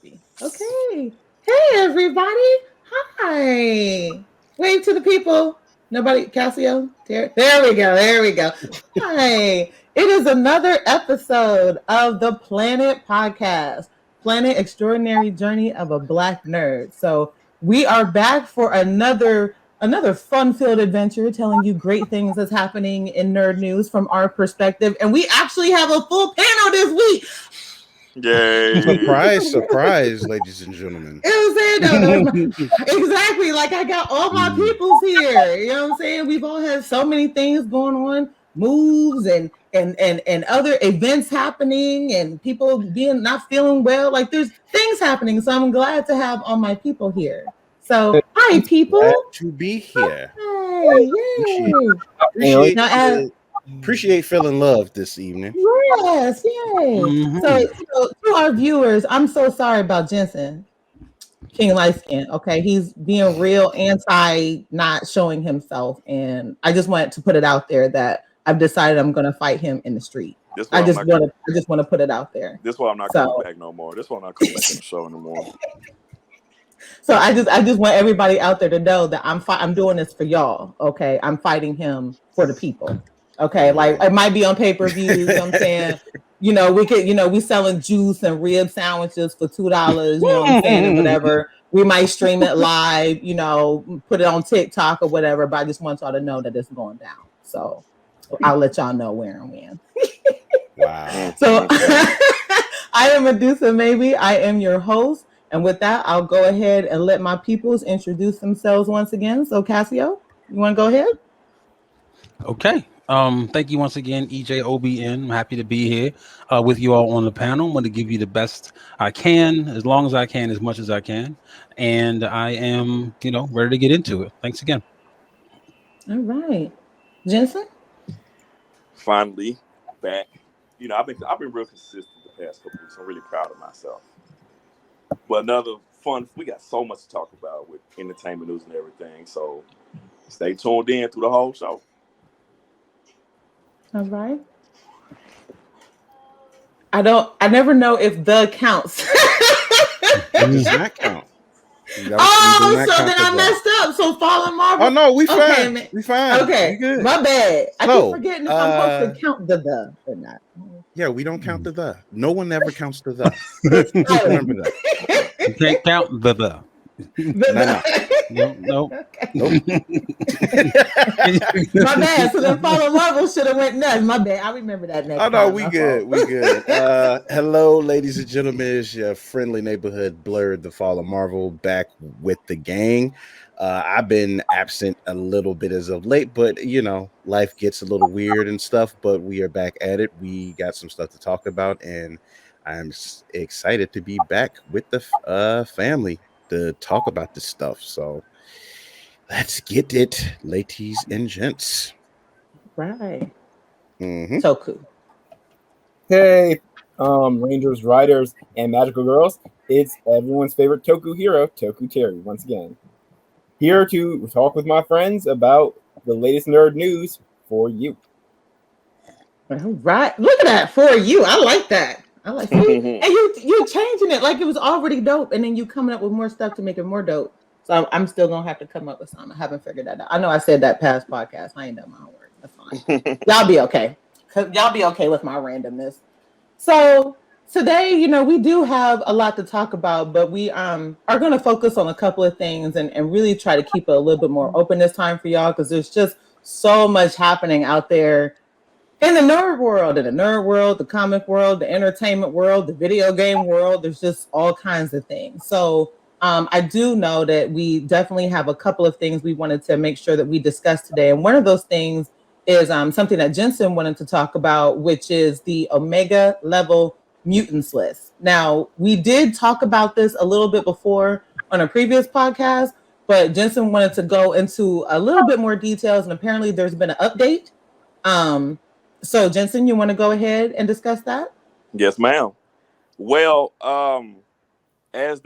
happy. Okay. Hey, everybody. Hi. Wave to the people. Nobody, Cassio? There we go. There we go. Hi. It is another episode of the Planet Podcast, Planet Extraordinary Journey of a Black Nerd. So we are back for another fun-filled adventure, telling you great things that's happening in nerd news from our perspective. And we actually have a full panel this week. Yay! Surprise, ladies and gentlemen. Exactly. Like I got all my peoples here. You know what I'm saying? We've all had so many things going on, moves and other events happening, and people being not feeling well. Like there's things happening. So I'm glad to have all my people here. So hi, people. Glad to be here. Hey, Appreciate feeling loved this evening. Yes, yay. Mm-hmm. So to our viewers, I'm so sorry about Jensen, King Lightskin. Okay, he's being real anti not showing himself, and I just wanted to put it out there that I've decided I'm going to fight him in the street. I just want to put it out there. This is why I'm not coming back no more. This is why I'm not coming back in the show anymore. So I just want everybody out there to know that I'm doing this for y'all. Okay, I'm fighting him for the people. Okay, like it might be on pay-per-views, you know what I'm saying? We could, we selling juice and rib sandwiches for $2, you know what I'm saying, and whatever. We might stream it live, put it on TikTok or whatever, but I just want y'all to know that it's going down. So I'll let y'all know where and when. Wow. So I am Medusa Maybe. I am your host. And with that, I'll go ahead and let my peoples introduce themselves once again. So Cassio, you want to go ahead? Okay. Thank you once again, EJOBN. I'm happy to be here with you all on the panel. I'm going to give you the best I can, as long as I can, as much as I can. And I am, ready to get into it. Thanks again. All right. Jensen? Finally back. I've been real consistent the past couple weeks. I'm really proud of myself. But another fun, we got so much to talk about with entertainment news and everything. So stay tuned in through the whole show. All right. I never know if the counts. It does not count. Then I messed up. So Fallen Marvel. Oh no, we fine. Okay, we fine. Okay, good. My bad. I keep forgetting if I'm supposed to count the or not. Yeah, we don't count the. No one ever counts the. Remember that. You can't count the. No. Okay. Nope. My bad. So then Fallen Marvel should have went nuts. My bad. I remember that next time. Oh no, we good. Hello, ladies and gentlemen. It's your friendly neighborhood Blurred, the Fallen Marvel, back with the gang. I've been absent a little bit as of late, but life gets a little weird and stuff. But we are back at it. We got some stuff to talk about, and I'm excited to be back with the family to talk about this stuff. So let's get it, ladies and gents. Right. Mm-hmm. Toku. Hey, Rangers, Riders, and Magical Girls. It's everyone's favorite Toku hero, Toku Terry, once again. Here to talk with my friends about the latest nerd news for you. All right. Look at that, for you. I like that. I like that. And you changing it like it was already dope, and then you coming up with more stuff to make it more dope. So I'm still gonna have to come up with something. I haven't figured that out. I know I said that past podcast. I ain't done my homework. That's fine. Y'all be okay. Y'all be okay with my randomness. So today, we do have a lot to talk about, but we are going to focus on a couple of things and really try to keep it a little bit more open this time for y'all, because there's just so much happening out there in the nerd world, the comic world, the entertainment world, the video game world. There's just all kinds of things. So I do know that we definitely have a couple of things we wanted to make sure that we discuss today. And one of those things is something that Jensen wanted to talk about, which is the Omega level Mutants list. Now, we did talk about this a little bit before on a previous podcast, but Jensen wanted to go into a little bit more details, and apparently there's been an update. So Jensen, you want to go ahead and discuss that? Yes, ma'am. Well, as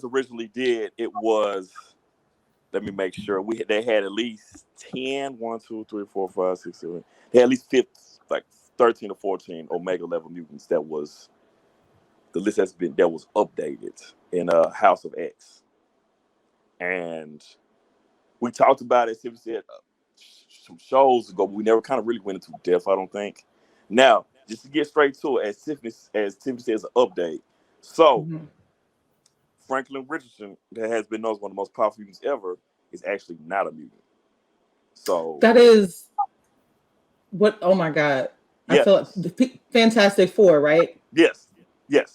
originally did, it was, let me make sure, they had at least 10, 1, 2, 3, 4, 5, 6, 7. They had at least 13 or 14 Omega level mutants that was the list that was updated in House of X, and we talked about it. Tim said some shows ago, but we never kind of really went into depth. I don't think. Now, just to get straight to it, as Tim says, an update. So, Franklin Richardson, that has been known as one of the most powerful mutants ever, is actually not a mutant. So that is what? Oh my God! Yes. I feel like the Fantastic Four, right? Yes.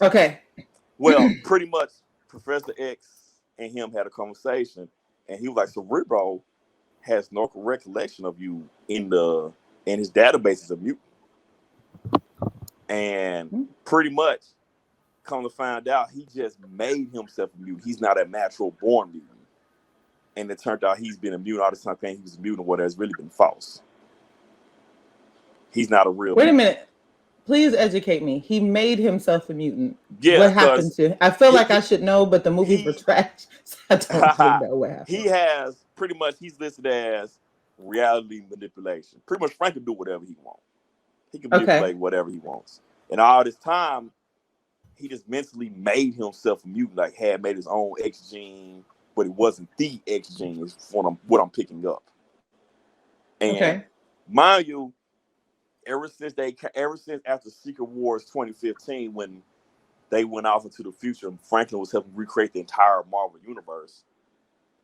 Okay. Well, pretty much Professor X and him had a conversation, and he was like, Cerebro has no recollection of you in his databases of mutant. And pretty much, come to find out, he just made himself a mutant. He's not a natural born mutant. And it turned out he's been a mutant all this time, saying he was a mutant, what has really been false. He's not a real Wait mutant. a minute. Please educate me. He made himself a mutant. Yeah, what happened to? I feel like I should know, but the movies were trash, so I don't really know what happened. He has pretty much. He's listed as reality manipulation. Pretty much, Frank can do whatever he wants. He can manipulate whatever he wants. And all this time, he just mentally made himself a mutant. Like had made his own X gene, but it wasn't the X gene. Is what I'm picking up. And mind you, ever since after Secret Wars 2015, when they went off into the future and Franklin was helping recreate the entire Marvel universe,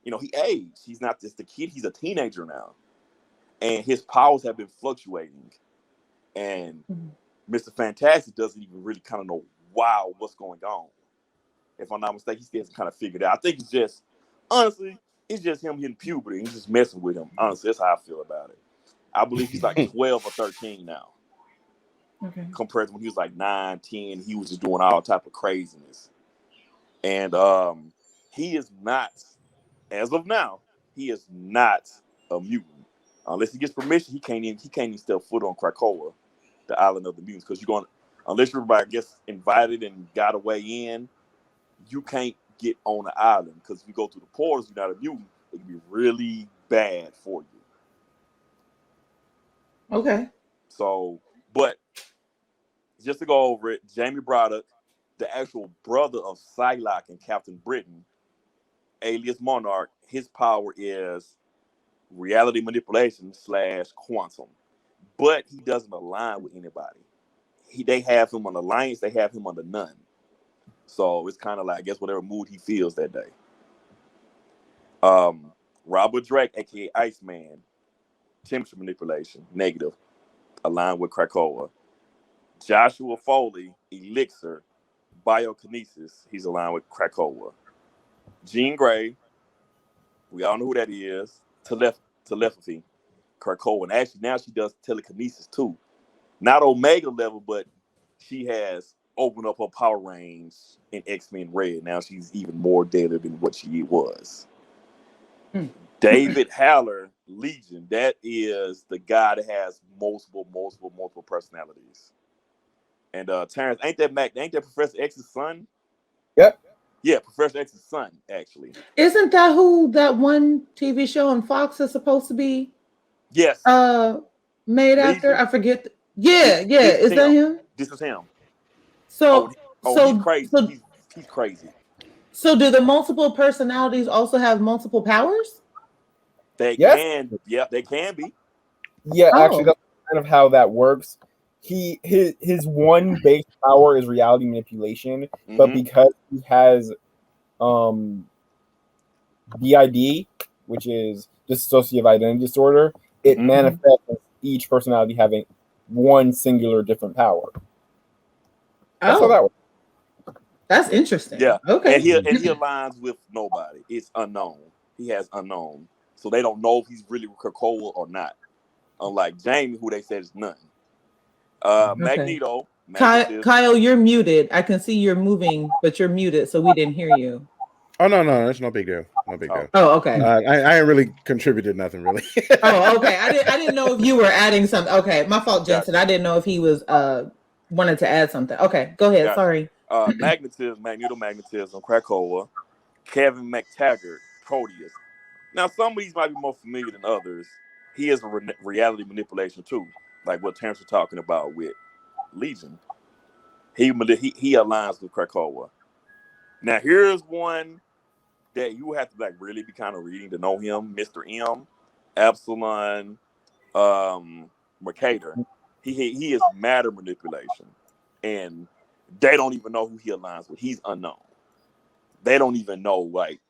he aged. He's not just a kid, he's a teenager now. And his powers have been fluctuating. And Mr. Fantastic doesn't even really kind of know what's going on. If I'm not mistaken, he still hasn't kind of figured it out. I think honestly, it's just him hitting puberty and just messing with him. Honestly, that's how I feel about it. I believe he's like 12 or 13 now. Okay. Compared to when he was like 9, 10, he was just doing all type of craziness. And he is not, as of now, he is not a mutant. Unless he gets permission, he can't even step foot on Krakoa, the island of the mutants. Because unless you're, I guess, invited and got a way in, you can't get on the island. Because if you go through the portals, you're not a mutant, it can be really bad for you. Okay. So, but just to go over it, Jamie Braddock, the actual brother of Psylocke and Captain Britain, alias Monarch, his power is reality manipulation / quantum. But he doesn't align with anybody. They have him on alliance, they have him under none. So it's kind of like, I guess, whatever mood he feels that day. Robert Drake, aka Iceman, temperature manipulation, negative, aligned with Krakoa. Joshua Foley, Elixir, biokinesis, he's aligned with Krakoa. Jean Grey, we all know who that is. Telepathy, Krakoa. And actually now she does telekinesis too. Not Omega level, but she has opened up her power range in X-Men Red. Now she's even more deadly than what she was. David Haller, Legion, that is the guy that has multiple personalities. And Terrence, ain't that Professor X's son? Yep. Yeah, Professor X's son, actually. Isn't that who that one TV show on Fox is supposed to be? Yes. Made Legion. after? I forget. Is that him? This is him. So he's crazy. He's crazy. So do the multiple personalities also have multiple powers? They can. Yeah, they can be. Yeah, actually, that's kind of how that works. His one base power is reality manipulation, but because he has DID, which is dissociative identity disorder, it manifests as each personality having one singular different power. That's how that works. That's interesting. Yeah. Okay. And he aligns with nobody. It's unknown. He has unknown. So they don't know if he's really Krakoa or not. Unlike Jamie, who they said is none. Magneto. Kyle, you're muted. I can see you're moving, but you're muted, so we didn't hear you. Oh no, that's no big deal. No big deal. Oh, okay. I ain't really contributed nothing really. Oh, okay. I didn't know if you were adding something. Okay, my fault, Jensen. I didn't know if he was wanted to add something. Okay, go ahead. Sorry. Magneto magnetism, Krakoa, Kevin McTaggart, Proteus. Now, some of these might be more familiar than others. He is a reality manipulation too, like what Terrence was talking about with Legion. He aligns with Krakoa. Now here's one that you have to like really be kind of reading to know him, Mr. M, Epsilon, Mercator. He is matter manipulation, and they don't even know who he aligns with. He's unknown. They don't even know. Like,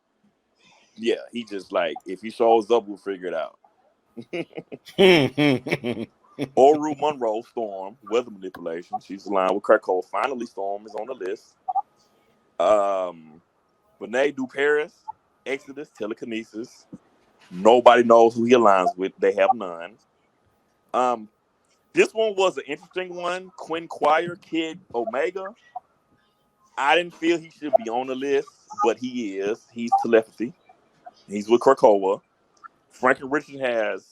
yeah, he just like if he shows up, we'll figure it out. Oru Monroe, Storm, weather manipulation. She's aligned with Krakoa. Finally, Storm is on the list. Benet Du Paris, Exodus, telekinesis. Nobody knows who he aligns with. They have none. This one was an interesting one. Quinn Quire, Kid Omega. I didn't feel he should be on the list, but he is. He's telepathy. He's with Krakoa. Franklin Richard has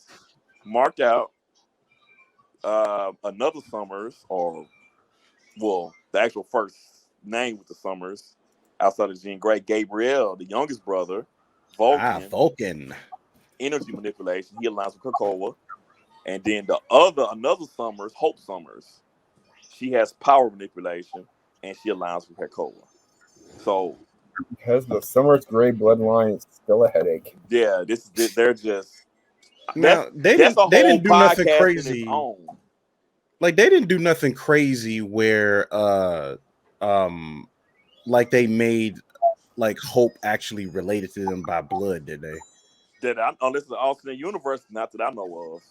marked out another Summers, or well, the actual first name with the Summers outside of Jean Grey, Gabriel, the youngest brother, Vulcan. Vulcan. Energy manipulation. He aligns with Krakoa. And then another Summers, Hope Summers. She has power manipulation, and she aligns with Krakoa. So because the Summers Gray bloodline is still a headache. yeah, they're just Now they that's a didn't whole do nothing podcast crazy. in its own. Like they didn't do nothing crazy where like they made like Hope actually related to them by blood, did they? Unless it's an alternate universe, not that I know of.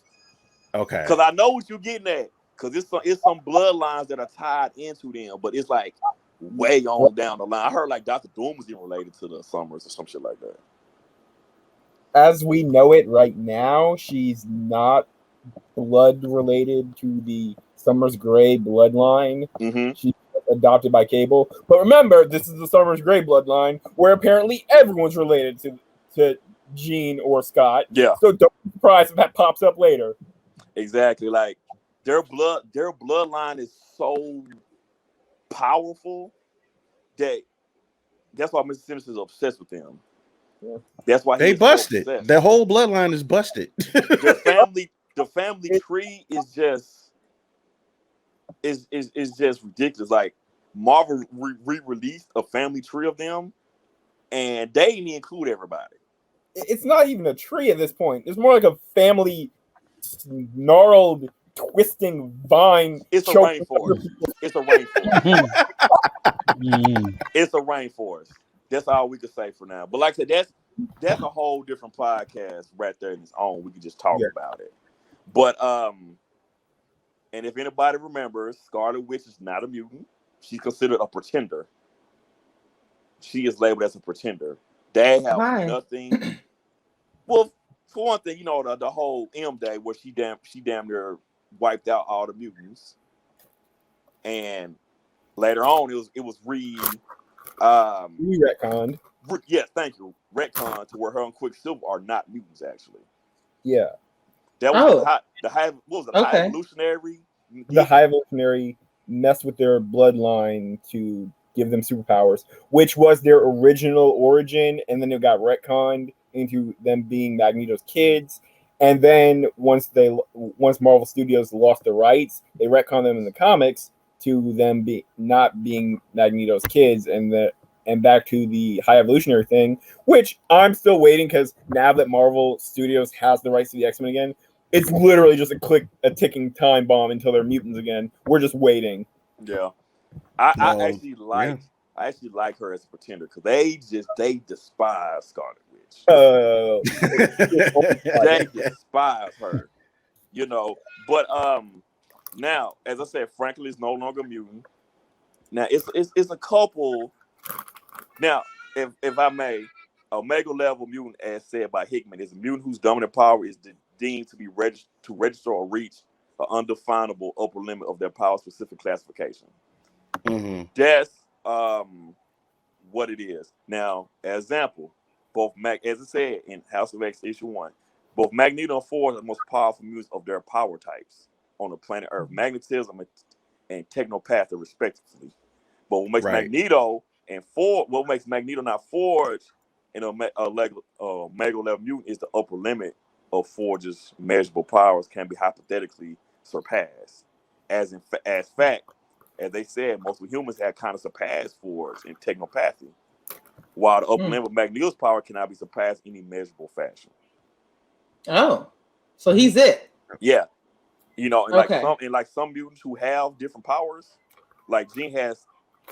Okay. Because I know what you're getting at. Because it's some bloodlines that are tied into them, but it's like way on down the line. I heard like Dr. Doom was even related to the Summers or some shit like that. As we know it right now, she's not blood related to the Summers Gray bloodline. Mm-hmm. She's adopted by Cable. But remember, this is the Summers Gray bloodline where apparently everyone's related to Jean or Scott. Yeah. So don't be surprised if that pops up later. Exactly. Like their bloodline is so powerful that's why Mr. Sinister is obsessed with them. Yeah. That's why they busted. So their whole bloodline is busted. the family tree is just ridiculous. Like Marvel re-released a family tree of them, and they didn't include everybody. It's not even a tree at this point. It's more like a family gnarled, twisting vine. It's a rainforest. It's a rainforest. It's a rainforest. That's all we could say for now. But like I said, that's a whole different podcast right there in its own. We could just talk about it. But and if anybody remembers, Scarlet Witch is not a mutant. She's considered a pretender. She is labeled as a pretender. They have nothing. Well, for one thing, you know the whole M Day where she damn near wiped out all the mutants, and later on it was retconned. Yeah, thank you. Retcon to where her and Quicksilver are not mutants actually. Yeah. That was the high. What was it? Okay. High evolutionary. The High Evolutionary messed with their bloodline to give them superpowers, which was their original origin, and then it got retconned into them being Magneto's kids. And then once Marvel Studios lost the rights, they retconned them in the comics to them not being Magneto's kids, and back to the High Evolutionary thing, which I'm still waiting because now that Marvel Studios has the rights to the X-Men again, it's literally just a ticking time bomb until they're mutants again. We're just waiting. Yeah, I actually like her as a pretender because they despise Scarlet Witch. They despise her, you know. But now, as I said, Franklin is no longer a mutant. Now it's a couple. Now, if I may, Omega level mutant, as said by Hickman, is a mutant whose dominant power is deemed to be register or reach an undefinable upper limit of their power specific classification. Mm-hmm. That's what it is. Now, as example, as I said in House of X issue 1, both Magneto and Ford are the most powerful mutants of their power types on the planet Earth, magnetism and technopathy, respectively. But what makes Magneto not Forge in a Mega level mutant is the upper limit of Forge's measurable powers can be hypothetically surpassed. As fact, as they said, most of humans had kind of surpassed Forge in technopathy, while the upper limit of Magneto's power cannot be surpassed in any measurable fashion. Oh, so he's it. Yeah, you know, and Okay. like some mutants who have different powers, like Jean has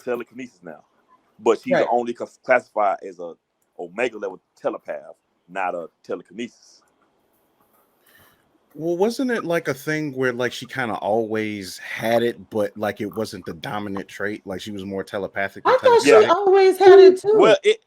telekinesis now, but she's only classified as a Omega level telepath, not a telekinesis. Well, wasn't it like a thing where like she kind of always had it, but like it wasn't the dominant trait? Like she was more telepathic. I thought she always had it too. Well, it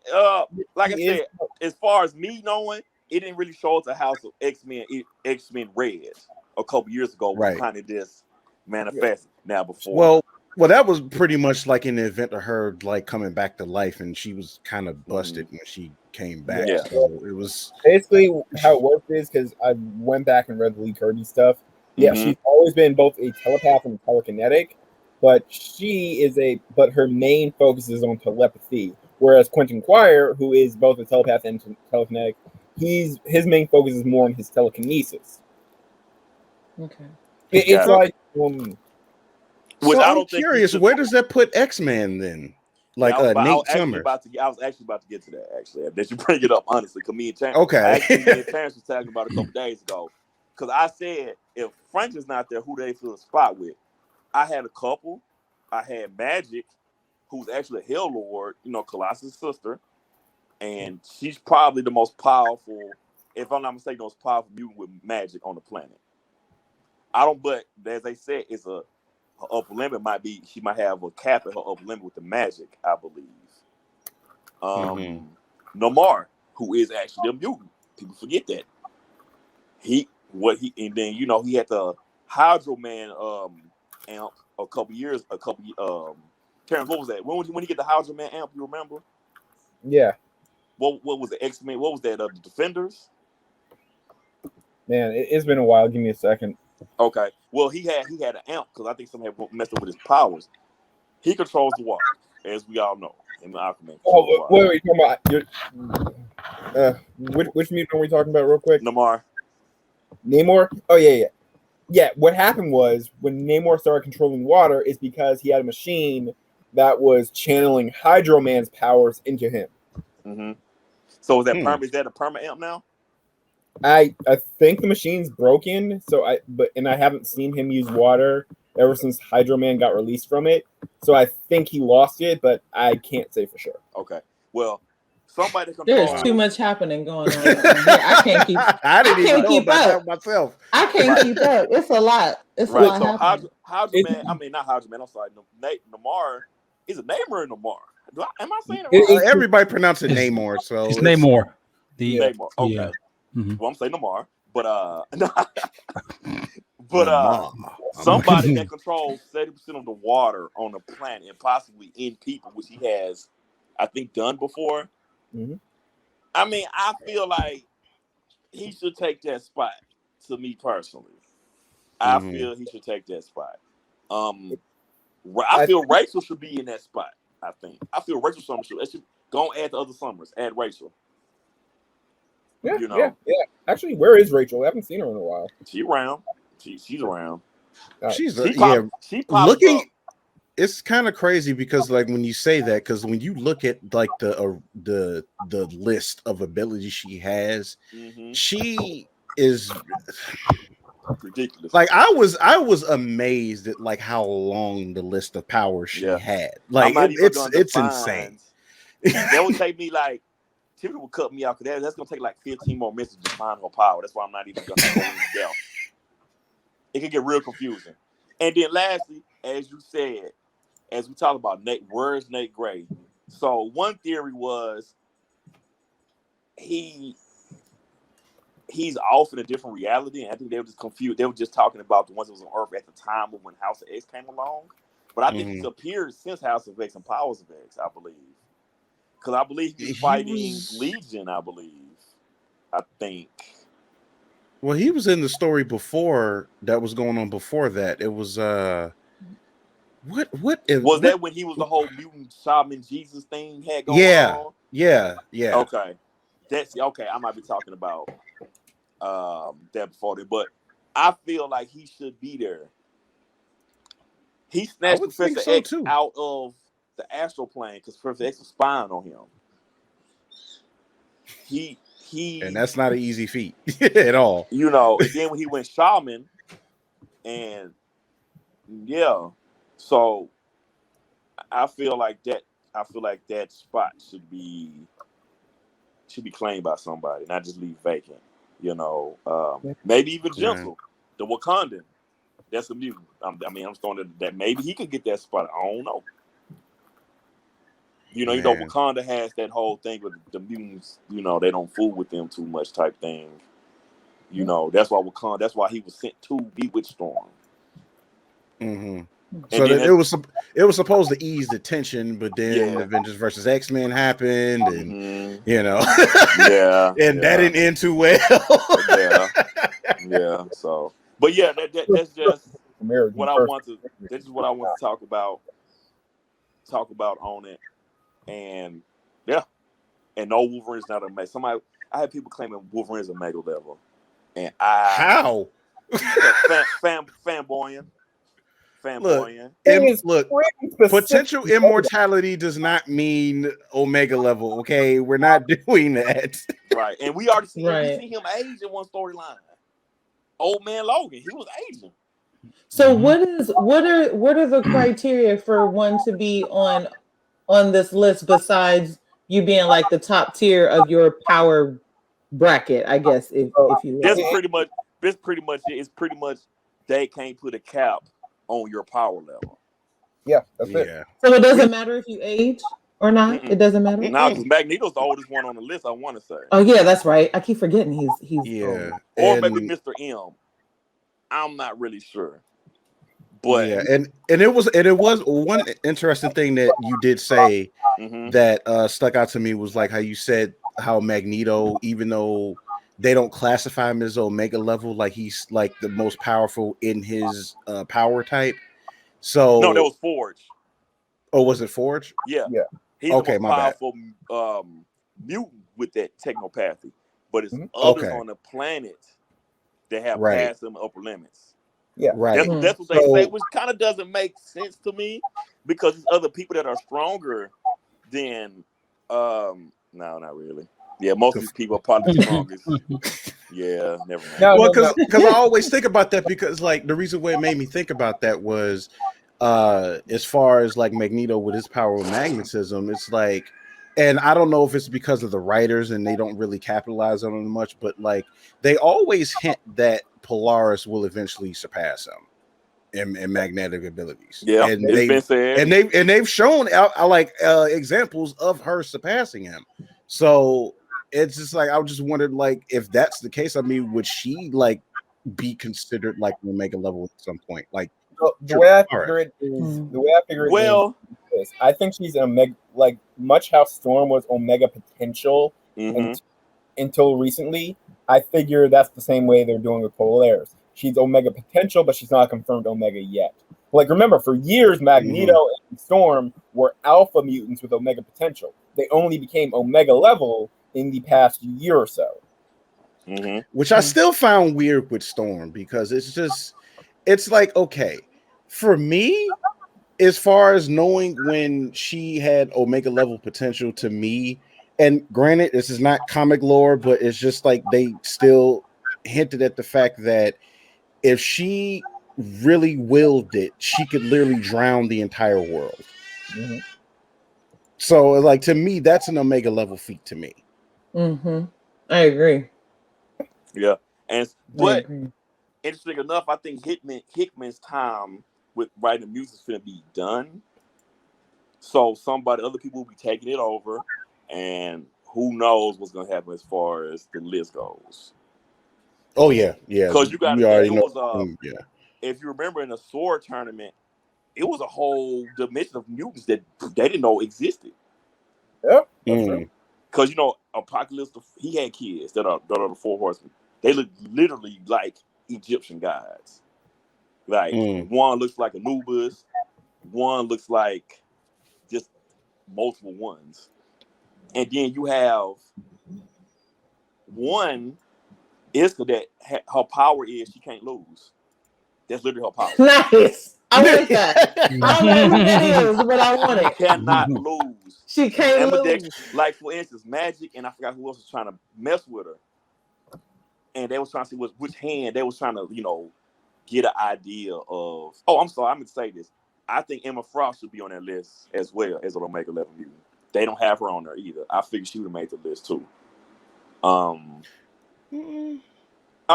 like I said, as far as me knowing, it didn't really show at the House of X-Men Red a couple years ago. Right, kind of just manifested now before. Well, that was pretty much like in the event of her like coming back to life, and she was kind of busted when she came back. Yeah. So it was basically how it worked is because I went back and read the Lee Kirby stuff. Yeah, she's always been both a telepath and telekinetic, but her main focus is on telepathy. Whereas Quentin Quire, who is both a telepath and telekinetic, his main focus is more on his telekinesis. Okay, it's like. So I'm curious, where does that put X-Men then? Like Nate Summers. I was actually about to get to that. Actually, that you bring it up honestly, because me and Terrence. Okay. Me and Terrence was talking about it a couple days ago. Because I said if Franklin's not there, who they fill the spot with? I had a couple. I had Magic, who's actually a Hell Lord, you know, Colossus' sister, and she's probably the most powerful, if I'm not mistaken, the most powerful mutant with magic on the planet. But as they said, her upper limit she might have a cap at her upper limit with the magic, I believe. Namor, who is actually a mutant. People forget that. And then, you know, he had the Hydro Man amp a couple Terrence, what was that? When he get the Hydro Man amp, you remember? Yeah. What was the X-Men? What was that? The Defenders? Man, it's been a while. Give me a second. Okay. Well, he had an amp because I think something had messed up with his powers. He controls the water, as we all know. In the Aquaman. Oh, what are you talking about? Which mutant are we talking about, real quick? Namor. Oh yeah. What happened was when Namor started controlling water, is because he had a machine that was channeling Hydro Man's powers into him. So is that a perma amp now? I think the machine's broken, I haven't seen him use water ever since Hydro Man got released from it. So I think he lost it, but I can't say for sure. Okay. Well, somebody controls. There's too much happening going on here. I can't keep. I didn't even know about that myself. I can't keep up. It's a lot. It's a lot happening. Hydro Man. I mean, not Hydro Man. I'm sorry. Namor. Is it Namor or Namor? Am I saying it right? Everybody pronounce it Namor. So it's Namor. Namor. Okay. Yeah. Well, I'm saying Namor, somebody that controls 70% of the water on the planet and possibly in people, which he has, I think, done before. I mean, I feel like he should take that spot. To me personally, I feel he should take that spot. I feel Rachel should be in that spot. I feel Rachel Summers should go add the other Summers. Add Rachel. Yeah, you know? yeah. Actually, where is Rachel? I haven't seen her in a while. She's around. She's around. She's looking. It's kind of crazy because, like, when you say that, because when you look at like the list of abilities she has, she is ridiculous. Like I was amazed at like how long the list of powers she had. Like it's insane. That would take me like. Tiffany will cut me out because that's gonna take like 15 more minutes to define her power. That's why I'm not even gonna go into depth. It can get real confusing. And then lastly, as you said, as we talk about Nate, where's Nate Gray? So one theory was he's off in a different reality, and I think they were just confused. They were just talking about the ones that was on Earth at the time of when House of X came along. But I think he's appeared since House of X and Powers of X, I believe. Because I believe he's fighting Legion, I think. Well, he was in the story before that was going on before that. It was what was that when he was the whole mutant shaman Jesus thing had going on? Yeah. Okay. I might be talking about that before that, but I feel like he should be there. He snatched would think Professor so, X too. out of the astral plane because Professor X was spying on him. And that's not an easy feat at all. You know, and then when he went shaman, and yeah, so I feel like that spot should be claimed by somebody, not just leave vacant. You know, maybe even Gentle, the Wakandan. That's a mutant. I'm throwing that maybe he could get that spot. I don't know. You know, Wakanda has that whole thing with the mutants. You know, they don't fool with them too much, type thing. You know, that's why he was sent to be with Storm. Mm-hmm. So it was supposed to ease the tension, but then Avengers versus X-Men happened, and you know, that didn't end too well. So, but yeah, that's just what I want to. This is what I want to talk about on it, and and no, Wolverine's not a mega. I had people claiming Wolverine's a mega level, and how fanboying. Look, potential immortality does not mean Omega level. Okay, we're not doing that. Right, and we already see him age in one storyline. Old man Logan, he was aging. So what are the criteria for one to be on this list besides you being like the top tier of your power bracket? I guess if you will. It's pretty much they can't put a cap on your power level. Yeah, that's it. So it doesn't matter if you age or not. It doesn't matter. No, because Magneto's the oldest one on the list. I want to say. Oh yeah, that's right. I keep forgetting he's old. Or maybe Mr. M. I'm not really sure. But and it was one interesting thing that you did say that stuck out to me was like how you said how Magneto, even though they don't classify him as Omega level, like he's like the most powerful in his power type. So no, that was Forge. Oh, was it Forge? Yeah. He's the most powerful mutant with that technopathy, but it's others on the planet that have past them upper limits. Yeah, right. That's what they say, which kind of doesn't make sense to me because there's other people that are stronger than. No, not really. Yeah, most of these people are probably the strongest. Yeah, never mind. Well, because I always think about that because like the reason why it made me think about that was as far as like Magneto with his power of magnetism, it's like, and I don't know if it's because of the writers and they don't really capitalize on it much, but like they always hint that Polaris will eventually surpass him in magnetic abilities. Yeah, and they've shown examples of her surpassing him. So it's just like I just wondered, like, if that's the case, I mean, would she like be considered like an Omega level at some point? Like the way I figure it is, is I think she's an Omega, like much how Storm was Omega potential until recently. I figure that's the same way they're doing with Polaris. She's Omega potential, but she's not confirmed Omega yet. Like, remember, for years, Magneto and Storm were alpha mutants with Omega potential. They only became Omega level in the past year or so. Which I still found weird with Storm because it's like, okay, for me, as far as knowing when she had Omega level potential to me, and granted, this is not comic lore, but it's just like they still hinted at the fact that if she really willed it, she could literally drown the entire world. So, like, to me, that's an Omega level feat to me. I agree. Yeah, but interesting enough, I think Hickman's time with writing music is going to be done. So other people will be taking it over, and who knows what's going to happen as far as the list goes. Oh yeah. Because you already know. If you remember in the Sword tournament, it was a whole dimension of mutants that they didn't know existed. Yeah, that's true. Because Apocalypse, he had kids that are the Four Horsemen. They look literally like Egyptian gods. Like one looks like Anubis, one looks like just multiple ones, and then you have one Iska that her power is she can't lose. That's literally her power. Nice. I want that. I don't know who that is, but I want She it. cannot lose. She can't Ambidextrous. lose. Like for instance, Magic, and I forgot who else was trying to mess with her, and they was trying to see which hand they was trying to, get an idea of. Oh, I'm sorry, I'm gonna say this. I think Emma Frost should be on that list as well as an Omega 11 mutant. They don't have her on there either. I figured she would have made the list too. I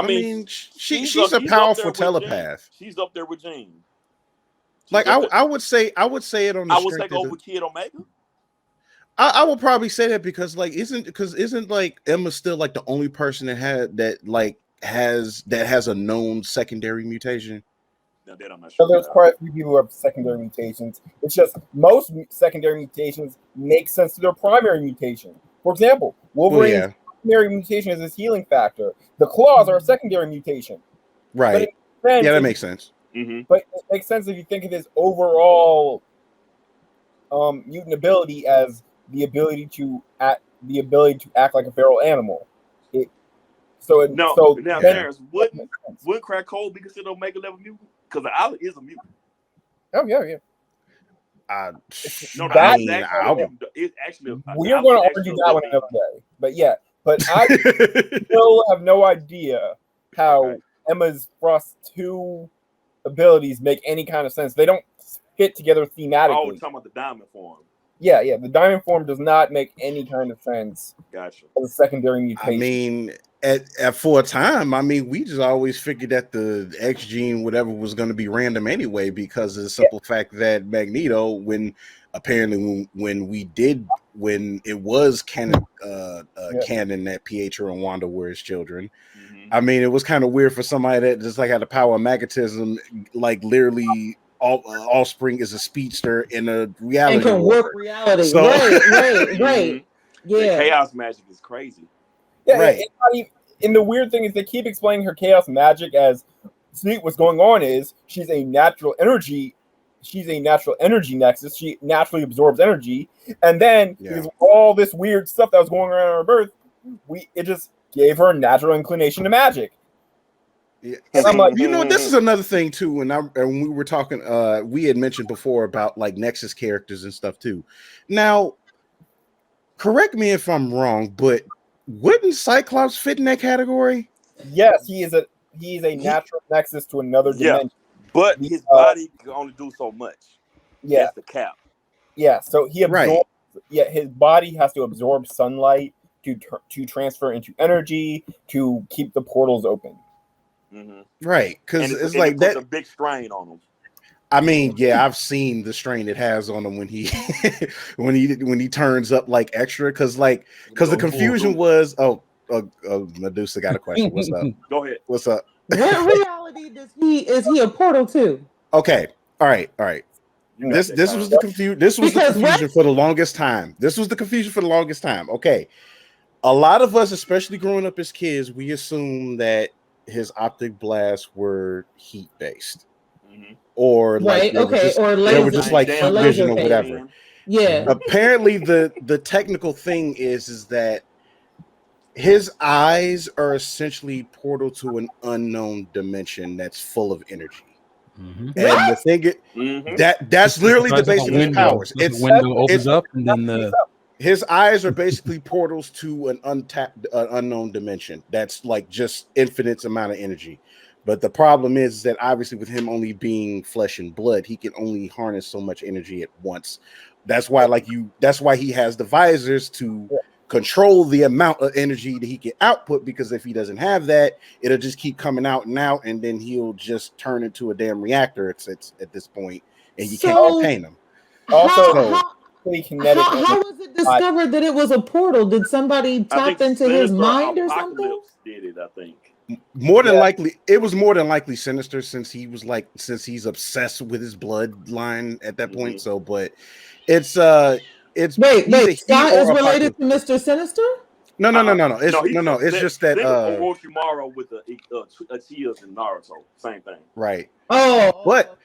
mean, she's a powerful telepath. She's up there with Jean. Like I would say it on the I would strength say over Kid Omega. I would probably say that because isn't like Emma still like the only person that has a known secondary mutation? No, that I'm not So sure. there's quite a few people who have secondary mutations. It's just most secondary mutations make sense to their primary mutation. For example, Wolverine's primary mutation is his healing factor. The claws are a secondary mutation. Right. That makes sense. Mm-hmm. But it makes sense if you think of his overall mutant ability as the ability to act like a feral animal. Terrence, wouldn't Crack Cold be considered Omega 11 mutant? Because the Island is a mutant. Oh yeah. No, it's actually. We're going to argue that one another day. But I still have no idea how Emma's Frost 2 abilities make any kind of sense. They don't fit together thematically. Oh, we're talking about the diamond form. Yeah. The diamond form does not make any kind of sense. Gotcha. As a secondary mutation. I mean, for a time, we just always figured that the X gene, whatever, was going to be random anyway, because of the simple fact that Magneto, when it was canon that Pietro and Wanda were his children. Mm-hmm. It was kind of weird for somebody that just like had the power of magnetism, like literally offspring is a speedster in a reality. And can work reality. So, right. Yeah. The chaos magic is crazy. Yeah, right. And the weird thing is they keep explaining her chaos magic as what's going on is she's a natural energy nexus. She naturally absorbs energy. And then because of all this weird stuff that was going on in her birth, it just gave her a natural inclination to magic. Yeah. And I'm like, this is another thing too. When we were talking, we had mentioned before about like Nexus characters and stuff too. Now, correct me if I'm wrong, but wouldn't Cyclops fit in that category? Yes, he's a natural nexus to another dimension. But his body can only do so much. Yeah. That's the cap. Yeah, so he absorbs. Yeah, his body has to absorb sunlight to transfer into energy to keep the portals open. Mm-hmm. Right, because it's like that. A big strain on him. I've seen the strain it has on him when he when he turns up like extra, because the confusion was Medusa got a question. What's up? Go ahead. What's up? What reality is he a portal to? Okay. All right. This was the confusion. This was the confusion for the longest time. Okay. A lot of us, especially growing up as kids, we assumed that his optic blasts were heat based. Mm-hmm. Or like they were just like heat vision or whatever. Yeah. Apparently the technical thing is that his eyes are essentially portal to an unknown dimension that's full of energy. Mm-hmm. And the thing that's literally the base of his powers. It's window opens up and then his eyes are basically portals to an unknown dimension that's like just infinite amount of energy. But the problem is that obviously with him only being flesh and blood, he can only harness so much energy at once. That's why he has the visors to control the amount of energy that he can output, because if he doesn't have that, it'll just keep coming out, and then he'll just turn into a damn reactor it's at this point, and you can't contain him. Also, how was it discovered that it was a portal? Did somebody tap into his mind or something? Did it, I think. More than likely, it was more than likely Sinister, since he's obsessed with his bloodline at that point. So, but it's Scott is related to Mr. Sinister? No. It's just that Orochimaru with the Uchiha's and Naruto, same thing. Right. Oh, but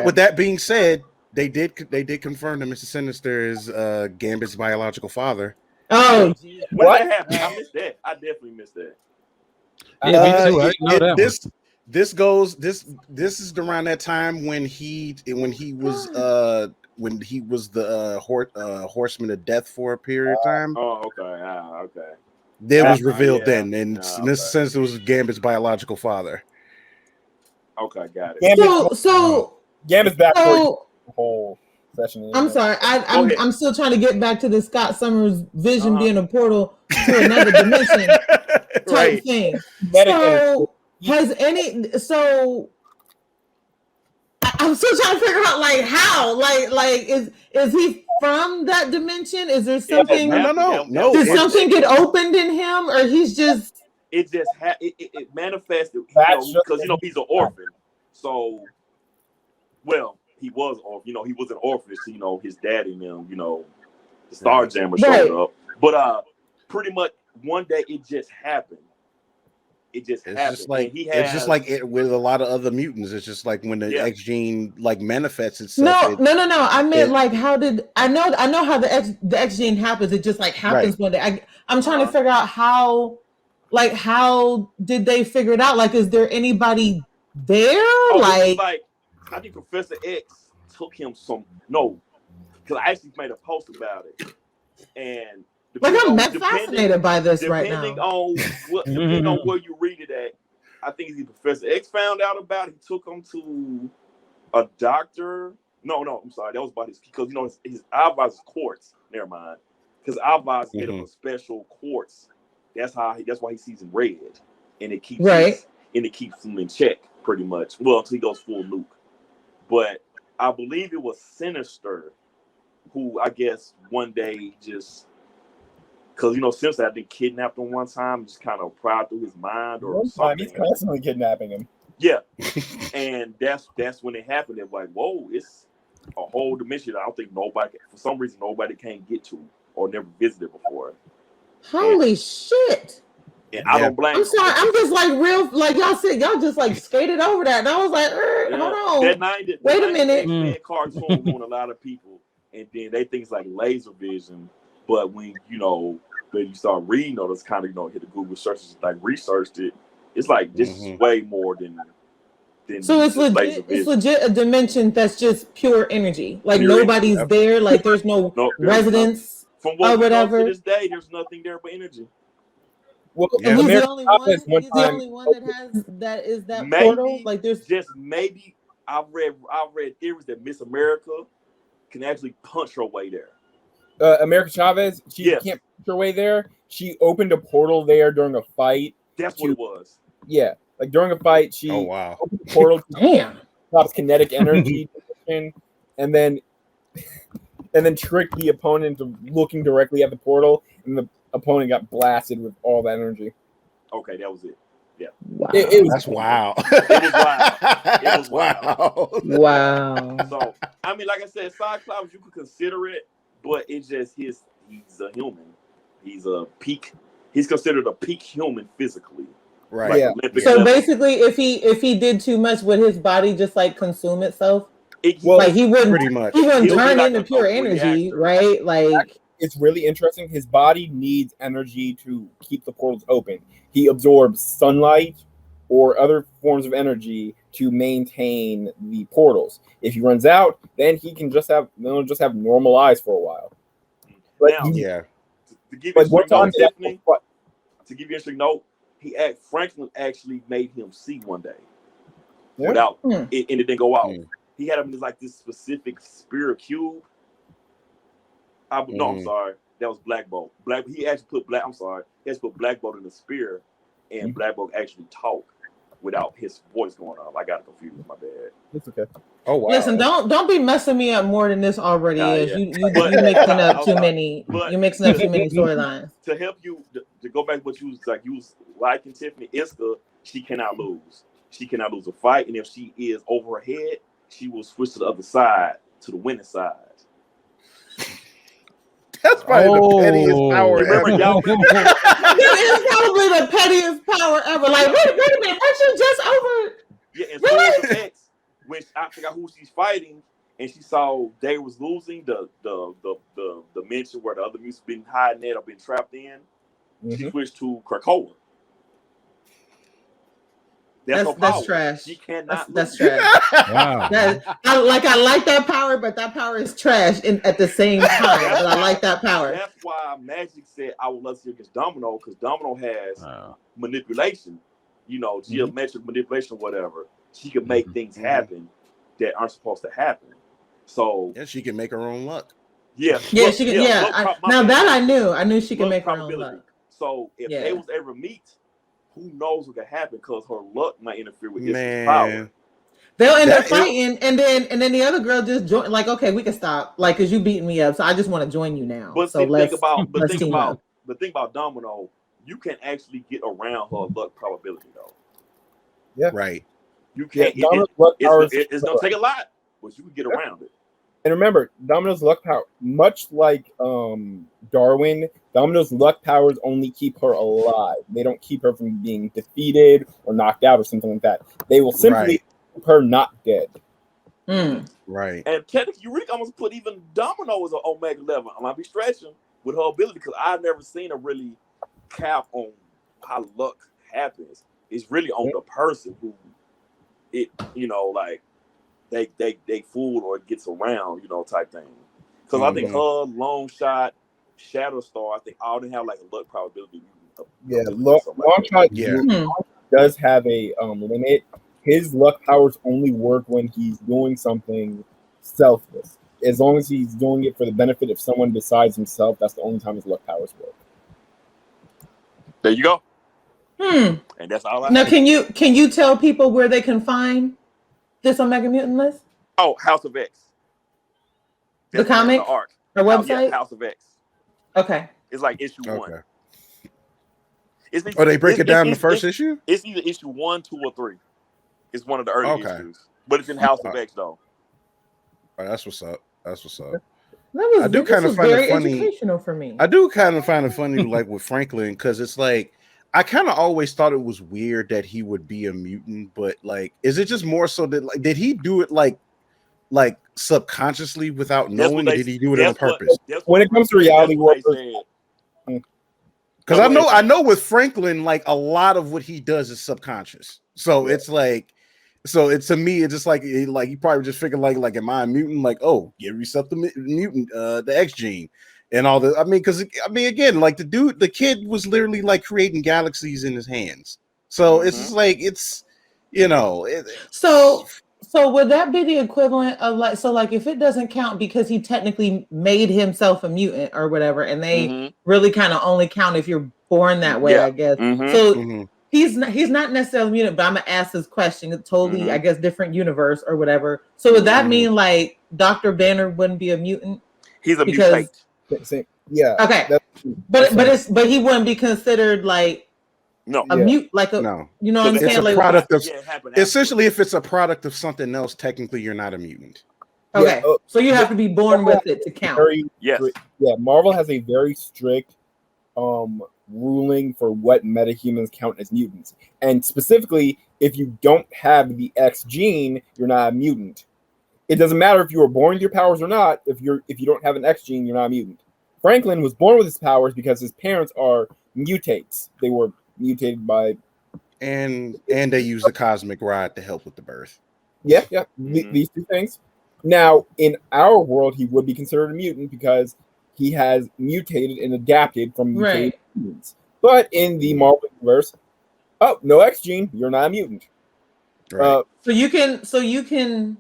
with that being said, they did confirm that Mr. Sinister is Gambit's biological father. Oh, what happened? I missed that. I definitely missed that. Yeah, me too. I know that This is around that time when he was the horseman of death for a period of time. Oh, okay. Okay. It was revealed yeah. then, and in this sense, it was Gambit's biological father. Okay, got it. Gambit's backstory the whole session. I'm sorry. I'm still trying to get back to the Scott Summers vision being a portal to another dimension type thing. So I'm still trying to figure out like how like is he from that dimension? Is there something? No. Did something get opened in him, or he's just? It just it manifested because he's an orphan. So, well, he was orphan. He was an orphan. So, his daddy and them. The Star Jammer showed up. But pretty much one day it just happened. It just happened. It's just like it with a lot of other mutants. It's just like when the X gene like manifests itself. No. I meant like how did I know how the X gene happens? It just like happens one day. I'm trying to figure out how did they figure it out? Like, is there anybody there? I think Professor X took him because I actually made a post about it, and I'm fascinated by this right now. Depending on where you read it at, I think it's Professor X found out about it. He took him to a doctor. No, I'm sorry. That was about because his eyeballs is quartz. Never mind. Because eyeballs is made of a special quartz. That's why he sees in red, and it keeps him in check pretty much. Well, until he goes full Luke. But I believe it was Sinister, who I guess one day just. Because Simpson had been kidnapped him one time, just kind of prowled through his mind or something. He's constantly kidnapping him. Yeah, and that's when it happened. It was like, whoa, it's a whole dimension. I don't think for some reason, nobody can't get to or never visited before. Holy shit! And I don't blame. I'm sorry. I'm just like real, like y'all said, y'all just like skated over that, and I was like, hold on, wait a minute. X-Men cartoon on a lot of people, and then they think it's like laser vision. But when when you start reading all this kind of hit the Google searches, like researched it, it's like this is way more than. So it's legit. It's legit a dimension that's just pure energy. Like nobody's there. Like there's no residents from what or whatever. To this day, there's nothing there but energy. Well, he's the only one. He's the only one that is that portal. Like there's just maybe I've read theories that Miss America can actually punch her way there. America Chavez, she can't punch her way there. She opened a portal there during a fight. That's what it was. Yeah, like during a fight, she opened a portal. Stops kinetic energy, and then tricked the opponent into looking directly at the portal, and the opponent got blasted with all that energy. Okay, that was it. Yeah. Wow. That's wow. It was wild. Wow. So I mean, like I said, Cyclops, you could consider it. But it's just he's a human. He's considered a peak human physically. Right. So basically if he did too much, would his body just like consume itself? He wouldn't pretty much. He wouldn't turn into pure energy, right? Like it's really interesting. His body needs energy to keep the portals open. He absorbs sunlight or other forms of energy to maintain the portals. If he runs out, then he can just have normal eyes for a while. But to give you a interesting note, Franklin actually made him see one day without it, and it didn't go out. He had him in like this specific spirit cube. No, I'm sorry, that was Black Bolt. He actually put Black Bolt in the spear, and Black Bolt actually talked without his voice going on. I got confused. My bad. It's okay. Oh wow! Listen, don't be messing me up more than this already is. Yeah. You mixing up too many. You're mixing up too many storylines. To help you to go back to what you was liking Tiffany Iska, she cannot lose. She cannot lose a fight, and if she is over her head, she will switch to the other side, to the winning side. That's probably the pettiest power ever. That is probably the pettiest power ever. Like, wait a minute, weren't you just over? Yeah, and so the X, when I forgot who she's fighting, and she saw they was losing the dimension where the other mutants been hiding it or been trapped in, she switched to Krakoa. That's her power. trash. She cannot That's lose. trash. Wow. I like that power, but that power is trash at the same time. But I like that power. That's why Magic said I would love to see against Domino, because Domino has manipulation, geometric manipulation, whatever. She can make things happen that aren't supposed to happen. So she can make her own luck. She can. Now that I knew she can make her own luck. So if they was ever meet, who knows what could happen, because her luck might interfere with his power. They'll end up fighting, and then the other girl just join. Like, okay, we can stop. Like, because you beating me up, so I just want to join you now. But so think about Domino. You can actually get around her luck probability, though. Yeah, right. You can't. It's gonna take a lot, but you can get around it. And remember, Domino's luck power, much like Darwin, Domino's luck powers only keep her alive. They don't keep her from being defeated or knocked out or something like that. They will simply keep her not dead. Right. And technically, you really almost put even Domino as an Omega level. I might be stretching with her ability, because I've never seen her really cap on how luck happens. It's really on the person who they fool or it gets around, type thing. Because I think her Long Shot, Shadow Star, I think all they have like a luck probability. Long Shot does have a limit. His luck powers only work when he's doing something selfless. As long as he's doing it for the benefit of someone besides himself, that's the only time his luck powers work. There you go. And that's all I Now, can you tell people where they can find this Omega Mutant list? Oh, House of X. The comic? Our website? House of X. Okay. It's like issue 1. They break it down in the first issue? It's either issue 1, 2, or 3. It's one of the early issues. But it's in House of X, though. Oh, that's what's up. I do kind of find it funny. Educational for me. I do kind of find it funny, like with Franklin, because it's like I kind of always thought it was weird that he would be a mutant, but like, is it just more so that did he do it like subconsciously without knowing, or did he do it on purpose? When it comes to reality warpers, because I know with Franklin, like a lot of what he does is subconscious. So it's like. So it's to me, it's just like he probably just figured like am I a mutant? Like, oh, get reset the mutant, the X gene, and all the. Again, like the kid was literally like creating galaxies in his hands. So it's just like So would that be the equivalent of like if it doesn't count because he technically made himself a mutant or whatever, and they really kind of only count if you're born that way, I guess. So. He's not necessarily mutant, but I'm gonna ask this question. It's totally, I guess, different universe or whatever. So would that mean like Dr. Banner wouldn't be a mutant? He's a mutant. Yeah. Okay. But he wouldn't be considered like a mute, like a no. You know what I'm saying? It's a like product of essentially if it's a product of something else, technically you're not a mutant. Okay. So you have to be born with it to count. Yeah, Marvel has a very strict ruling for what metahumans count as mutants, and specifically if you don't have the X gene, you're not a mutant. It doesn't matter if you were born with your powers or not. If you don't have an X gene, you're not a mutant. Franklin was born with his powers because his parents are mutates. They were mutated by and they use the cosmic rod to help with the birth. These two things. Now in our world he would be considered a mutant because he has mutated and adapted from mutated mutants. But in the Marvel universe, no X gene, you're not a mutant. Right. So you can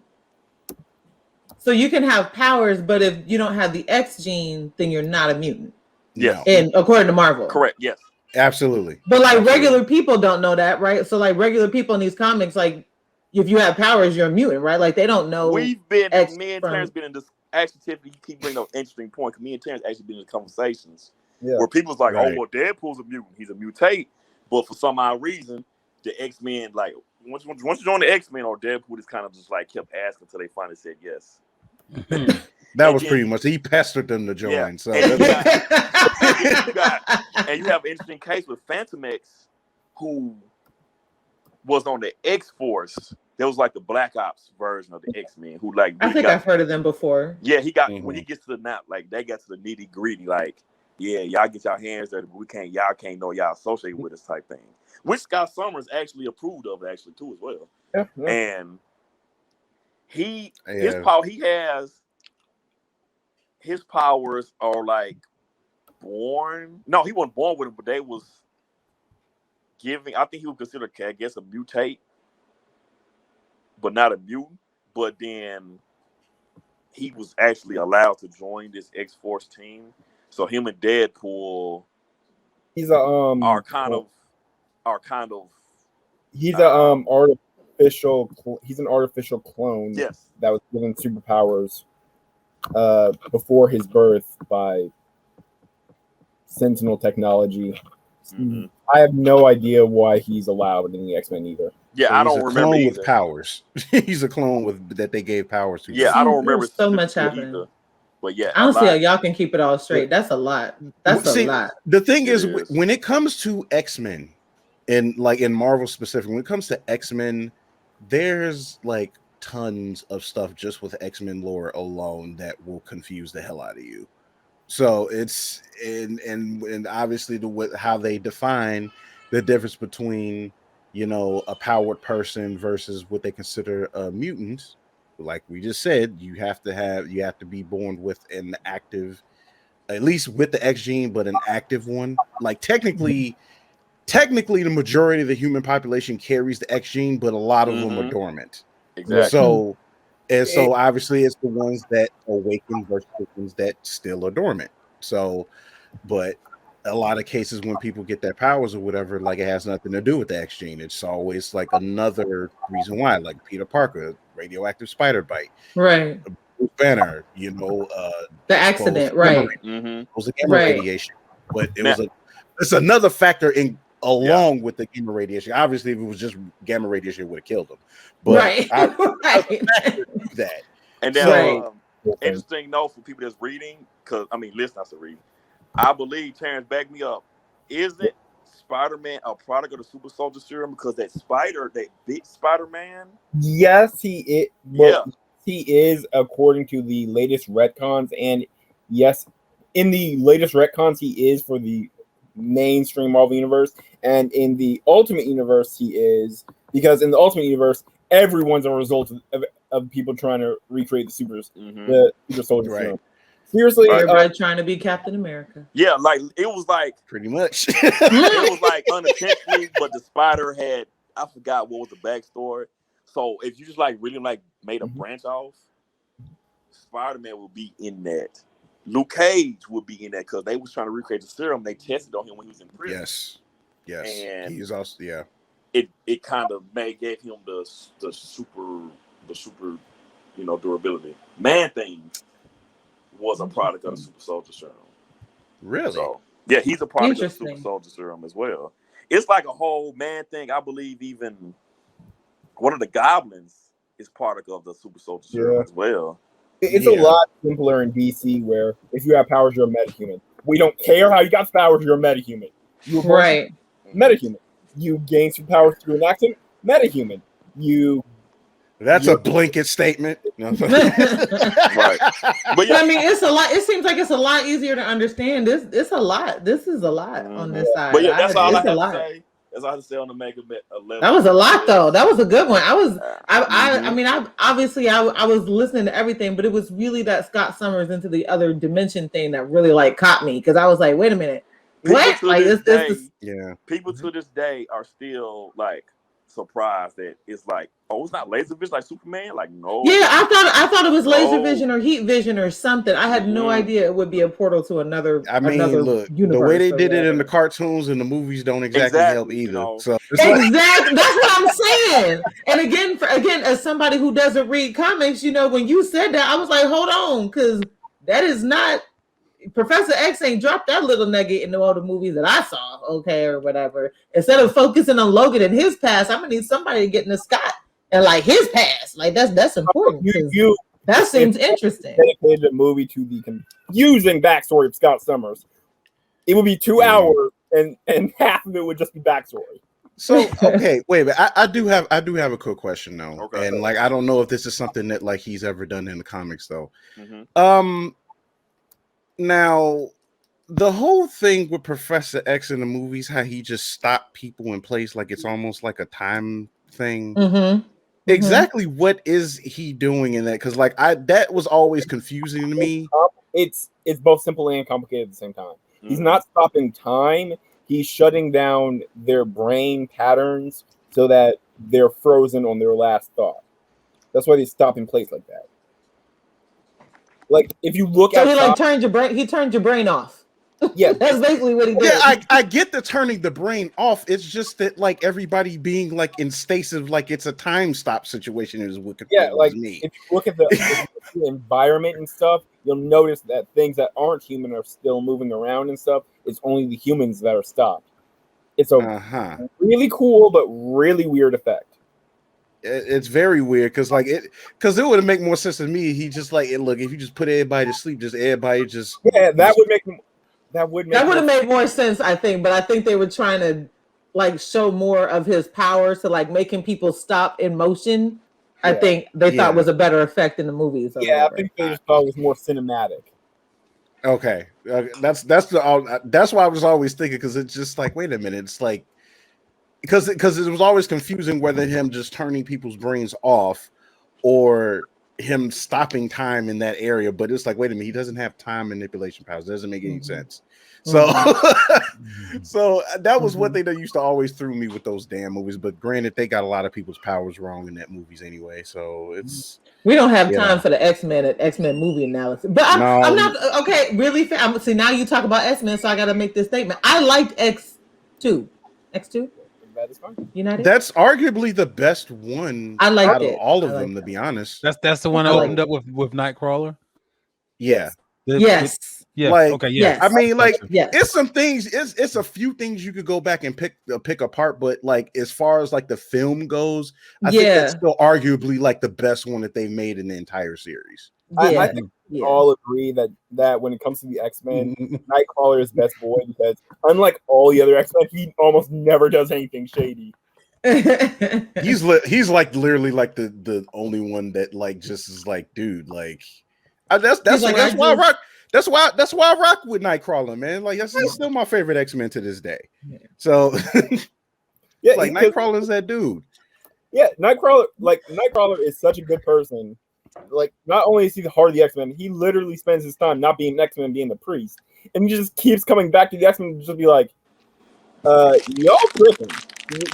have powers, but if you don't have the X gene, then you're not a mutant. Yeah. And according to Marvel. Correct. Yes. Absolutely. But like regular people don't know that, right? So like regular people in these comics, like if you have powers, you're a mutant, right? Like they don't know. Me and Terrence been in this. Actually, Tiffany, you keep bringing up interesting point. Me and Terrence actually been in conversations where people's like, "Oh, well, Deadpool's a mutant. He's a mutate." But for some odd reason, the X-Men, like once you join the X-Men, or Deadpool, just kind of just like kept asking until they finally said yes. That was pretty much. He pestered them to join. Yeah. So and you have an interesting case with Phantom X, who was on the X-Force. There was like the Black Ops version of the X-Men who like I think I've heard of them before. Yeah, he got when he gets to the like they got to the nitty gritty, like yeah, y'all get y'all hands dirty, but y'all can't know y'all associated with this type thing. Which Scott Summers actually approved of actually too as well. Yeah. And his powers are like born. No, he wasn't born with it, but they was giving. I think he was considered, I guess, a mutate, but not a mutant. But then he was actually allowed to join this X-Force team. So him and Deadpool, he's a are kind of. He's a artificial. He's an artificial clone. Yes. That was given superpowers before his birth by Sentinel technology. Mm-hmm. I have no idea why he's allowed in the X-Men either. Yeah, So I don't remember clone either. with powers. He's a clone that they gave powers to. Yeah, I don't remember so much specifically happening. either. But yeah, I don't see how y'all can keep it all straight. That's a lot. That's a lot. The thing is, is, when it comes to X-Men, and like in Marvel specifically, when it comes to X-Men, there's like tons of stuff just with X-Men lore alone that will confuse the hell out of you. So it's and obviously how they define the difference between, you know, a powered person versus what they consider a mutant. Like we just said, you have to be born with an active, at least with the X gene, but an active one. Like technically the majority of the human population carries the X gene, but a lot of them are dormant. Exactly. So obviously it's the ones that awaken versus the ones that still are dormant. So, but a lot of cases when people get their powers or whatever, like it has nothing to do with the X gene. It's always like another reason why, like Peter Parker, radioactive spider bite, right? Bruce Banner, you know, the accident, right? It was a gamma radiation, but it's another factor along with the gamma radiation. Obviously, if it was just gamma radiation, it would have killed him. But that. And then interesting note for people that's reading, because I mean, listeners to read. I believe, Terrence, back me up. Isn't Spider-Man a product of the super soldier serum? Because that bit Spider-Man? Yes, he is. Well, he is, according to the latest retcons. And yes, in the latest retcons, he is for the mainstream Marvel universe. And in the Ultimate Universe, he is, because in the Ultimate Universe, everyone's a result of people trying to recreate the super soldier serum. Seriously, everybody trying to be Captain America. Yeah, like it was like pretty much. It was like unintentionally, but the spider had, I forgot what was the backstory. So if you just like really like made a branch off, Spider-Man would be in that. Luke Cage would be in that because they was trying to recreate the serum. They tested on him when he was in prison. Yes. And he's also It kind of gave him the super durability. Man-Thing was a product of the super soldier serum. Really? So yeah, he's a product of the super soldier serum as well. It's like a whole Man-Thing. I believe even one of the goblins is product of the super soldier serum as well. It's a lot simpler in DC, where if you have powers, you're a metahuman. We don't care how you got powers, you're a metahuman. You were metahuman. You gain some powers through an accident, metahuman. That's a blanket statement. Right. But I mean, it's a lot. It seems like it's a lot easier to understand. It's a lot. This is a lot on this side. But yeah, that's all I have to say. That's all I have to say on the Mega 11. That was a lot, though. That was a good one. I mean, I was listening to everything, but it was really that Scott Summers into the other dimension thing that really like caught me, because I was like, wait a minute, what? Like people to this day are still like surprised that it's like, oh, it's not laser vision like Superman. Like, no. Yeah, I thought it was laser vision or heat vision or something. I had no idea it would be a portal to another. I mean, look, universe, the way they did it in the cartoons and the movies don't exactly help either. So exactly, that's what I'm saying. And again, as somebody who doesn't read comics, when you said that, I was like, hold on, because that is not. Professor X ain't dropped that little nugget in all the movies that I saw, or whatever. Instead of focusing on Logan and his past, I'm gonna need somebody to get into Scott and like his past. Like that's important. That seems interesting. Dedicated a movie to the confusing backstory of Scott Summers. It would be 2 hours, and half of it would just be backstory. So okay, wait a minute. I do have a quick question though, and like I don't know if this is something that like he's ever done in the comics though. Now, the whole thing with Professor X in the movies, how he just stopped people in place, like it's almost like a time thing. Mm-hmm. Exactly what is he doing in that? Because like that was always confusing to me. It's both simple and complicated at the same time. He's not stopping time. He's shutting down their brain patterns so that they're frozen on their last thought. That's why they stop in place like that. Like if you look So at he like turned your brain. He turned your brain off. Yeah, that's basically what he did. Yeah, I get the turning the brain off. It's just that like everybody being like in stasis, like it's a time stop situation is what confuses me. If you look at the environment and stuff, you'll notice that things that aren't human are still moving around and stuff. It's only the humans that are stopped. It's a really cool but really weird effect. It's very weird because it would make more sense to me. He just like look, if you just put everybody to sleep, just everybody just that would have made more sense, I think, but I think they were trying to like show more of his powers to like making people stop in motion. I think they thought was a better effect in the movies. I think they just thought it was more cinematic. Okay, that's why I was always thinking, because it's just like, wait a minute, it's like because it was always confusing whether him just turning people's brains off or him stopping time in that area. But it's like, wait a minute, he doesn't have time manipulation powers. It doesn't make any sense. So so that was one thing that used to always throw me with those damn movies. But granted, they got a lot of people's powers wrong in that movies anyway. So we don't have time for the X-Men movie analysis. But I'm not okay. Really, see, now you talk about X-Men, so I got to make this statement. I liked X2. That is fine. United. That's arguably the best one out of all of them, to be honest. That's the one that opened up with Nightcrawler. Yeah. Yes. Yeah. Like, okay. Yeah. I mean, like, it's some things. It's a few things you could go back and pick apart, but like as far as like the film goes, I think that's still arguably like the best one that they've made in the entire series. I think we all agree that when it comes to the X-Men, Nightcrawler is best boy, because unlike all the other X-Men, he almost never does anything shady. He's like literally like the only one that like just is like, dude, like that's why I rock with Nightcrawler, man. Like he's still my favorite X-Men to this day. So like Nightcrawler's that dude. Yeah, Nightcrawler is such a good person. Like, not only is he the heart of the X-Men, he literally spends his time not being an X-Men, being the priest, and he just keeps coming back to the X-Men to just be like, y'all tripping.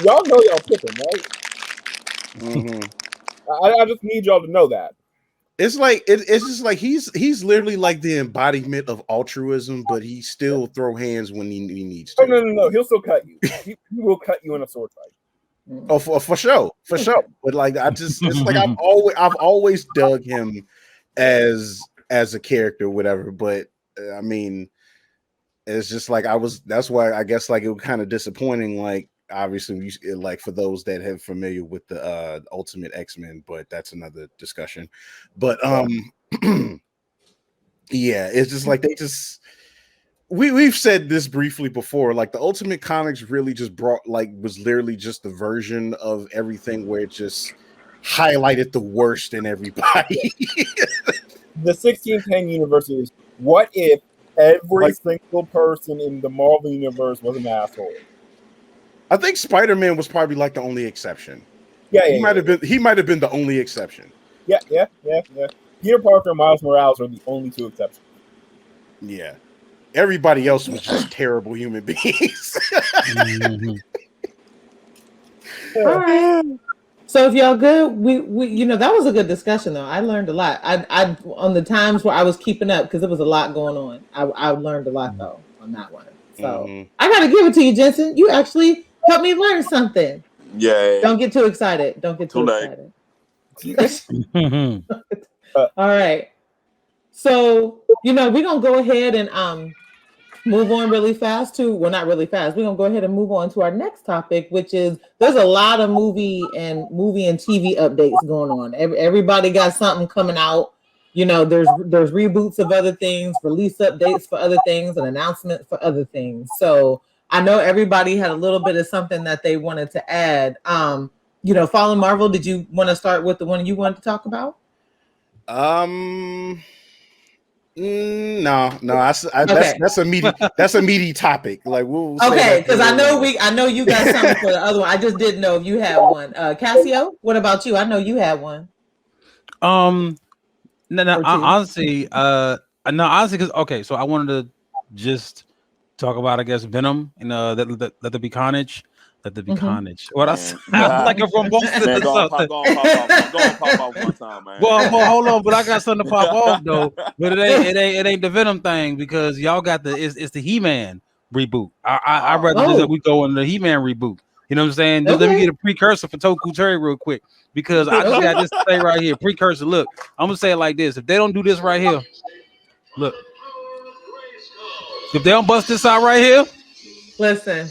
Y'all know y'all tripping, right? I just need y'all to know that. It's like it's just like he's literally like the embodiment of altruism, but he still throw hands when he needs to. No. He'll still cut you. He will cut you in a sword fight. Oh, for sure. But like, it's like I've always dug him as a character, whatever. But I mean, it's just like that's why I guess like it was kind of disappointing. Like, obviously, like for those that have familiar with the Ultimate X-Men, but that's another discussion. But yeah, it's just like they just. We've said this briefly before, like the Ultimate Comics really just was literally just the version of everything where it just highlighted the worst in everybody. The 1610 universe is, what if every single person in the Marvel universe was an asshole? I think Spider-Man was probably like the only exception. He might have been the only exception. Yeah. Peter Parker and Miles Morales are the only two exceptions. Yeah. Everybody else was just terrible human beings. All right. So if y'all good, we that was a good discussion though. I learned a lot. I on the times where I was keeping up, because there was a lot going on. I learned a lot though on that one. So I gotta give it to you, Jensen. You actually helped me learn something. Yeah. Don't get too excited. Don't get too excited. All right. So we're gonna go ahead and move on really fast not really fast. We're gonna go ahead and move on to our next topic, which is there's a lot of movie and TV updates going on. Everybody got something coming out. There's reboots of other things, release updates for other things, and announcements for other things. So I know everybody had a little bit of something that they wanted to add. Fallen Marvel, did you want to start with the one you wanted to talk about? No, Okay. that's a meaty topic. Like we'll say Okay, that because I know you got something for the other one. I just didn't know if you had one. Cassio, what about you? I know you had one. No, honestly, because okay, so I wanted to just talk about, I guess, Venom and let there be carnage. Let there be carnage. What I sound like I'm from Boston or something. Go on, pop off one time, man. Well, hold on, but I got something to pop off though. But it ain't the Venom thing because y'all got it's the He-Man reboot. I'd rather just that we go on the He-Man reboot. You know what I'm saying? Just let me get a precursor for Toku Terry real quick because I just got this to say right here. Precursor. Look, I'm gonna say it like this: if they don't do this right here, look. If they don't bust this out right here, listen.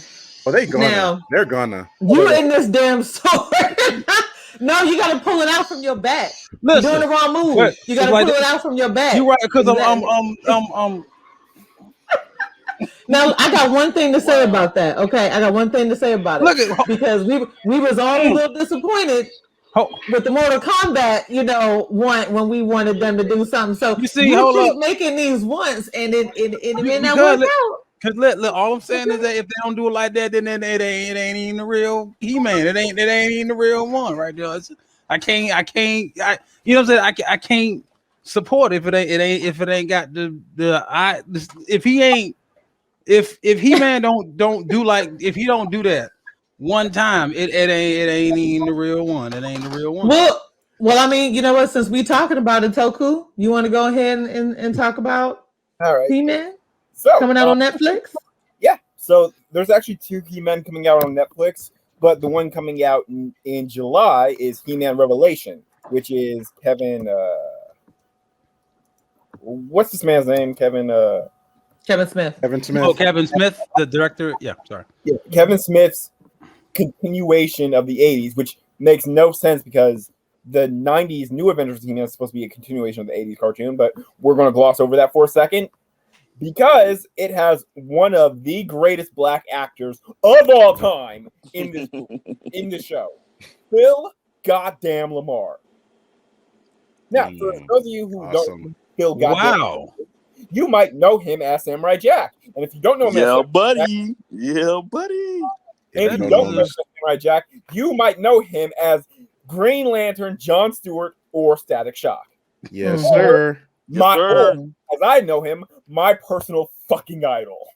Oh, they're gonna. You in this damn sword. No, you gotta pull it out from your back. You're doing the wrong move. You gotta pull it out from your back. You're right, because Now I got one thing to say about that. Okay, I got one thing to say about it. Because we was all a little disappointed with the Mortal Kombat, when we wanted them to do something. So you keep making these once, and it may not work out. Cause look, all I'm saying is that if they don't do it like that, then it ain't even the real He-Man. It ain't even the real one, right there. I can't. You know what I'm saying? I can't support if it ain't got if He-Man don't do like if he don't do that one time, it ain't even the real one. It ain't the real one. Well, I mean, you know what? Since we talking about it, Toku, you want to go ahead and talk about He-Man? Coming out on Netflix? Yeah. So there's actually 2 He-Man coming out on Netflix, but the one coming out in July is He-Man Revelation, which is Kevin. What's this man's name? Kevin Smith. Oh, Kevin Smith, the director. Yeah, sorry. Yeah, Kevin Smith's continuation of the 80s, which makes no sense because the 90s New Avengers He-Man is supposed to be a continuation of the 80s cartoon, but we're going to gloss over that for a second. Because it has one of the greatest black actors of all time in the show, Phil Goddamn Lamar. Now, for those of you who don't know Phil Goddamn Lamar, you might know him as Samurai Jack, and if you don't know him, buddy. And if you don't know Samurai Jack, you might know him as Green Lantern, John Stewart, or Static Shock. Yes, sir. As I know him, my personal fucking idol.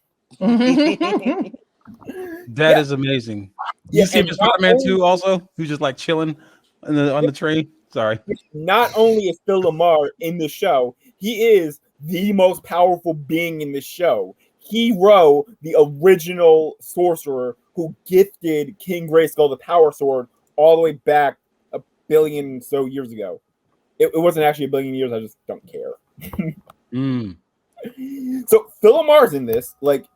That is amazing. You see Spider-Man 2 also, who's just like chilling on the train. Sorry. Not only is Phil Lamar in the show, he is the most powerful being in the show. Hero, the original sorcerer who gifted King Grayskull the Power Sword all the way back 1 billion so years ago. It wasn't actually 1 billion years. I just don't care. So Phil Lamar's in this. Like,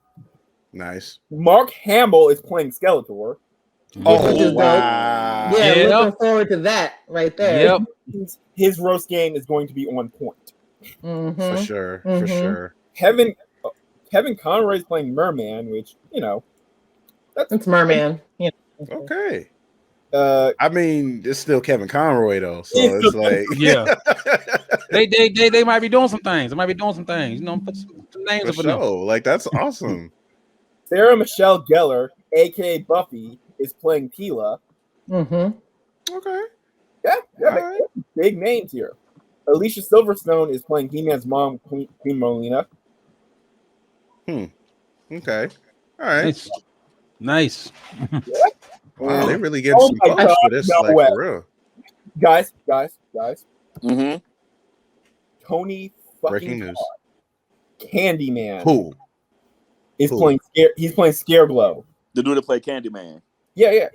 nice. Mark Hamill is playing Skeletor. Oh, wow. Yeah, looking forward to that right there. Yep. His roast game is going to be on point. For sure. For sure. Kevin Conroy is playing Merman, which, that's Merman. Yeah. Okay. I mean, it's still Kevin Conroy though, so it's like, yeah, they might be doing some things. They might be doing some things. Put some names up in there. Like that's awesome. Sarah Michelle Gellar, aka Buffy, is playing Tila. Okay. Yeah, big names here. Alicia Silverstone is playing He-Man's mom, Queen Molina. Okay. All right. Nice. Wow, they really get some props for this, for real. Guys. Tony Breaking news. Candyman. Who? He's playing Scareglow. The dude that played Candyman. Yeah.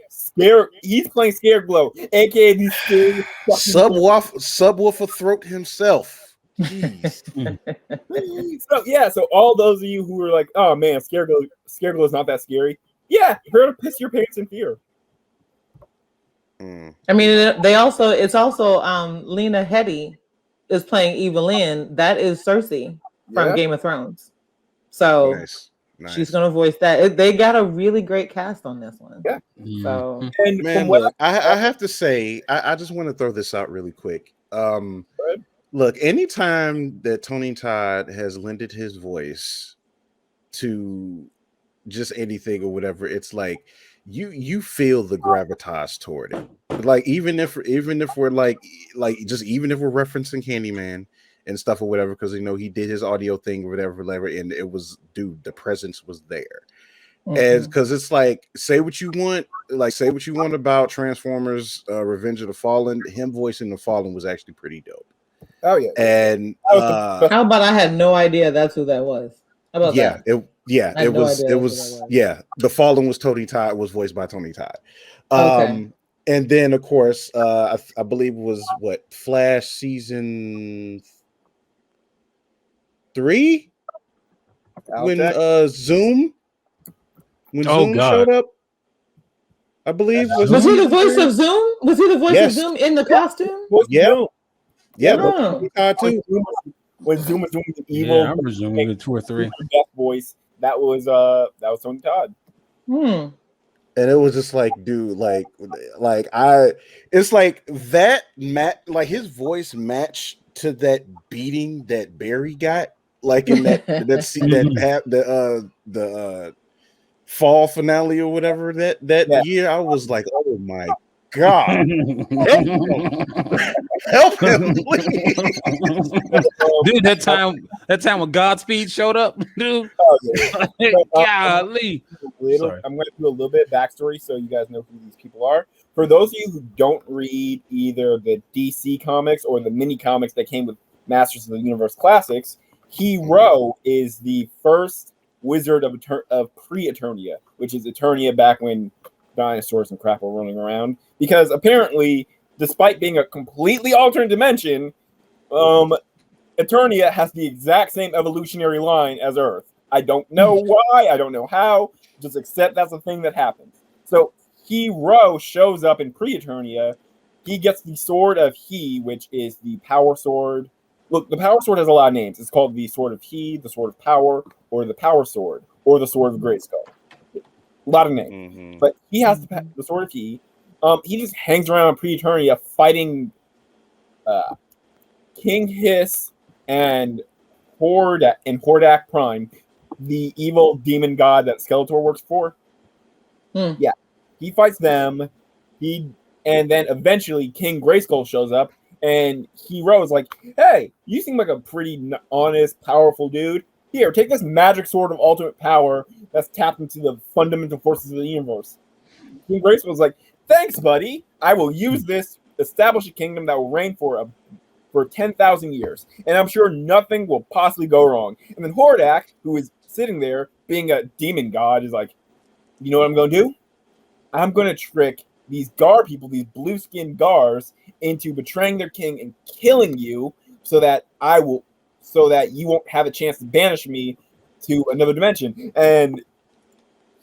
He's playing Scareglow, aka the scary subwoofer throat himself. So all those of you who are like, oh man, Scareglow is not that scary. Yeah, you're gonna piss your pants in fear. I mean, it's also Lena Headey is playing Evelyn. That is Cersei from Game of Thrones. So nice. She's gonna voice that. They got a really great cast on this one. Yeah. So man, look, I have to say, I just want to throw this out really quick. Look, anytime that Tony Todd has lended his voice to just anything or whatever, it's like you feel the gravitas toward it. Like even if we're like just even if we're referencing Candyman and stuff or whatever, because he did his audio thing or whatever, and it was, dude, the presence was there. As because it's like, say what you want about Transformers Revenge of the Fallen, him voicing the Fallen was actually pretty dope. Oh yeah. And how about I had no idea that's who that was? How about that? It was the Fallen was Tony Todd, was voiced by Tony Todd. Okay. And then of course I believe it was Flash season 3 when Zoom showed up. I believe was he the voice of Zoom? Was he the voice of Zoom in the costume? Yeah. Oh. When Zoom was doing the evil, yeah, I'm presuming 2 or 3 death voice, that was Tony Todd. And it was just like, dude, it's like that like his voice matched to that beating that Barry got, like in that the fall finale or whatever that year. I was like, oh my God, help him, please. Dude, that time when Godspeed showed up, dude. Golly. I'm going to do a little bit of backstory so you guys know who these people are. For those of you who don't read either the DC comics or the mini comics that came with Masters of the Universe Classics, Hero is the first wizard of pre-Eternia, which is Eternia back when dinosaurs and crap were running around. Because apparently, despite being a completely alternate dimension, Eternia has the exact same evolutionary line as Earth. I don't know why, I don't know how, just accept that's a thing that happens. So Hero shows up in pre-Eternia. He gets the Sword of He, which is the power sword. Look, the power sword has a lot of names. It's called the Sword of He, the Sword of Power, or the Power Sword, or the Sword of Grayskull. A lot of names. But he has the Sword of He. He just hangs around pre-Eternia fighting King Hiss and Hordak Prime, the evil demon god that Skeletor works for. Yeah, he fights them. And then eventually King Grayskull shows up, and Hero's like, "Hey, you seem like a pretty honest, powerful dude. Here, take this magic sword of ultimate power that's tapped into the fundamental forces of the universe." King Grayskull's like, "Thanks, buddy. I will use this, establish a kingdom that will reign for 10,000 years, and I'm sure nothing will possibly go wrong." And then Hordak, who is sitting there being a demon god, is like, "You know what I'm going to do? I'm going to trick these Gar people, these blue-skinned Gars, into betraying their king and killing you, so that you won't have a chance to banish me to another dimension." And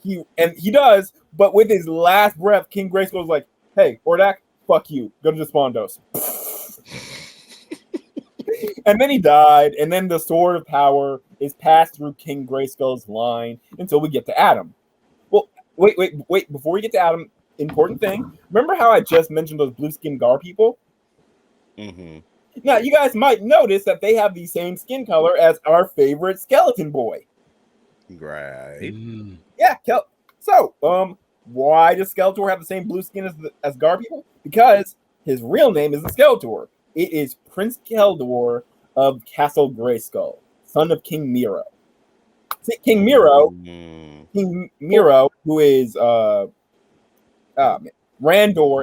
he does, but with his last breath, King Grayskull is like, "Hey, Hordak, fuck you. Go to Despondos." And then he died, and then the Sword of Power is passed through King Grayskull's line until we get to Adam. Well, wait. Before we get to Adam, important thing. Remember how I just mentioned those blue-skinned Gar people? Now, you guys might notice that they have the same skin color as our favorite skeleton boy. Right. Yeah, so, why does Skeletor have the same blue skin as Gar people? Because his real name is the Skeletor. It is Prince Keldor of Castle Grayskull, son of King Miro. See, King Miro, who is Randor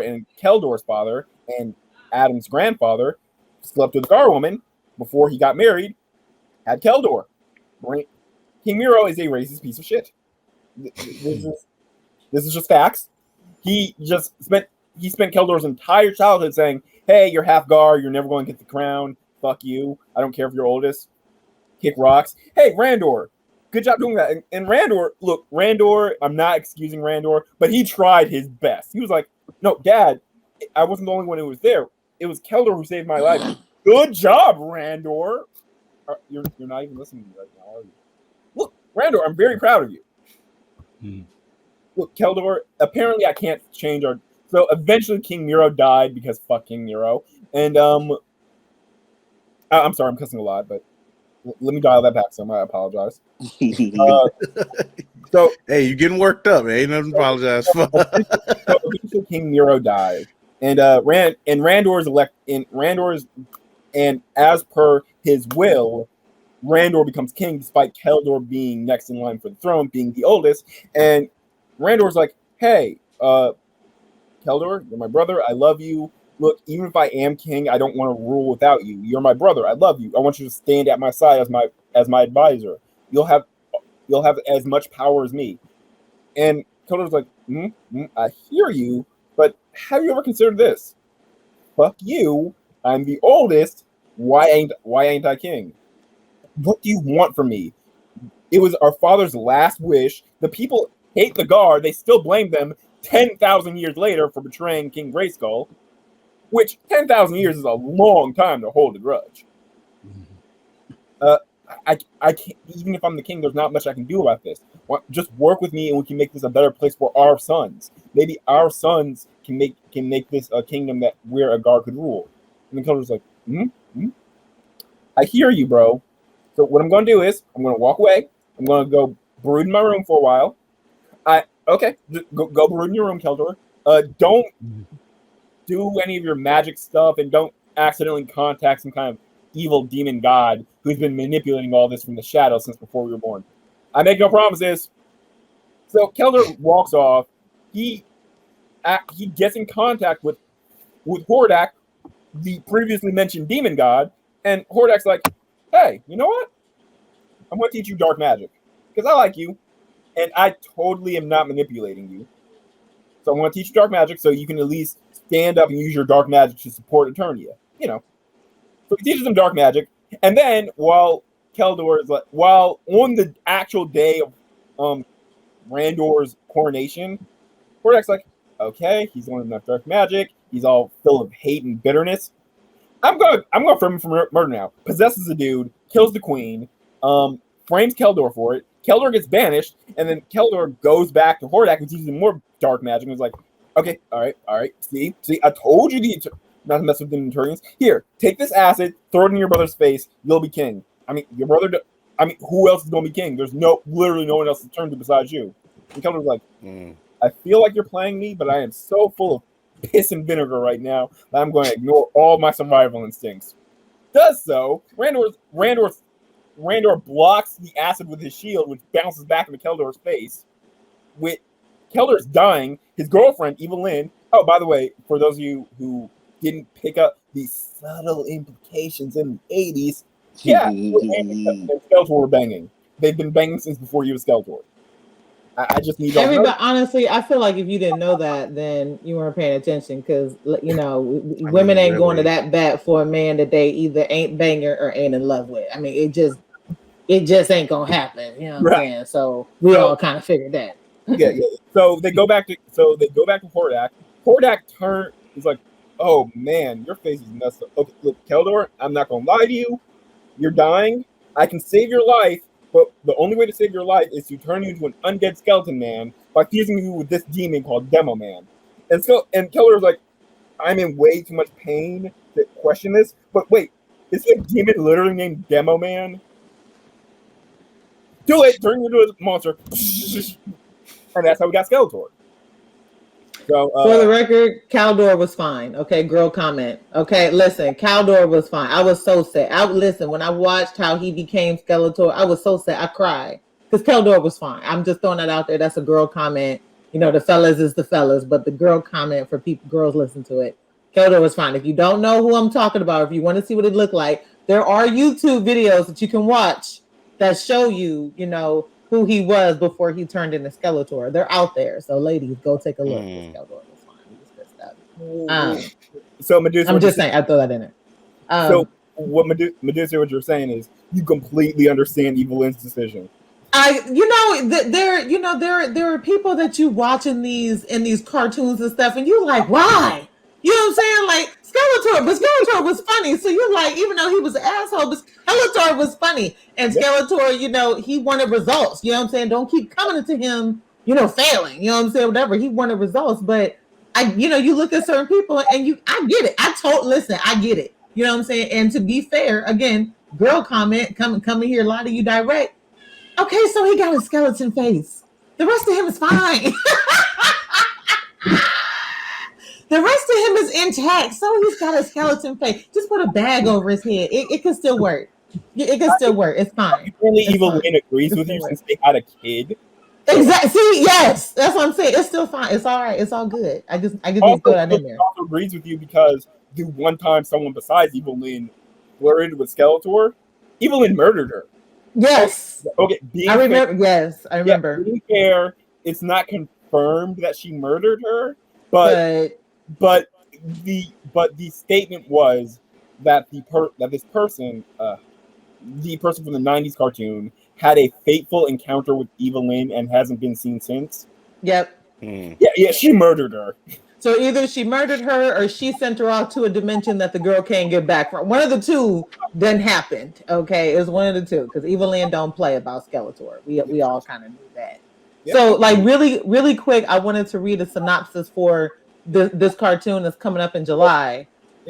and Keldor's father and Adam's grandfather, slept with a Gar woman before he got married, had Keldor. King Miro is a racist piece of shit. This is just facts. He spent Keldor's entire childhood saying, "Hey, you're half Gar, you're never going to get the crown. Fuck you. I don't care if you're oldest. Kick rocks. Hey, Randor, good job doing that." And Randor, I'm not excusing Randor, but he tried his best. He was like, "No, Dad, I wasn't the only one who was there. It was Keldor who saved my life. Good job, Randor." You're not even listening to me right now, are you? Look, Randor, I'm very proud of you. Look, Keldor, apparently I can't change our... So eventually King Miro died because fuck King Miro. And I'm sorry, I'm cussing a lot, but let me dial that back some. I apologize. So hey, you're getting worked up. Ain't nothing to apologize for. So eventually King Nero dies, and and as per his will, Randor becomes king despite Keldor being next in line for the throne, being the oldest. And Randor's like, "Hey, Keldor, you're my brother. I love you. Look, even if I am king, I don't want to rule without you. You're my brother. I love you. I want you to stand at my side as my advisor. You'll have as much power as me." And Keldor's like, I hear you, but have you ever considered this? Fuck you. I'm the oldest. Why ain't I king? What do you want from me? It was our father's last wish. The people hate the guard. They still blame them 10,000 years later for betraying King Grayskull, which 10,000 years is a long time to hold a grudge. I can't, even if I'm the king, there's not much I can do about this. Just work with me and we can make this a better place for our sons. Maybe our sons can make this a kingdom that where a guard could rule. And the Keldor's like, I hear you, bro. So what I'm going to do is I'm going to walk away. I'm going to go brood in my room for a while. Okay, go brood in your room, Keldor. Don't do any of your magic stuff and don't accidentally contact some kind of evil demon god who's been manipulating all this from the shadows since before we were born. I make no promises. So Keldor walks off. He gets in contact with Hordak, the previously mentioned demon god, and Hordak's like, "Hey, you know what? I'm going to teach you dark magic because I like you, and I totally am not manipulating you. So I'm going to teach you dark magic so you can at least stand up and use your dark magic to support Eternia. You know." So he teaches them dark magic, and then while on the actual day of Randor's coronation, Hordak's like, "Okay, he's learned enough dark magic. He's all full of hate and bitterness. I'm going frame him for murder now. Possesses a dude, kills the queen, frames Keldor for it. Keldor gets banished, and then Keldor goes back to Hordak and teaches him more dark magic. And is like, okay, all right. See, I told you not to mess with the Eternians. Here, take this acid, throw it in your brother's face. You'll be king. I mean, your brother. Who else is going to be king? There's literally no one else to turn to besides you." And Keldor's like, "I feel like you're playing me, but I am so full of piss and vinegar right now that I'm going to ignore all my survival instincts." Does so. Randor blocks the acid with his shield, which bounces back into Keldor's face. With Keldor's dying, his girlfriend, Evelyn. Oh, by the way, for those of you who didn't pick up the subtle implications in the 80s, yeah, Skeletor were banging. They've been banging since before you were Skeletor. I just need everybody. Honestly, I feel like if you didn't know that, then you weren't paying attention because women ain't going to that bat for a man that they either ain't banging or ain't in love with. I mean, it just ain't gonna happen. You know what I'm saying? So we all kind of figured that. Yeah. So they go back to Hordak. Hordak is like, "Oh man, your face is messed up. Okay, look, Keldor, I'm not gonna lie to you. You're dying. I can save your life, but the only way to save your life is to turn you into an undead skeleton man by fusing you with this demon called Demo Man." And Keldor's like, "I'm in way too much pain to question this. But wait, is he a demon literally named Demo Man? Do it, turn you into a monster." And that's how we got Skeletor. So, for the record, Keldor was fine. Okay, girl comment. Okay, listen, Keldor was fine. I was so sad. When I watched how he became Skeletor, I was so sad. I cried because Keldor was fine. I'm just throwing that out there. That's a girl comment. The fellas is the fellas, but the girl comment for girls listen to it. Keldor was fine. If you don't know who I'm talking about, if you want to see what it looked like, there are YouTube videos that you can watch that show you, who he was before he turned into Skeletor. They're out there. So ladies, go take a look. Skeletor was fine. So Medusa, I'm just saying, I throw that in there. So what Medusa, what you're saying is you completely understand Evelyn's decision. There are people that you watch in these cartoons and stuff, and you're like, why? You know what I'm saying? Like Skeletor was funny. So you're like, even though he was an asshole, but Skeletor was funny. And Skeletor, he wanted results. You know what I'm saying? Don't keep coming to him, failing. You know what I'm saying? Whatever. He wanted results. But you look at certain people and I get it. I get it. You know what I'm saying? And to be fair, again, girl comment, coming here, lie to you direct. Okay, so he got a skeleton face. The rest of him is fine. The rest of him is intact, so he's got a skeleton face. Just put a bag over his head. It can still work. It can still work. It's fine. Only It's Evil fine. Lynn agrees It's with you still since they had a kid. So, Exactly. See, yes, that's what I'm saying. It's still fine. It's all right. It's all good. I just need to throw that in there. Also agrees with you because the one time someone besides Evil Lynn flirted with Skeletor, Evil Lynn murdered her. Yes. Okay, I remember. Yes, I remember. Yeah, being fair, it's not confirmed that she murdered her, but the statement was that this person, the person from the '90s cartoon, had a fateful encounter with Evil Lynn and hasn't been seen since. Yep. Yeah, she murdered her. So either she murdered her or she sent her off to a dimension that the girl can't get back from. One of the two then happened. Okay, it was one of the two because Evil Lynn don't play about Skeletor. We all kind of knew that. Yep. So like really quick, I wanted to read a synopsis for this cartoon that's coming up in July,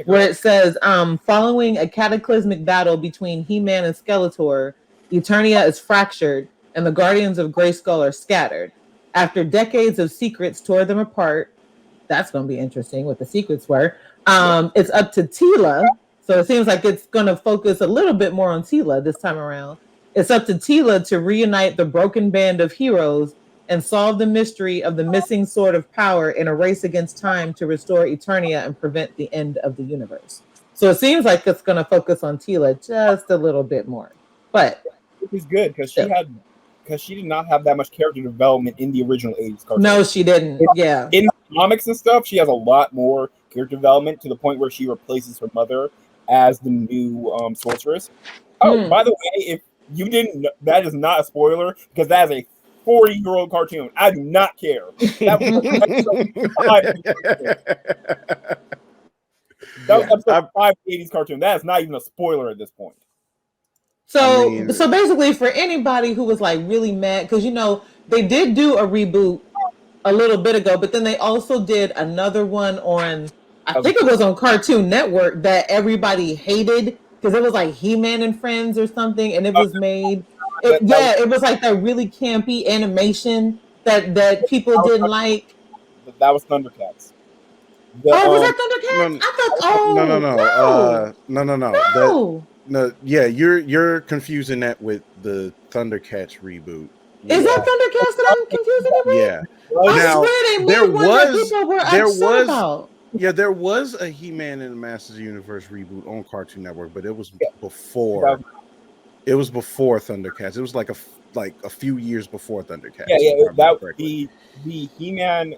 where it says, following a cataclysmic battle between He-Man and Skeletor, Eternia is fractured and the Guardians of Grayskull are scattered. After decades of secrets tore them apart, that's going to be interesting what the secrets were. It's up to Teela. So it seems like it's going to focus a little bit more on Teela this time around. It's up to Teela to reunite the broken band of heroes and solve the mystery of the missing sword of power in a race against time to restore Eternia and prevent the end of the universe. So it seems like it's going to focus on Teela just a little bit more. But which is good because she did not have that much character development in the original '80s cartoon. No, she didn't. In comics and stuff, she has a lot more character development to the point where she replaces her mother as the new sorceress. Oh, by the way, if you didn't know, that is not a spoiler because that is a 40-year-old cartoon. I do not care. That was episode 5 of the '80s cartoon. That is not even a spoiler at this point. So basically, for anybody who was like really mad, because they did do a reboot a little bit ago, but then they also did another one on, I think it was on Cartoon Network that everybody hated because it was like He-Man and Friends or something, and it was made. It was like that really campy animation that people didn't like. That was Thundercats. Was that Thundercats? I thought. No, yeah, you're confusing that with the Thundercats reboot. Is that Thundercats that I'm confusing it with? Yeah. I swear they made one that people were upset about. Yeah, there was a He-Man and the Masters Universe reboot on Cartoon Network, but it was before. It was before Thundercats. It was like a few years before Thundercats. The He-Man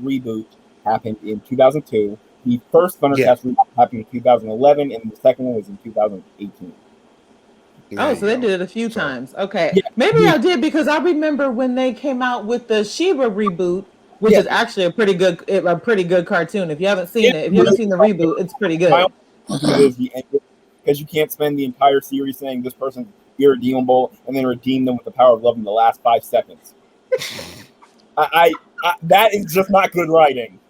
reboot happened in 2002. The first Thundercats reboot happened in 2011, and the second one was in 2018. Oh, so they did it a few times. Okay, maybe I did because I remember when they came out with the She-Ra reboot, which is actually a pretty good cartoon. If you haven't seen it, if you haven't seen the reboot, it's pretty good. Because you can't spend the entire series saying this person's irredeemable and then redeem them with the power of love in the last 5 seconds. I that is just not good writing.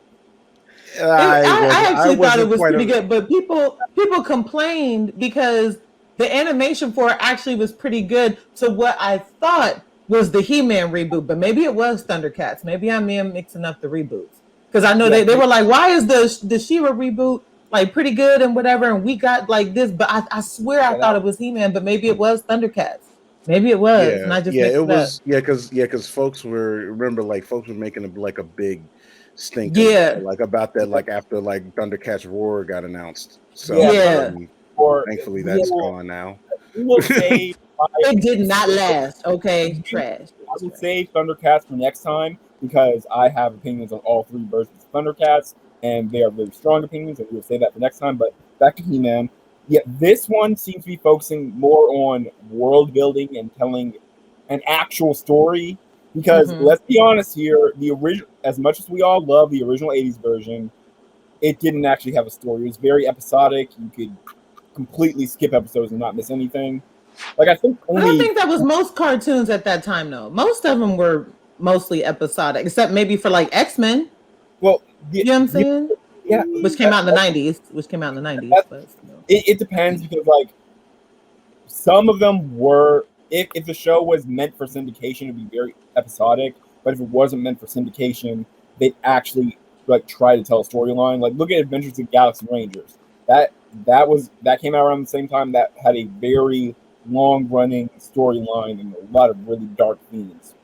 I actually thought it was pretty good, but people complained because the animation for it actually was pretty good to what I thought was the He-Man reboot, but maybe it was Thundercats. Maybe I am mixing up the reboots because I know they were like, why is the She-Ra reboot like pretty good and whatever, and we got like this, but I swear I thought it was He-Man, but maybe it was Thundercats. Maybe it was, and I just mixed it was up. Because folks were making a big stink about that after Thundercats Roar got announced. So thankfully that's gone now. It did not last. Okay, trash. I will save Thundercats for next time because I have opinions on all 3 versions of Thundercats, and they are very strong opinions, and we'll say that for next time. But back to He-Man. Yeah, this one seems to be focusing more on world building and telling an actual story. Because let's be honest here, the original, as much as we all love the original '80s version, it didn't actually have a story. It was very episodic. You could completely skip episodes and not miss anything. I don't think that was most cartoons at that time, though. Most of them were mostly episodic, except maybe for X-Men. Well, you know what I'm saying? Yeah, which came out in the 90s. But it depends because like some of them were. If the show was meant for syndication, it'd be very episodic. But if it wasn't meant for syndication, they'd actually like try to tell a storyline. Like look at Adventures of Galaxy Rangers. That came out around the same time. That had a very long running storyline and a lot of really dark themes.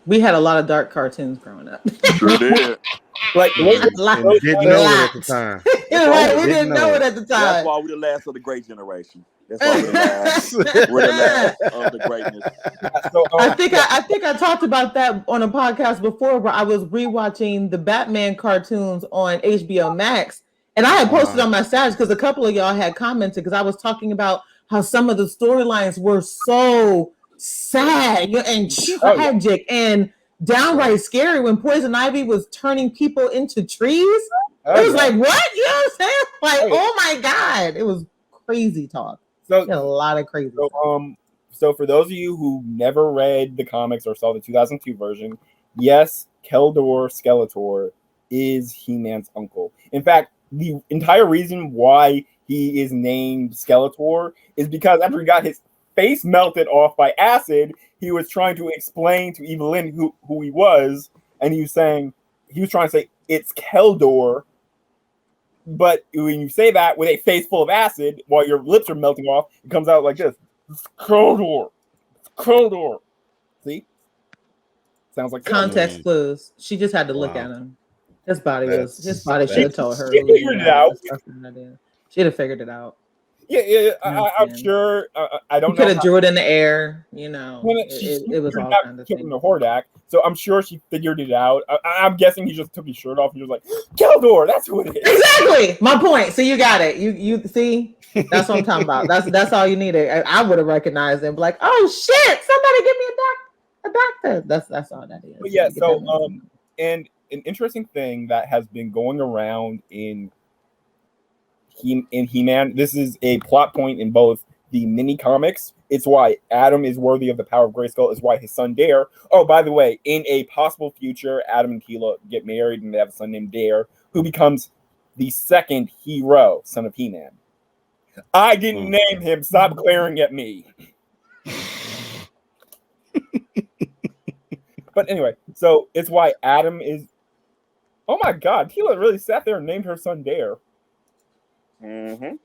We had a lot of dark cartoons growing up. Sure did. Like and didn't know it at the time. Right, we didn't know it at the time. That's why we're the last of the great generation. That's why we're the last. We're the last of the greatness. So, I think I talked about that on a podcast before where I was rewatching the Batman cartoons on HBO Max, and I had posted on my status because a couple of y'all had commented because I was talking about how some of the storylines were so sad and tragic and downright scary when Poison Ivy was turning people into trees. It was like, what? You know what I'm saying? Like, oh my God. It was crazy talk. So a lot of crazy stuff. So for those of you who never read the comics or saw the 2002 version, yes, Keldor Skeletor is He-Man's uncle. In fact, the entire reason why he is named Skeletor is because after he got his face melted off by acid, he was trying to explain to Evelyn who he was, and he was trying to say it's Keldor. But when you say that with a face full of acid while your lips are melting off, it comes out like this. It's Keldor. It's Keldor. See? Sounds like context clues. She just had to look at him. His body should have told her. She figured it out. She'd have figured it out. Yeah. I'm sure. I don't know. Could have drew it in the air. You know, it was all kind of killing the Hordak. So I'm sure she figured it out. I'm guessing he just took his shirt off and he was like, Keldor, that's who it is. Exactly. My point. So you got it. You see? That's what I'm talking about. That's all you needed. I would have recognized him. Like, oh shit! Somebody give me a doctor. That's all that is. But yeah. So and an interesting thing that has been going around in He-Man. This is a plot point in both the mini comics. It's why Adam is worthy of the power of Grayskull. It's why his son Dare. Oh, by the way, in a possible future, Adam and Teela get married and they have a son named Dare, who becomes the second hero, son of He-Man. I didn't name him. Stop glaring at me. But anyway, so it's why Adam is. Oh my God, Teela really sat there and named her son Dare. Mm-hmm.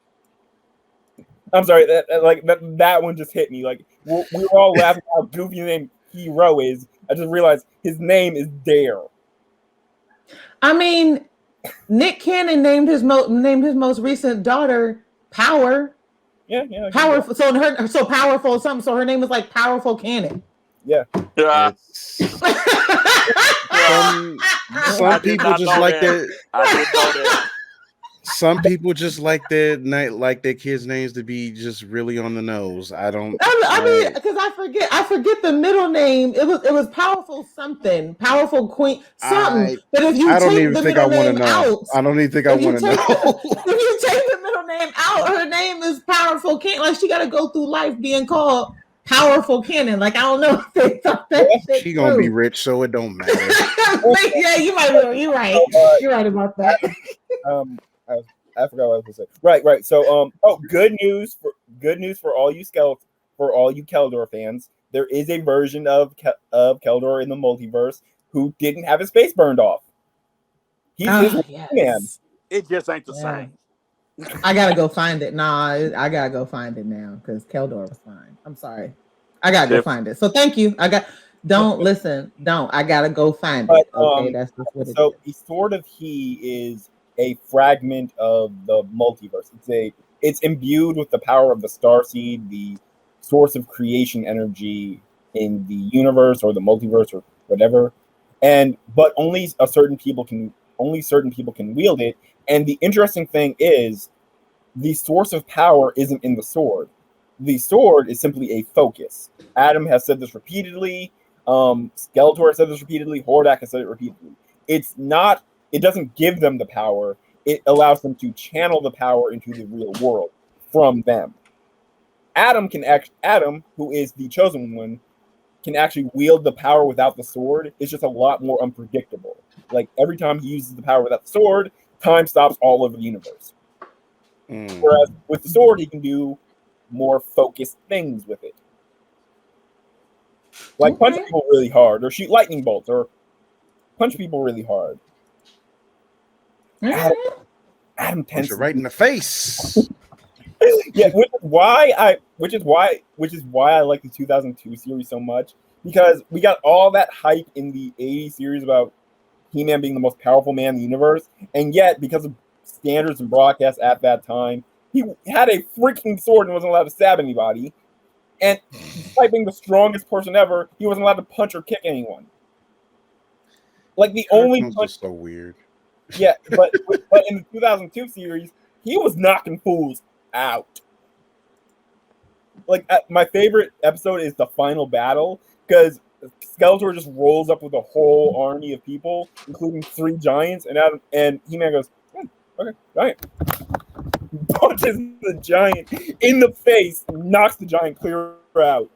I'm sorry, that one just hit me. Like we were all laughing how goofy the name Hero is. I just realized his name is Dare. I mean, Nick Cannon named his most recent daughter Power. Yeah. Powerful. So powerful something. So her name is like Powerful Cannon. Yeah. Some people just like that. I didn't know that. Some people just like their kids' names to be just really on the nose. I mean, because I forget the middle name. It was Powerful something, Powerful Queen something. But if you take the middle name out, I don't even think I want to know. If you take the middle name out, her name is Powerful Cannon. Like she got to go through life being called Powerful Cannon. Like I don't know if they thought that. She gonna be rich, so it don't matter. Yeah, you might be. You're right. You're right about that. I forgot what I was going to say. Right. So, good news for all you Keldor fans. There is a version of Keldor in the multiverse who didn't have his face burned off. He's man. It just ain't the same. I gotta go find it. Nah, I gotta go find it now because Keldor was fine. I'm sorry. I gotta go find it. So thank you. I gotta go find it. Okay, that's just what it is. So he is a fragment of the multiverse. It's imbued with the power of the Starseed, the source of creation energy in the universe or the multiverse or whatever. But only certain people can wield it. And the interesting thing is, the source of power isn't in the sword. The sword is simply a focus. Adam has said this repeatedly. Skeletor has said this repeatedly. Hordak has said it repeatedly. It doesn't give them the power. It allows them to channel the power into the real world from them. Adam, who is the chosen one, can actually wield the power without the sword. It's just a lot more unpredictable. like every time he uses the power without the sword, time stops all over the universe. Whereas with the sword, he can do more focused things with it, like punch people really hard, or shoot lightning bolts, or punch people really hard. Adam Punch tends it right in the face. yeah, which is why I like the 2002 series so much, because we got all that hype in the 80s series about He-Man being the most powerful man in the universe, and yet because of standards and broadcasts at that time, he had a freaking sword and wasn't allowed to stab anybody. And despite being the strongest person ever, he wasn't allowed to punch or kick anyone. Like the only punch was so weird. Yeah, but in the 2002 series, he was knocking fools out. Like my favorite episode is the final battle, because Skeletor just rolls up with a whole army of people, including 3 giants, and He-Man goes, okay, giant. Punches the giant in the face, knocks the giant clear out.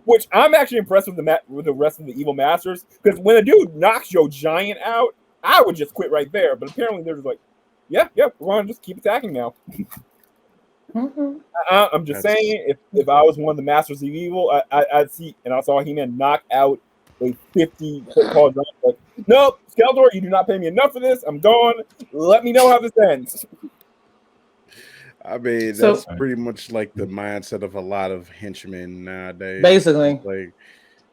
Which I'm actually impressed with the rest of the evil masters, because when a dude knocks your giant out, I would just quit right there. But apparently they're just like, yeah, we're gonna just keep attacking now. I'm just saying, if I was one of the masters of evil, I'd see, and I saw He-Man knock out a 50-foot tall giant. Like, nope, Skeletor, you do not pay me enough for this. I'm gone. Let me know how this ends. I mean, that's pretty much like the mindset of a lot of henchmen nowadays. Basically,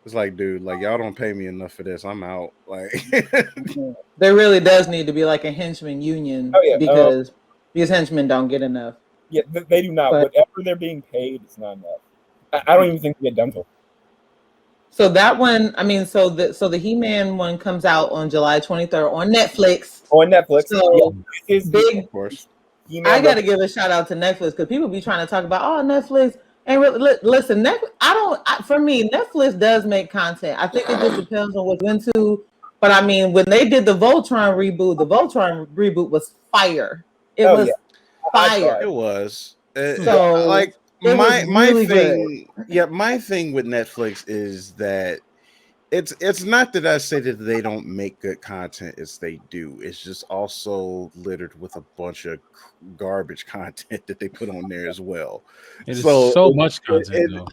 it's like, dude, like y'all don't pay me enough for this. I'm out. Like, there really does need to be like a henchman union, because henchmen don't get enough. Yeah, they do not. But whatever they're being paid, it's not enough. I don't even think they get dental. So that one, I mean, so the He-Man one comes out on July 23rd on Netflix. So big. Of course. I got to give a shout out to Netflix, because people be trying to talk about, Netflix. And listen, Netflix, for me, Netflix does make content. I think it just depends on what's into. But I mean, when they did the Voltron reboot was fire. It was fire. It was. So like my really thing, good. my thing with Netflix is that it's not that I say that they don't make good content, it's they do. It's just also littered with a bunch of garbage content that they put on there as well. It is so much content, though.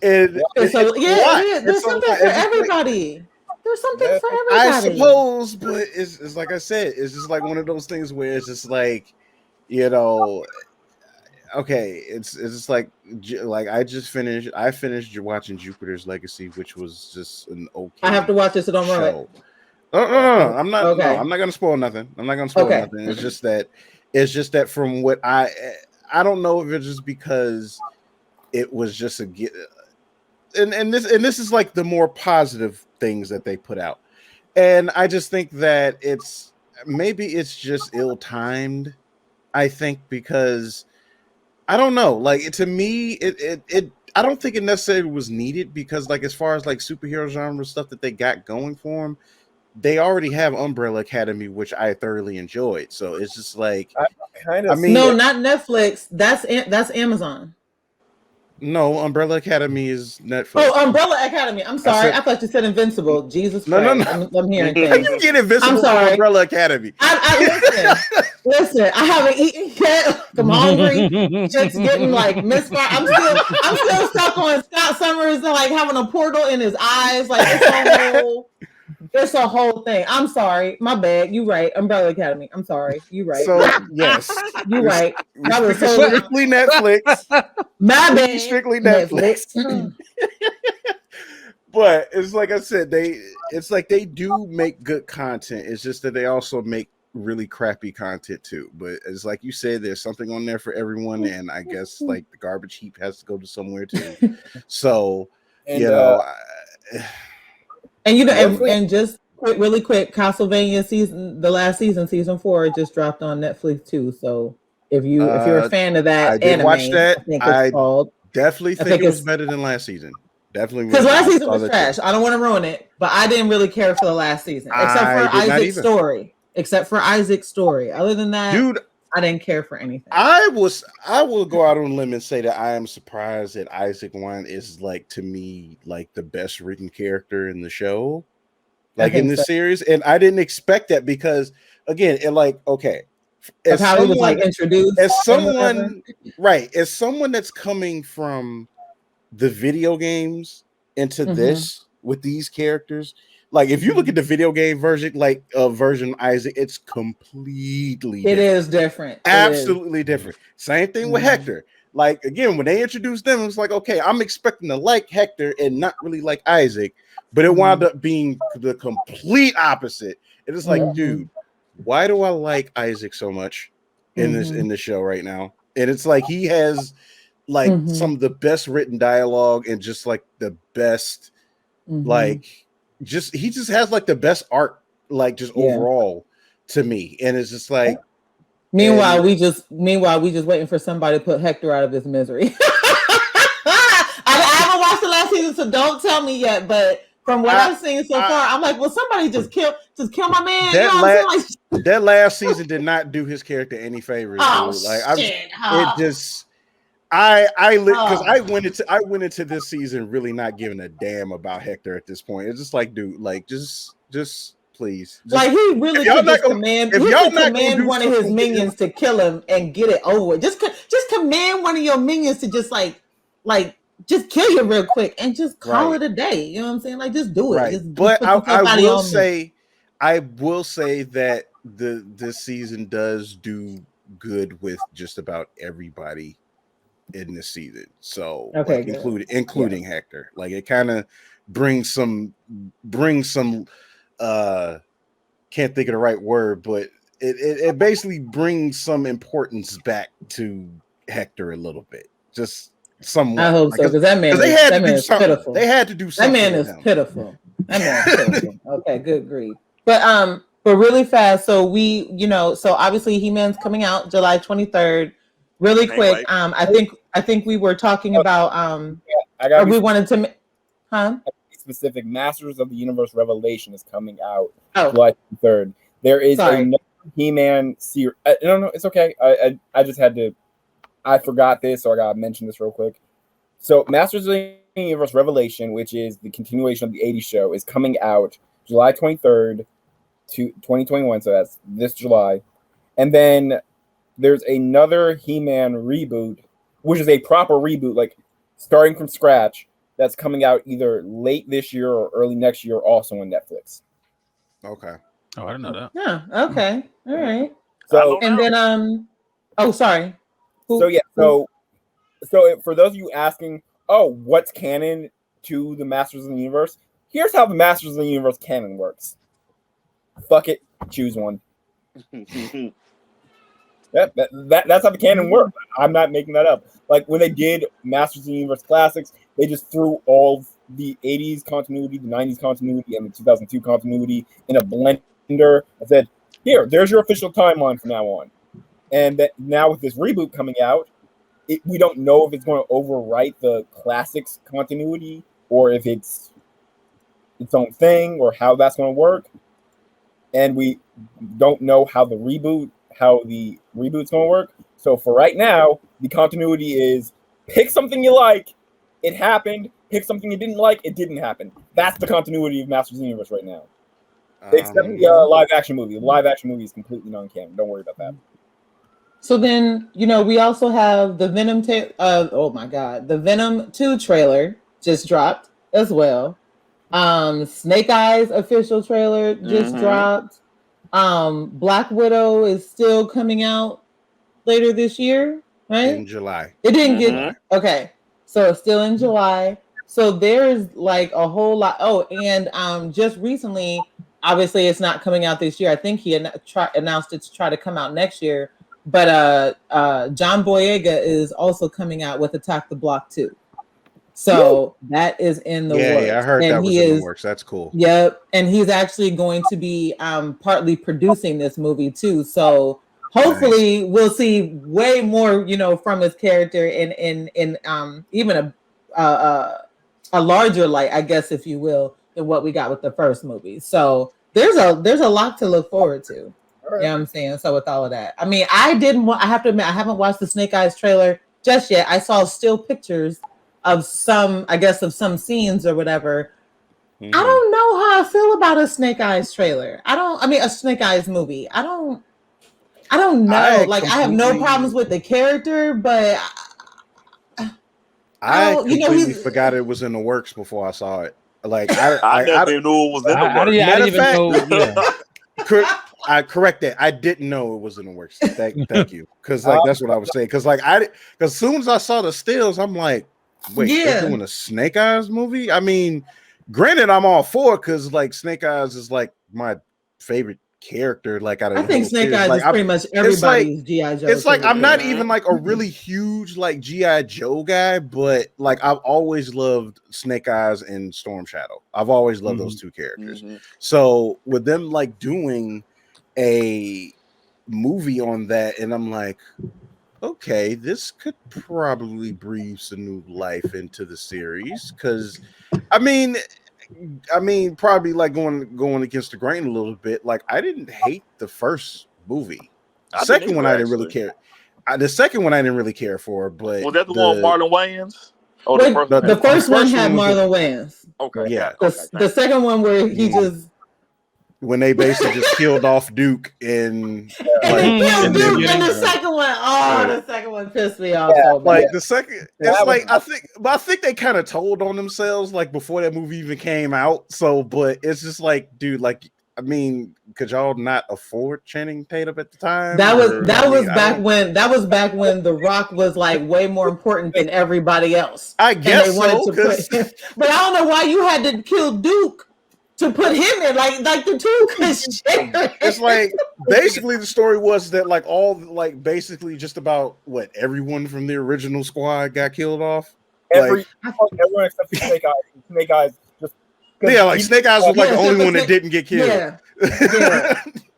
There's something for everybody. There's something for everybody. I suppose, but it's like I said, it's just like one of those things where it's just like, okay, it's just like I finished watching Jupiter's Legacy, which was just an okay. I have to watch this, so don't ruin it. No, I'm not. Okay. No, I'm not gonna spoil nothing. I'm not gonna spoil nothing. It's just that from what I don't know if it's just because it was just and this is like the more positive things that they put out, and I just think that it's just ill-timed. I think because I don't know, like to me, it I don't think it necessarily was needed, because like as far as like superhero genre stuff that they got going for them, they already have Umbrella Academy, which I thoroughly enjoyed. So it's just like no, not Netflix. That's Amazon. No, Umbrella Academy is Netflix. Oh, Umbrella Academy. I'm sorry. I thought you said Invincible. Jesus Christ. No. I'm hearing things. You get Invincible. I'm sorry. Umbrella Academy. Listen. I haven't eaten yet. I'm hungry. Just getting like misfire. I'm still stuck on Scott Summers like having a portal in his eyes. Like it's a whole thing. I'm sorry. My bad. You right. Umbrella Academy. I'm sorry. You right. So yes. You right. That was strictly Netflix. My bad. Strictly Netflix. But it's like I said, it's like they do make good content. It's just that they also make really crappy content too. But it's like you said, there's something on there for everyone, and I guess like the garbage heap has to go to somewhere too. So and just really quick, Castlevania the last season, season 4, just dropped on Netflix too. So if you're a fan of that, I did watch that. I definitely think it was better than last season. Definitely, because last season was trash. I don't want to ruin it, but I didn't really care for the last season, except for Isaac's story. Other than that, dude, I didn't care for anything. I will go out on a limb and say that I am surprised that Isaac One is like, to me, like the best written character in the show. like in this series, and I didn't expect that because again, it like okay, of how he was like introduced, as someone right, as someone that's coming from the video games into this with these characters. Like if you look at the video game version, like version Isaac, it's completely different. It is different. Absolutely different. Same thing with Hector. Like again, when they introduced them, it was like, okay, I'm expecting to like Hector and not really like Isaac, but it wound up being the complete opposite. It is like, dude, why do I like Isaac so much in the show right now? And it's like he has like some of the best written dialogue and just like the best like he just has like the best art like just overall to me. And it's just like meanwhile we just waiting for somebody to put Hector out of his misery. I haven't watched the last season, so don't tell me yet, but from what I've seen so far, I'm like, well, somebody just kill my man. You know what I'm saying? That last season did not do his character any favors. Oh, dude. Like shit. It just because I went into this season really not giving a damn about Hector at this point. It's just like, dude, like just please. Like he really could just command one of his minions to kill him and get it over with. Just command one of your minions to just like just kill you real quick and just call it a day. You know what I'm saying? Like just do it. Right. Just but I will say that this season does do good with just about everybody in this season, so okay, like, including Hector. Like it kind of brings some can't think of the right word, but it basically brings some importance back to Hector a little bit, just somewhat. I hope so, because that man is pitiful. They had to do something. That man is pitiful. That man is pitiful. Okay, good grief. But really fast. So so obviously He-Man's coming out July 23rd. Really quick. I think we were talking about we wanted to specific. Masters of the Universe Revelation is coming out July 3rd. There is a He-Man series. No, it's okay. I just had to. I forgot this, so I gotta mention this real quick. So, Masters of the Universe Revelation, which is the continuation of the '80s show, is coming out July 23rd, 2021. So that's this July, and then there's another He-Man reboot, which is a proper reboot, like starting from scratch. That's coming out either late this year or early next year, also on Netflix. Okay. Oh, I didn't know that. Yeah. Okay. All right. So and then sorry. So for those of you asking, what's canon to the Masters of the Universe? Here's how the Masters of the Universe canon works. Fuck it, choose one. That's how the canon works. I'm not making that up. Like when they did Masters of the Universe Classics, they just threw all the 80s continuity, the 90s continuity, and the 2002 continuity in a blender and said, there's your official timeline from now on. And that now with this reboot coming out, we don't know if it's going to overwrite the classics continuity or if it's its own thing or how that's going to work. And we don't know how the reboot's going to work. So for right now, the continuity is pick something you like, it happened. Pick something you didn't like, it didn't happen. That's the continuity of Masters of the Universe right now. Except the live action movie. The live action movie is completely non-canon. Don't worry about that. So then, we also have the Venom. The Venom 2 trailer just dropped as well. Snake Eyes official trailer just dropped. Black Widow is still coming out later this year, right? In July. It didn't get okay. So it's still in July. So there's like a whole lot. Oh, and just recently, obviously it's not coming out this year. I think he announced it to try to come out next year. But John Boyega is also coming out with Attack the Block 2. So that is in the works. Yeah, I heard that was in the works. That's cool. Yep. And he's actually going to be partly producing this movie too. So hopefully we'll see way more, from his character in even a larger light, I guess, if you will, than what we got with the first movie. So there's a lot to look forward to. You know what I'm saying? So with all of that, I mean, I have to admit, I haven't watched the Snake Eyes trailer just yet. I saw still pictures of some scenes or whatever. I don't know how I feel about a Snake Eyes trailer. I mean a Snake Eyes movie. I don't know. Like I have no problems with the character, but I completely he's forgot it was in the works before I saw it. Like I never even knew it was in the works. Matter of fact, Yeah. I correct that. I didn't know it was in the works. Thank you, because like that's what I was saying. Because like because as soon as I saw the stills, I'm like, wait, they're doing a Snake Eyes movie? I mean, granted, I'm all for it because like Snake Eyes is like my favorite character. Like out of I think Snake Eyes is pretty much everybody's G.I. Joe. It's like I'm not even like a really huge like G.I. Joe guy, but like I've always loved Snake Eyes and Storm Shadow. I've always loved those two characters. So with them like doing a movie on that, and I'm like, okay, this could probably breathe some new life into the series. Because I mean, probably like going against the grain a little bit. Like I didn't hate the first movie. The second one I didn't really care. The second one I didn't really care for. But was that the one with Marlon Wayans? Oh, the first one had Marlon Wayans. Okay, yeah. The second one where he just when they basically just killed off Duke and the second one. Oh, the second one pissed me off. So like the second, it's like I think they kind of told on themselves like before that movie even came out. So, but it's just like, dude, like I mean, could y'all not afford Channing Tatum at the time? That was back when The Rock was like way more important than everybody else. I guess so. But I don't know why you had to kill Duke to put him in, like the two. It's like basically the story was that like all like basically just about what everyone from the original squad got killed off. Everyone except for Snake Eyes. Snake Eyes just like Snake Eyes was like the only one that didn't get killed. Yeah.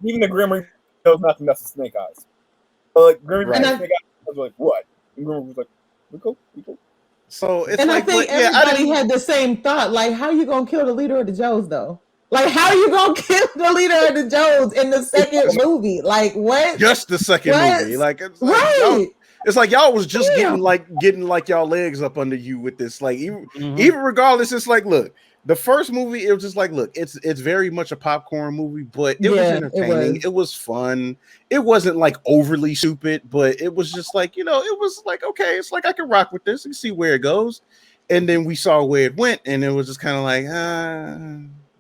Even the Grim Reaper knows not to mess with Snake Eyes. But like Grim Reaper and Snake Eyes was like, what? And Grim Reaper was like, we cool. So it's and like, I think everybody had the same thought. Like, how are you gonna kill the leader of the Joes though? Like, how are you gonna kill the leader of the Joes in the second movie? Like, what? Just the second movie. Like, it's like it's like y'all was just getting like y'all legs up under you with this. Like, even regardless, it's like, look, the first movie, it was just like, look, it's very much a popcorn movie, but it was entertaining. It was fun. It wasn't like overly stupid, but it was just like, it was like, okay, it's like I can rock with this and see where it goes. And then we saw where it went, and it was just kind of like,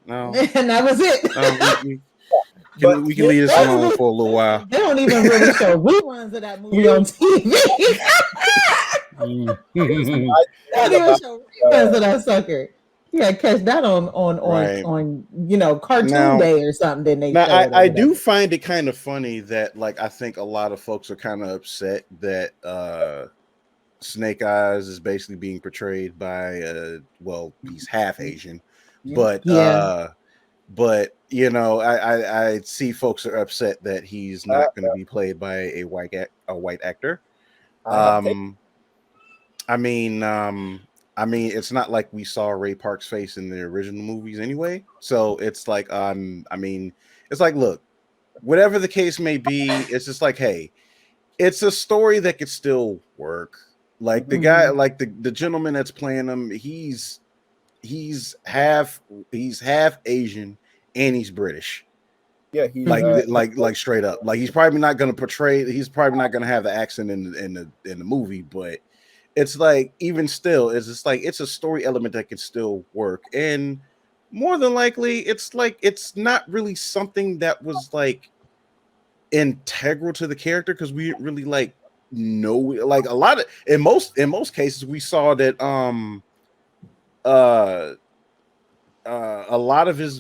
no. And that was it. We can leave this alone for a little while. They don't even really show reruns of that movie on TV. They don't even show reruns of that sucker. Yeah, catch that on Cartoon Day or something. Then I do find it kind of funny that like I think a lot of folks are kind of upset that Snake Eyes is basically being portrayed by he's half Asian, but I see folks are upset that he's not going to be played by a white actor. I mean, it's not like we saw Ray Park's face in the original movies anyway. So it's like, it's like, look, whatever the case may be, it's just like, hey, it's a story that could still work. Like the guy, like the gentleman that's playing him, he's half Asian and he's British. Yeah, he's like straight up. Like he's probably not going to have the accent in the movie, but it's like, even still, it's just like, it's a story element that could still work. And more than likely, it's like, it's not really something that was like integral to the character, because we didn't really like know, like a lot of, in most cases, we saw that a lot of his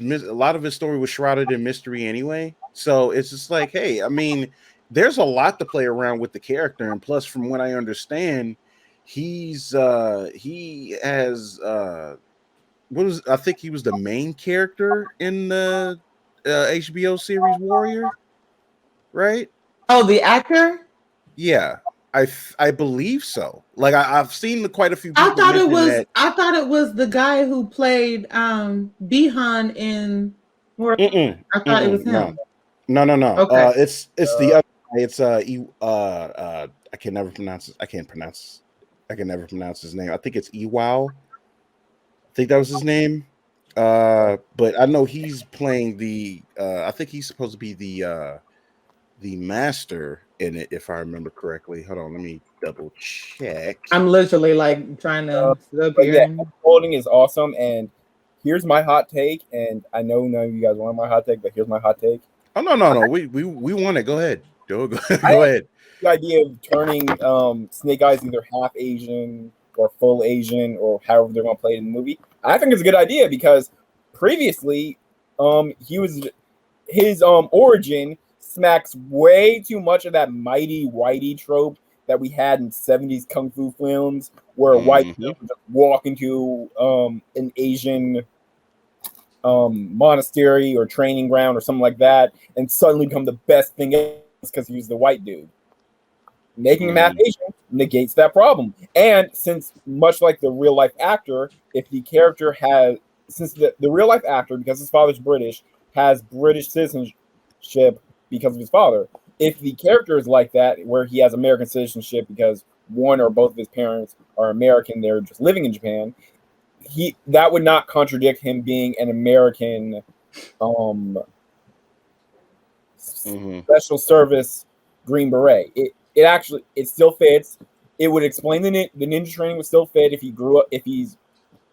story was shrouded in mystery anyway. So it's just like, hey, I mean, there's a lot to play around with the character. And plus, from what I understand, he has I think he was the main character in the HBO series Warrior, right? Oh, the actor? Yeah, I believe so. Like I've seen quite a few people. I thought it was the guy who played Bihan in I thought it was him. No. Okay. It's the other guy. It's I can never pronounce his name. I think it's Ewau. I think that was his name. But I know he's playing the. I think he's supposed to be the master in it, if I remember correctly. Hold on, let me double check. I'm literally like trying to sit up But here yeah, and holding is awesome. And here's my hot take. And I know none of you guys want my hot take, but here's my hot take. Oh no, we want it. Go ahead, go I go ahead. the idea of turning Snake Eyes either half Asian or full Asian or however they're going to play it in the movie. I think it's a good idea because previously, he was his origin smacks way too much of that mighty whitey trope that we had in 70s kung fu films, where a white Mhm. dude would just walk into an Asian monastery or training ground or something like that, and suddenly become the best thing else because he was the white dude. Making him half Asian negates that problem. And since, much like the real life actor, if the character has, since the real life actor, because his father's British, has British citizenship because of his father, if the character is like that, where he has American citizenship because one or both of his parents are American, they're just living in Japan, that would not contradict him being an American special service Green Beret. It actually still fits. It would explain the ninja training would still fit if he grew up, if he's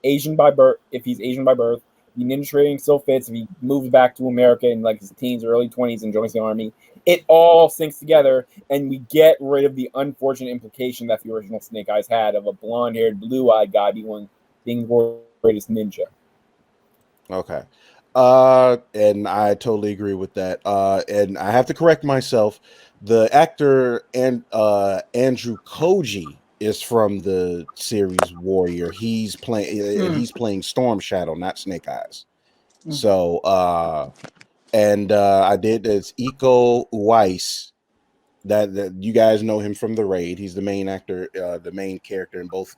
Asian by birth. The ninja training still fits if he moves back to America in like his teens or early 20s and joins the army. It all syncs together, and we get rid of the unfortunate implication that the original Snake Eyes had of a blonde-haired, blue-eyed guy being the greatest ninja. Okay. And I totally agree with that. And I have to correct myself. The actor and Andrew Koji is from the series Warrior. He's playing Storm Shadow, not Snake Eyes. So I did it's Iko Uwais. That you guys know him from the Raid. He's the main actor, the main character in both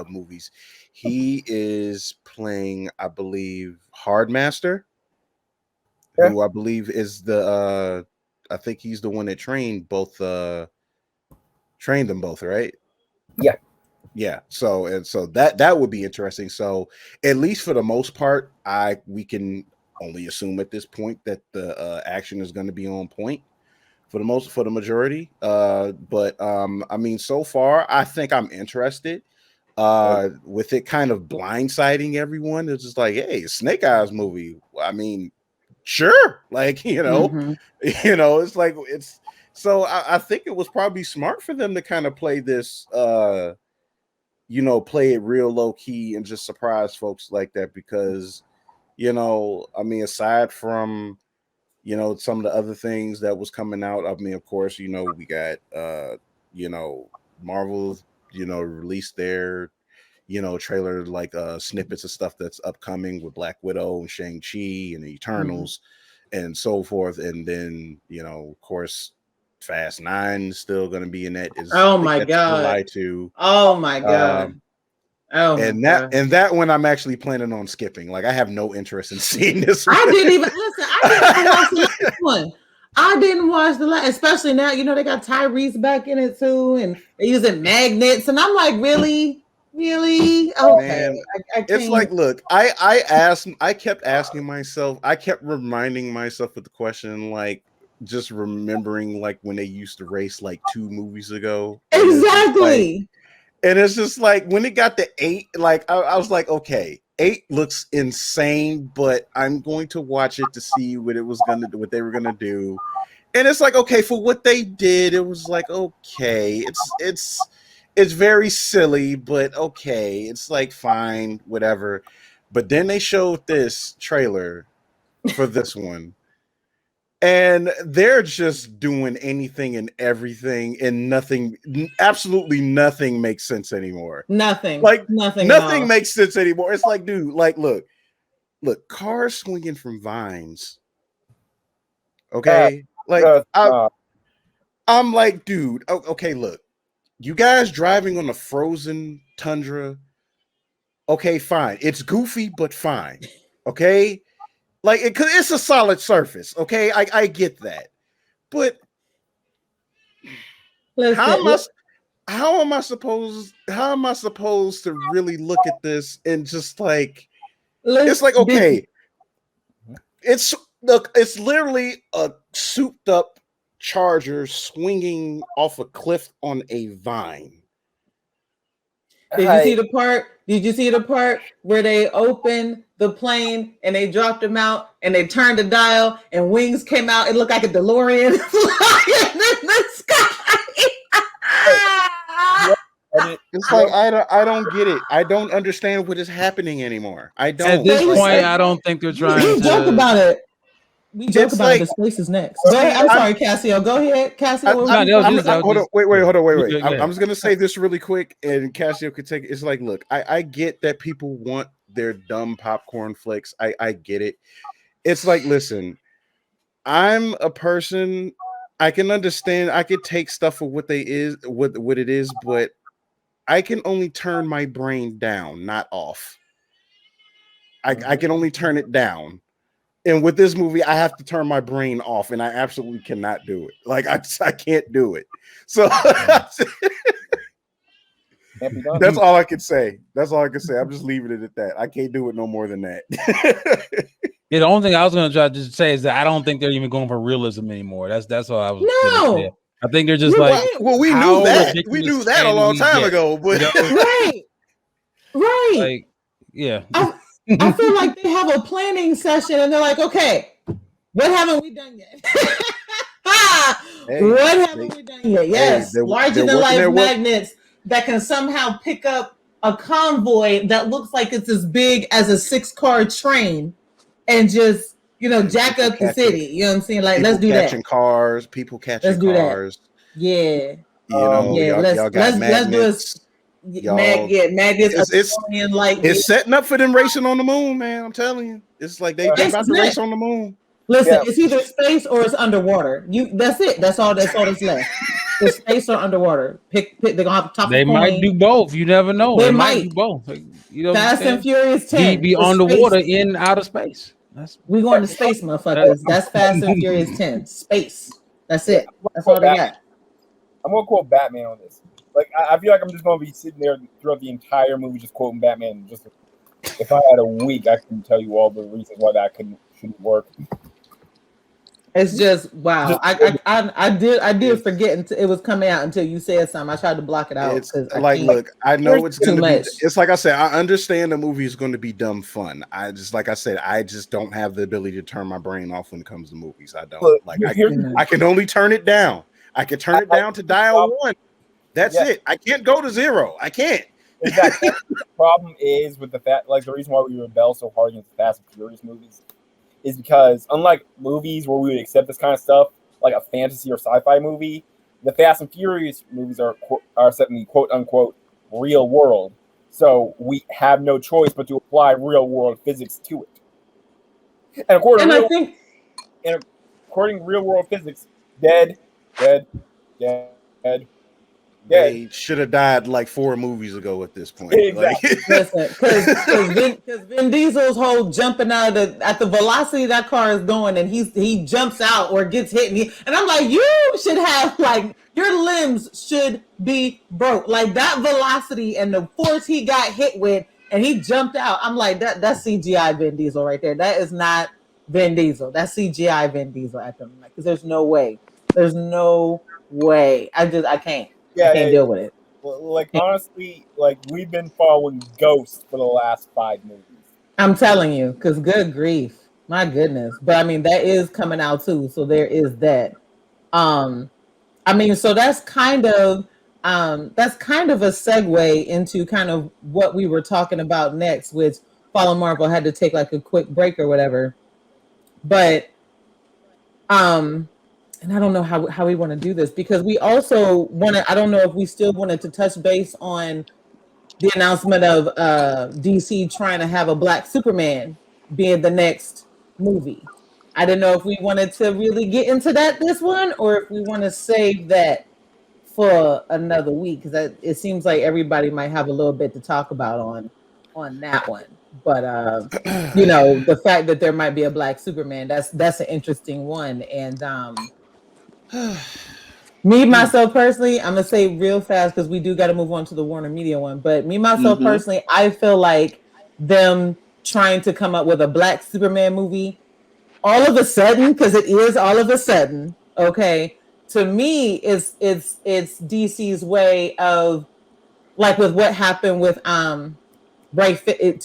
movies. He is playing, I believe, Hardmaster, Yeah. who I believe is the I think he's the one that trained them both, right? Yeah. Yeah. So that would be interesting. So at least for the most part, we can only assume at this point that the action is going to be on point for the majority. But I mean, so far, I think I'm interested. With it kind of blindsiding everyone, it's just like, hey, Snake Eyes movie. I mean, sure, like it's like it's. So I think it was probably smart for them to kind of play this, play it real low key and just surprise folks like that because, I mean, aside from some of the other things that was coming out. I mean, of course, we got Marvel, released their, trailer like snippets of stuff that's upcoming with Black Widow and Shang-Chi and the Eternals and so forth. And then, of course, Fast 9 is still gonna be in that. Oh my god. July 2. Oh my god. And that one I'm actually planning on skipping. Like I have no interest in seeing this one. I didn't even listen. I didn't watch the last one. I didn't watch the last, especially now. They got Tyrese back in it too, and they're using magnets, and I'm like, really, okay. Man, it's like, look, I kept asking myself, I kept reminding myself with the question, like, just remembering like when they used to race like 2 movies ago. Exactly. And it's just like when it got to 8, like I was like, okay, 8 looks insane, but I'm going to watch it to see what they were gonna do. And it's like, okay, for what they did, it was like, okay, it's very silly, but okay, it's like fine, whatever. But then they showed this trailer for this one. And they're just doing anything and everything, and absolutely nothing makes sense anymore. Nothing. Like nothing makes sense anymore. It's like, dude, like, look, cars swinging from vines. Okay, I'm like, dude, okay, look, you guys driving on a frozen tundra. Okay, fine. It's goofy, but fine. Okay, like it's a solid surface. Okay, I get that. But how am I supposed to really look at this and just like It's like, okay, it's literally a souped up charger swinging off a cliff on a vine. Did you see the part? Did you see the part where they opened the plane and they dropped him out and they turned the dial and wings came out? It looked like a DeLorean flying in the sky. It's like I don't get it. I don't understand what is happening anymore. I don't. At this point, I don't think they're trying to joke about it. We joke about it. The space is next. Go ahead. I'm sorry, Cassio. Go ahead, Cassio. Hold on. Wait. I'm just gonna say this really quick, and Cassio could take it. It's like, look, I get that people want their dumb popcorn flicks. I get it. It's like, listen, I'm a person. I can understand. I could take stuff for what it is, but I can only turn my brain down, not off. I can only turn it down. And with this movie, I have to turn my brain off, and I absolutely cannot do it. Like I can't do it. So that's all I can say. That's all I can say. I'm just leaving it at that. I can't do it no more than that. Yeah, the only thing I was going to try to say is that I don't think they're even going for realism anymore. That's all I was. No, I think they're just like. Well, we knew that. We knew that a long time ago. But right. Like, yeah. I feel like they have a planning session and they're like, okay, what haven't we done yet? What haven't we done yet? Yes, larger than life magnets that can somehow pick up a convoy that looks like it's as big as a 6-car train and just, jack up the city. You know what I'm saying? Like, let's do that. People catching cars. Yeah. Y'all got magnets. Magnets. It's setting up for them racing on the moon, man. I'm telling you, it's like they about to race on the moon. Listen, it's either space or it's underwater. That's it. That's all that's left. It's space or underwater. Pick. They're gonna have to top. They might do both. You never know. They might do both. Fast and Furious 10. Be underwater in outer space. We going to space, motherfuckers. That's Fast and Furious 10. Space. That's it. That's all they got. I'm gonna quote Batman on this. Like, I feel like I'm just going to be sitting there throughout the entire movie just quoting Batman. Just if I had a week, I can tell you all the reasons why that shouldn't work. It's just wow. I did forget it was coming out until you said something. I tried to block it out. It's like, look, I know it's going to be. It's like I said. I understand the movie is going to be dumb fun. I just don't have the ability to turn my brain off when it comes to movies. I don't. I can only turn it down. I can turn it down to dial 1. That's it. I can't go to 0. I can't. Exactly. The problem is with the the reason why we rebel so hard against the Fast and Furious movies is because unlike movies where we would accept this kind of stuff, like a fantasy or sci-fi movie, the Fast and Furious movies are set in the quote unquote real world. So we have no choice but to apply real world physics to it. And according to real world physics, dead. They should have died like 4 movies ago at this point. Exactly. Listen, because Vin Diesel's whole jumping out at the velocity that car is going, and he jumps out or gets hit, and I'm like, you should have your limbs should be broke. Like that velocity and the force he got hit with, and he jumped out. I'm like, that's CGI Vin Diesel right there. That is not Vin Diesel. That's CGI Vin Diesel at them. Because there's no way. There's no way. I can't. I can't deal with it. Like, honestly, we've been following Ghost for the last 5 movies. I'm telling you, because good grief. My goodness. But I mean, that is coming out too. So there is that. So that's kind of a segue into kind of what we were talking about next, which Follow Marvel had to take like a quick break or whatever. But and I don't know how we want to do this, because we also I don't know if we still wanted to touch base on the announcement of DC trying to have a Black Superman being the next movie. I didn't know if we wanted to really get into this one, or if we want to save that for another week, because it seems like everybody might have a little bit to talk about on that one. But the fact that there might be a Black Superman, that's an interesting one. And me myself personally, I'm gonna say real fast because we do got to move on to the Warner Media one. But me myself personally, I feel like them trying to come up with a Black Superman movie all of a sudden, because it is all of a sudden, okay, to me it's DC's way of, like, with what happened with to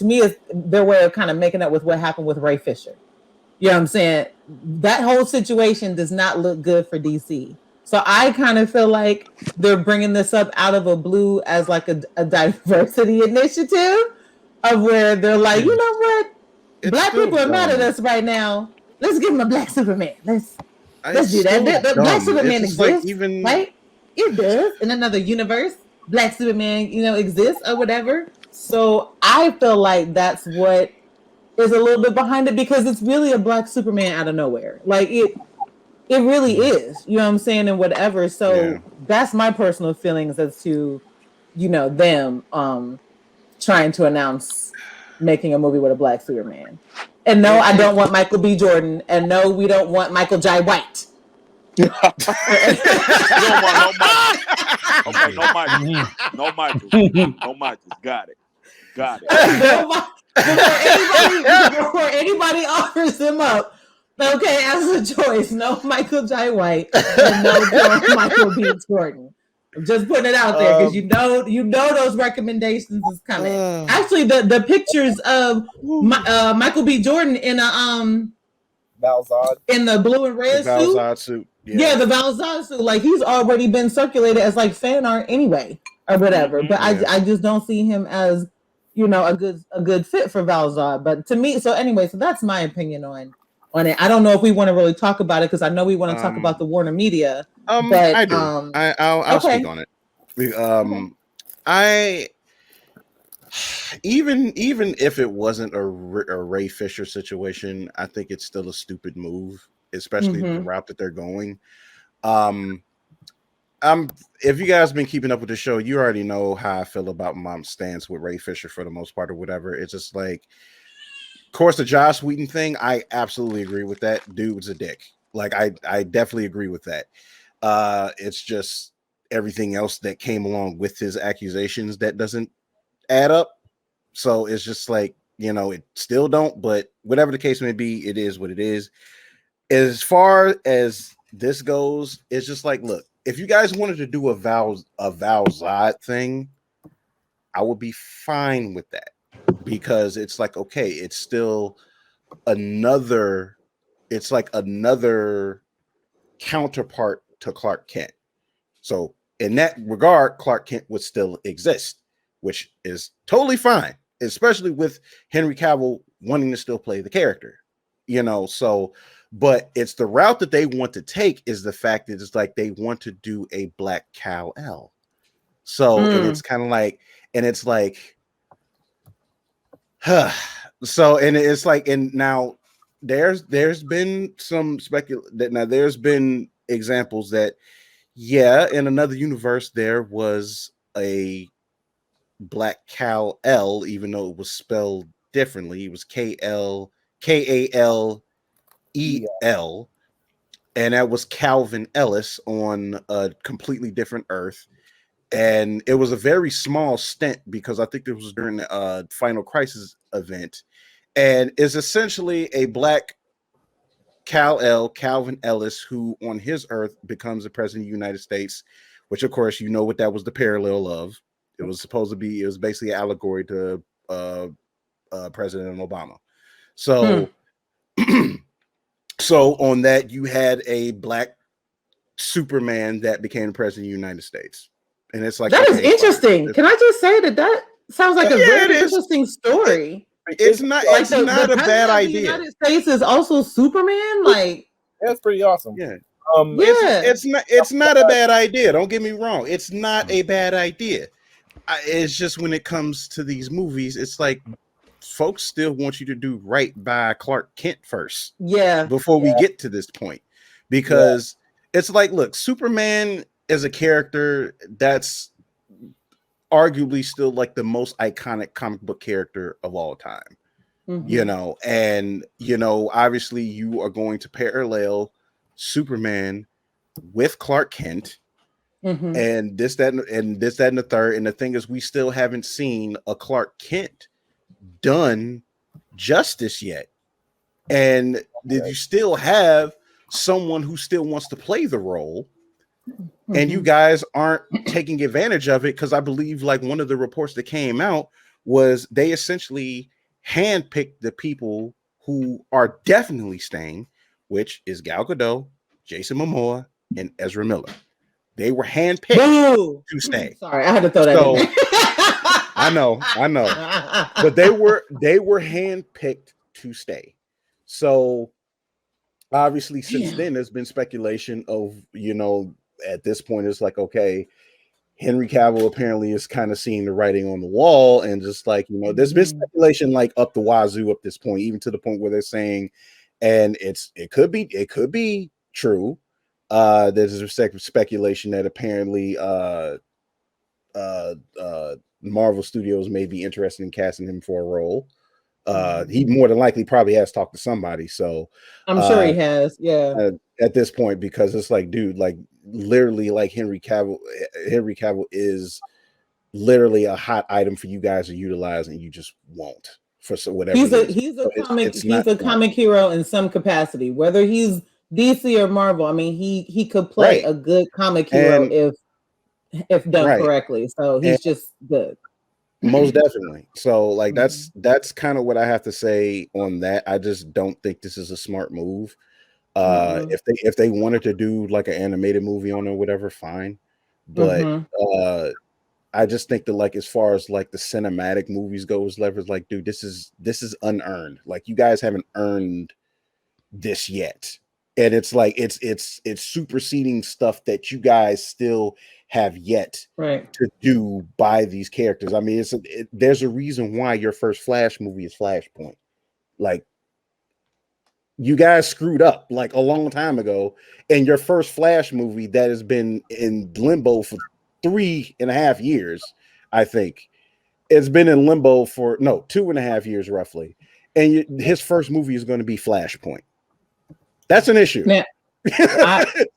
me it's their way of kind of making up with what happened with Ray Fisher. You know what I'm saying? That whole situation does not look good for DC. So I kind of feel like they're bringing this up out of a blue as like a diversity initiative, of where they're like, you know what? Black people are mad at us right now. Let's give them a Black Superman. Let's do that. The Black Superman exists, like, even right? It does. In another universe, Black Superman, exists or whatever. So I feel like that's what is a little bit behind it, because it's really a Black Superman out of nowhere. Like it really is. You know what I'm saying? And whatever. So that's my personal feelings as to, them trying to announce making a movie with a Black Superman. And no, I don't want Michael B. Jordan. And no, we don't want Michael Jai White. You don't want no Michael. Okay, no Michael. No Michael. No Michael. Got it. Before anybody offers him up, okay, as a choice, no Michael Jai White and no Michael B. Jordan. I'm just putting it out there, because you know those recommendations is coming. Actually, the pictures of Michael B. Jordan in a Valzad, in the blue and red suit. Yeah, the Valzad suit. Like, he's already been circulated as like fan art anyway, or whatever. But I just don't see him as, a good fit for Valzad. But to me, so that's my opinion on it. I don't know if we want to really talk about it, because I know we want to talk about the Warner Media. But I do. I'll speak on it. I even if it wasn't a Ray Fisher situation, I think it's still a stupid move, especially the route that they're going. If you guys have been keeping up with the show, you already know how I feel about my stance with Ray Fisher for the most part, or whatever. It's just like, of course, the Joss Whedon thing, I absolutely agree with that. Dude's a dick. Like, I definitely agree with that. It's just everything else that came along with his accusations that doesn't add up. So it's just like, it still don't, but whatever the case may be, it is what it is. As far as this goes, it's just like, look, if you guys wanted to do a Valzad thing, I would be fine with that, because it's like, okay, it's still another counterpart to Clark Kent. So in that regard, Clark Kent would still exist, which is totally fine, especially with Henry Cavill wanting to still play the character, so, but it's the route that they want to take, is the fact that it's like they want to do a Black Kal-El. So, and it's kind of like, and it's like, so, and it's like, and now there's been some there's been examples that, in another universe, there was a Black Kal-El, even though it was spelled differently. It was Kalel, and that was Calvin Ellis on a completely different Earth. And it was a very small stint, because I think it was during the Final Crisis event, and is essentially a Black Kal-El, Calvin Ellis, who on his Earth becomes the president of the United States, which, of course, what that was the parallel of. It was basically an allegory to President Obama. So, so on that, you had a Black Superman that became president of the United States. And it's like, that is interesting. Can I just say that sounds like a very interesting story? It's not a bad idea. The United States is also Superman. Like, that's pretty awesome. Yeah. It's not a bad idea. Don't get me wrong. It's not a bad idea. It's just when it comes to these movies, it's like, folks still want you to do right by Clark Kent first. Yeah. Before we get to this point. Because it's like, look, Superman is a character that's arguably still like the most iconic comic book character of all time. And obviously you are going to parallel Superman with Clark Kent, and this, that, and the third. And the thing is, we still haven't seen a Clark Kent done justice yet? And did you still have someone who still wants to play the role? And you guys aren't taking advantage of it, because I believe like one of the reports that came out was they essentially handpicked the people who are definitely staying, which is Gal Gadot, Jason Momoa, and Ezra Miller. They were handpicked to stay. Sorry, I had to throw that in there. I know, but they were handpicked to stay. So obviously, since then, there's been speculation of, at this point, it's like, okay, Henry Cavill apparently is kind of seeing the writing on the wall, and just like, there's been speculation like up the wazoo at this point, even to the point where they're saying, and it could be true. There's a speculation that apparently Marvel Studios may be interested in casting him for a role. He more than likely probably has talked to somebody, so I'm sure he has. Yeah. At this point, because it's like, dude, like literally, like Henry Cavill is literally a hot item for you guys to utilize, and you just won't for whatever. He's a comic hero in some capacity, whether he's DC or Marvel. I mean, he could play a good comic hero if done correctly. So he's just good. Most definitely. So like that's kind of what I have to say on that. I just don't think this is a smart move. If they wanted to do like an animated movie on it or whatever, fine. But I just think that like as far as like the cinematic movies goes, leverage, like, dude, this is unearned. Like, you guys haven't earned this yet. And it's like it's superseding stuff that you guys still have yet to do by these characters. I mean, there's a reason why your first Flash movie is Flashpoint. Like, you guys screwed up like a long time ago, and your first Flash movie that has been in limbo for 3.5 years, I think it's been in limbo for 2.5 years roughly, and his first movie is going to be Flashpoint. That's an issue. Now,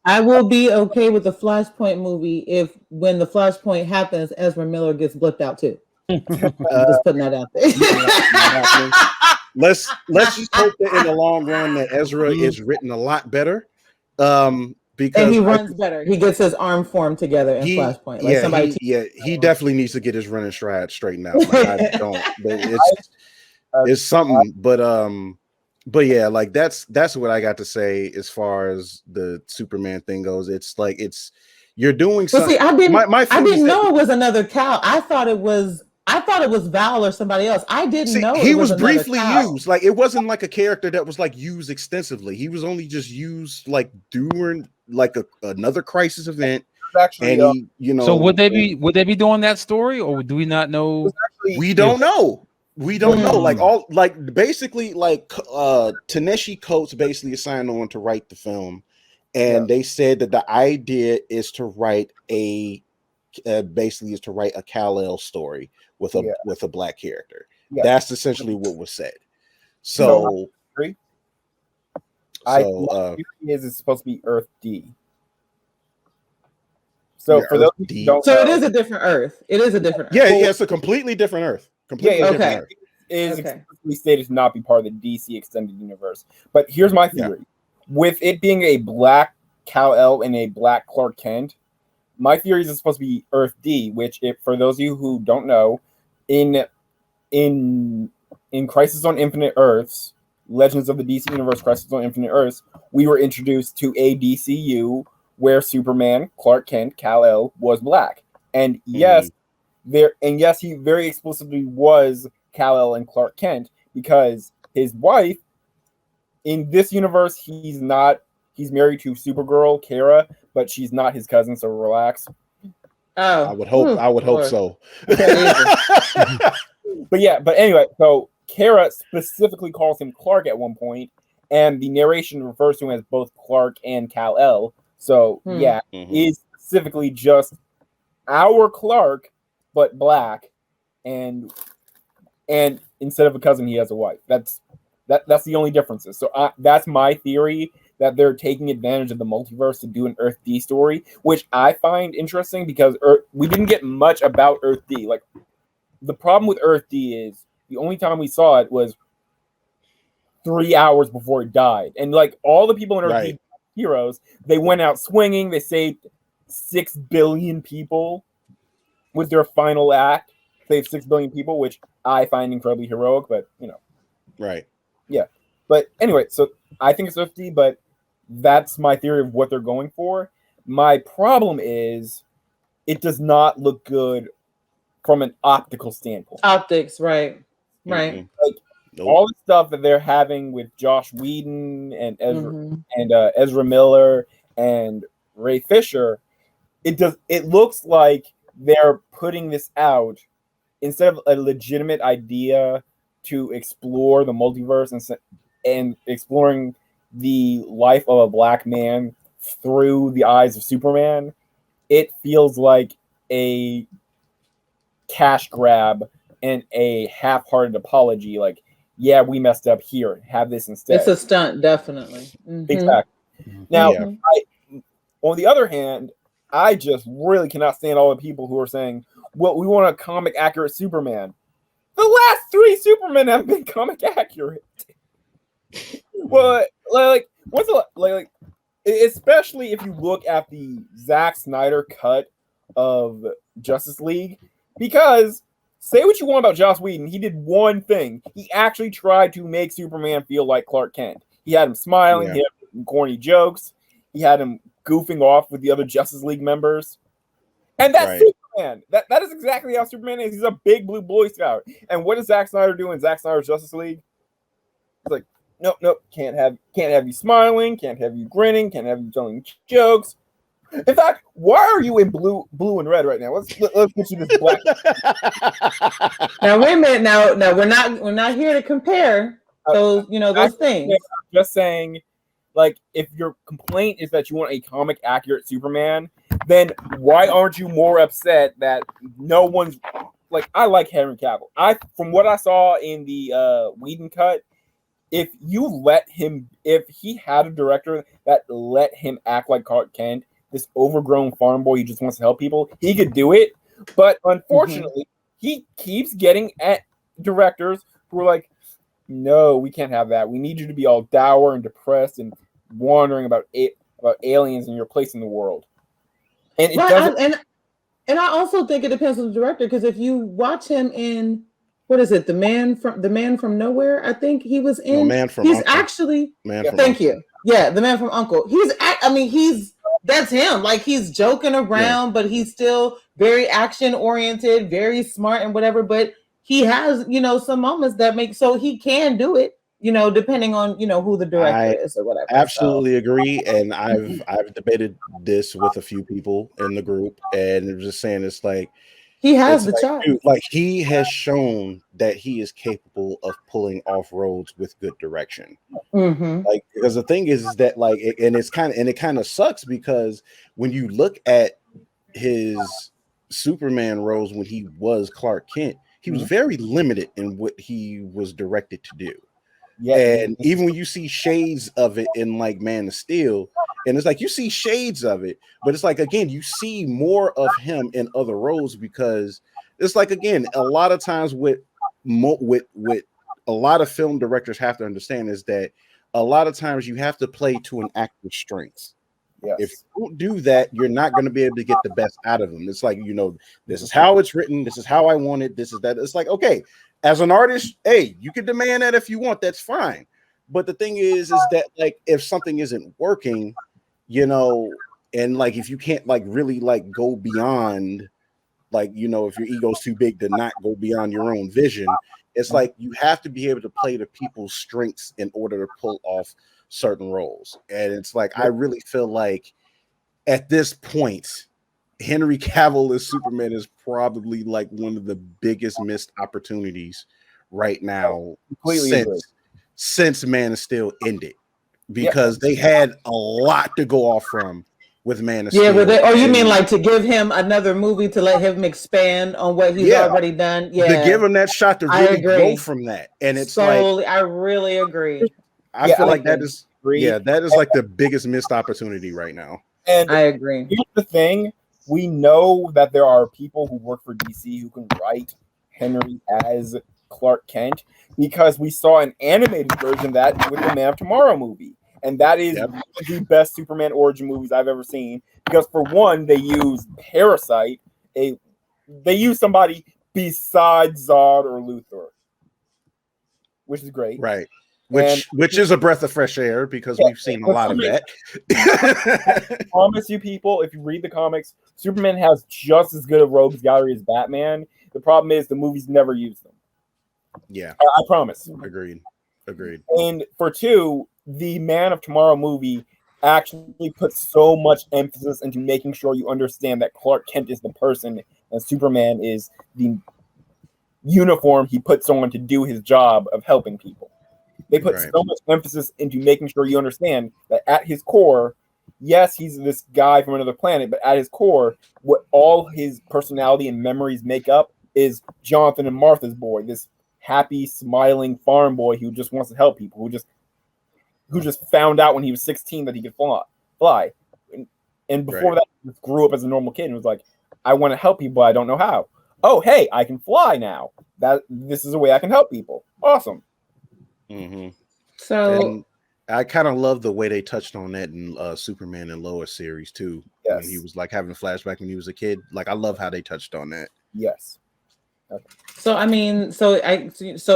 I will be okay with the Flashpoint movie if, when the Flashpoint happens, Ezra Miller gets blipped out too. I'm just putting that out there. Let's just hope that in the long run that Ezra is written a lot better. Because and he runs better. He gets his arm formed together in Flashpoint. Like he definitely needs to get his running stride straightened out. Like, I don't. It's something, but yeah, like that's what I got to say as far as the Superman thing goes. It's like you're doing something. See, I didn't know it was another Cal. I thought it was Val or somebody else. I didn't know he was briefly Cal. used. Like, it wasn't like a character that was like used extensively. He was only just used like during like another crisis event. Actually, and so would they be doing that story, or do we not know? We don't know. We don't know. Like basically like Ta-Nehisi Coates basically assigned on to write the film, and they said that the idea is to write a Kal-El story with a black character. Yeah. That's essentially what was said. So it's supposed to be Earth D. So for those who don't know, it is a different Earth. It is a different Earth. Yeah, it's a completely different Earth. Different Earth. It is explicitly stated to not be part of the DC extended universe. But here's my theory. Yeah. With it being a black Kal-El and a black Clark Kent, my theory is it's supposed to be Earth D, which, if for those of you who don't know, in Crisis on Infinite Earths, Legends of the DC Universe, Crisis on Infinite Earths, we were introduced to a DCU where Superman, Clark Kent, Kal-El was black. And yes, he very explicitly was Kal-El and Clark Kent, because his wife in this universe, he's married to Supergirl, Kara, but she's not his cousin, so relax. Oh, I would hope so. But anyway, so Kara specifically calls him Clark at one point, and the narration refers to him as both Clark and Kal-El. So is specifically just our Clark, but black, and instead of a cousin, he has a wife. That's the only differences. So that's my theory, that they're taking advantage of the multiverse to do an Earth D story, which I find interesting because we didn't get much about Earth D. Like, the problem with Earth D is the only time we saw it was 3 hours before he died. And like all the people in our Right. heroes, they went out swinging. They saved 6 billion people with their final act. Saved 6 billion people, which I find incredibly heroic. But Right. yeah. But anyway, so I think it's 50, but that's my theory of what they're going for. My problem is it does not look good from an optical standpoint. Optics, right. Like all the stuff that they're having with Josh Whedon and Ezra Miller and Ray Fisher, it looks like they're putting this out instead of a legitimate idea to explore the multiverse and exploring the life of a black man through the eyes of Superman. It feels like a cash grab and a half-hearted apology. Like, yeah, we messed up here. Have this instead. It's a stunt, definitely. Exactly. Now, on the other hand, I just really cannot stand all the people who are saying, well, we want a comic accurate Superman. The last 3 Supermen have been comic accurate. Well, especially if you look at the Zack Snyder cut of Justice League, because say what you want about Joss Whedon, he did one thing. He actually tried to make Superman feel like Clark Kent. He had him smiling, he had him corny jokes, he had him goofing off with the other Justice League members. And that's Superman. That is exactly how Superman is. He's a big blue Boy Scout. And what does Zack Snyder do in Zack Snyder's Justice League? It's like, nope, can't have you smiling, can't have you grinning, can't have you telling jokes. In fact, why are you in blue and red right now? Let's get you this black. Now wait a minute. Now we're not here to compare those those things. I'm just saying, like, if your complaint is that you want a comic accurate Superman, then why aren't you more upset that no one's like? I like Henry Cavill. From what I saw in the Whedon cut, if he had a director that let him act like Clark Kent, this overgrown farm boy who just wants to help people, he could do it. But unfortunately, he keeps getting at directors who are like, no, we can't have that. We need you to be all dour and depressed and wondering about aliens and your place in the world. And it doesn't. And I also think it depends on the director, because if you watch him in what is it, the man from nowhere, I think he was in. No, Man from he's Uncle. actually. Man from thank Uncle. you. Yeah, the man from Uncle. That's him. Like, he's joking around, but he's still very action oriented, very smart and whatever. But he has, some moments that make so he can do it, depending on, who the director is or whatever. Absolutely agree. And I've debated this with a few people in the group, and they're just saying it's like he has the chops. Like, he has shown that he is capable of pulling off roads with good direction. Like, because the thing is that, like, it kind of sucks, because when you look at his Superman roles when he was Clark Kent, he was very limited in what he was directed to do. Yeah, and even when you see shades of it in like Man of Steel, and it's like you see shades of it, but it's like, again, you see more of him in other roles, because it's like, again, a lot of times with a lot of film directors have to understand is that a lot of times you have to play to an actor's strengths. Yes. If you don't do that, you're not going to be able to get the best out of them. It's like, this is how it's written. This is how I want it. This is that. It's like, okay, as an artist, hey, you can demand that if you want. That's fine. But the thing is that, like, if something isn't working, and like, if you can't like really like go beyond, like, if your ego's too big to not go beyond your own vision, it's like you have to be able to play to people's strengths in order to pull off certain roles. And it's like, I really feel like at this point, Henry Cavill as Superman is probably like one of the biggest missed opportunities right now since Man of Steel ended, because they had a lot to go off from with Man of Steel. You mean like to give him another movie to let him expand on what he's already done? Yeah, to give him that shot to really grow from that. And it's I really agree. I feel like that is like the biggest missed opportunity right now. And I agree. Here's the thing. We know that there are people who work for DC who can write Henry as Clark Kent because we saw an animated version of that with the Man of Tomorrow movie. And that is one of the best Superman origin movies I've ever seen. Because for one, they use Parasite. They use somebody besides Zod or Luthor, which is great. Right. Which is a breath of fresh air because we've seen a lot of that. I promise you, people, if you read the comics, Superman has just as good a rogues gallery as Batman. The problem is the movies never use them. Yeah. I promise. Agreed. And for two, the Man of Tomorrow movie actually puts so much emphasis into making sure you understand that Clark Kent is the person and Superman is the uniform he puts on to do his job of helping people. They put so much emphasis into making sure you understand that at his core, yes, he's this guy from another planet, but at his core, what all his personality and memories make up is Jonathan and Martha's boy, this happy, smiling farm boy who just wants to help people, who just found out when he was 16 that he could fly. And before that, he grew up as a normal kid and was like, I want to help people, but I don't know how. Oh, hey, I can fly now. This is a way I can help people. Awesome. Mm-hmm. So and I kind of love the way they touched on that in Superman and Lois series too. Yes. When he was like having a flashback when he was a kid. Like I love how they touched on that. Yes. Okay. So so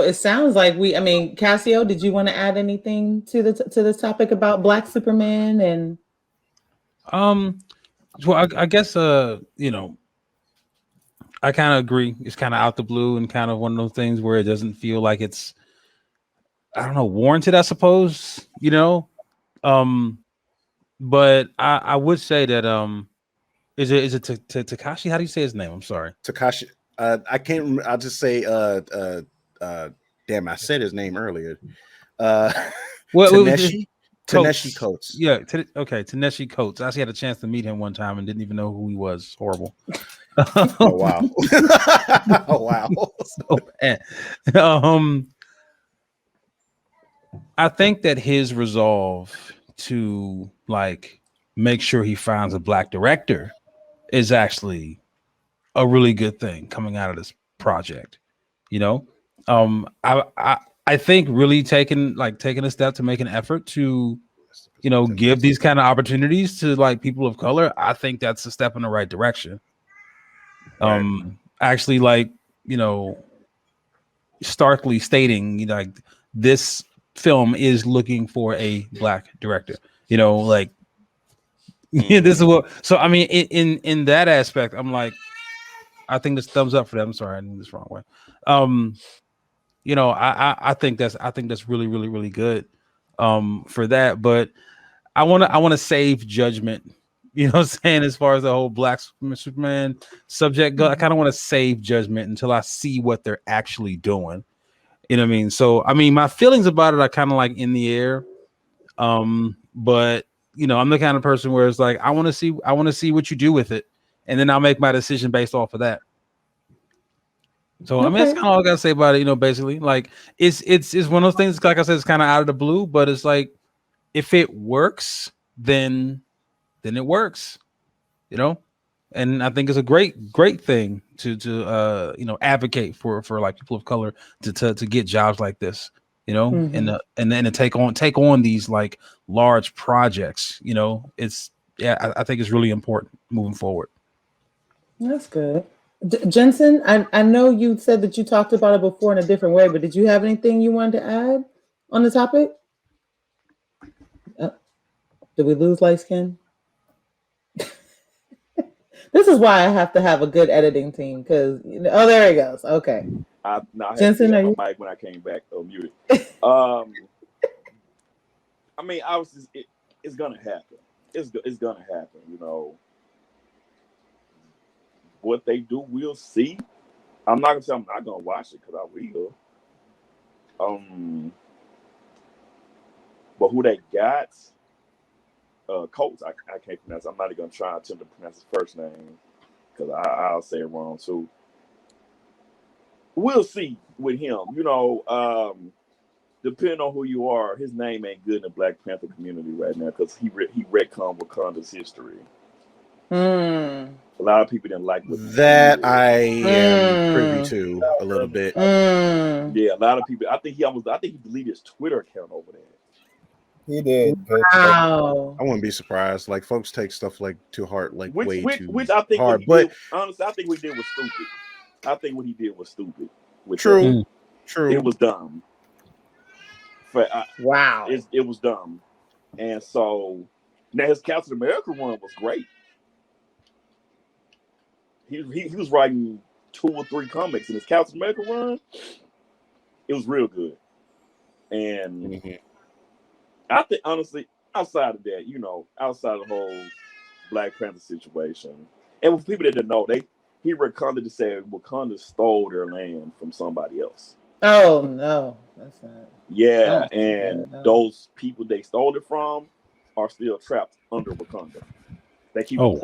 it sounds like Cassio, did you want to add anything to this topic about Black Superman and well I guess I kind of agree. It's kind of out the blue and kind of one of those things where it doesn't feel like it's, I don't know, warranted, I suppose, but I would say that is it Takashi? How do you say his name? I'm sorry. Takashi. I can't remember. I'll just say damn, I said his name earlier. Taneshi Coates. Yeah, okay, Taneshi Coates. I actually had a chance to meet him one time and didn't even know who he was. Horrible. Oh wow. Oh wow. So bad. I think that his resolve to like make sure he finds a Black director is actually a really good thing coming out of this project. I think really taking a step to make an effort to give these kind of opportunities to like people of color, I think that's a step in the right direction. Actually, like, starkly stating, like this film is looking for a Black director, like this is what, so I mean in that aspect, I'm like, I think this thumbs up for them. I'm sorry, I did this wrong way. I think that's really, really, really good for that. But I want to save judgment. What I'm saying, as far as the whole Black Superman subject go, I kind of want to save judgment until I see what they're actually doing. You know what I mean? So I mean, my feelings about it are kind of like in the air. But I'm the kind of person where it's like I want to see what you do with it, and then I'll make my decision based off of that. So I mean, that's kind of all I gotta say about it. Basically, like it's one of those things. Like I said, it's kind of out of the blue, but it's like if it works, then it works. And I think it's a great thing to advocate for like people of color to get jobs like this. And then to take on these like large projects. I think it's really important moving forward. That's good. Jensen, I know you said that you talked about it before in a different way, but did you have anything you wanted to add on the topic? Did we lose light skin? This is why I have to have a good editing team because there he goes. Okay. I Jensen, had my mic when I came back muted. I mean, obviously, it's gonna happen. It's gonna happen. What they do, we'll see. I'm not gonna say I'm not gonna watch it because I will. But who they got? Coates, I can't pronounce. I'm not even gonna try to attempt to pronounce his first name because I'll say it wrong too. We'll see with him. Depending on who you are, his name ain't good in the Black Panther community right now because he retconned Wakanda's history. Mm. A lot of people didn't like what That I am privy to a little bit. Yeah, a lot of people. I think he deleted his Twitter account over that. He did. Wow. I wouldn't be surprised. Like folks take stuff like to heart, like way too which I think hard. what he But did, honestly, I think what he did was stupid. I think what he did was stupid. true. It was dumb. Wow. It was dumb. And so now his Captain America run was great. He was writing 2 or 3 comics in his Captain America run. It was real good. And I think honestly, outside of that, outside of the whole Black Panther situation, and with people that didn't know, he retconned to say Wakanda stole their land from somebody else. Oh no, that's not. Yeah, those people they stole it from are still trapped under Wakanda. They keep them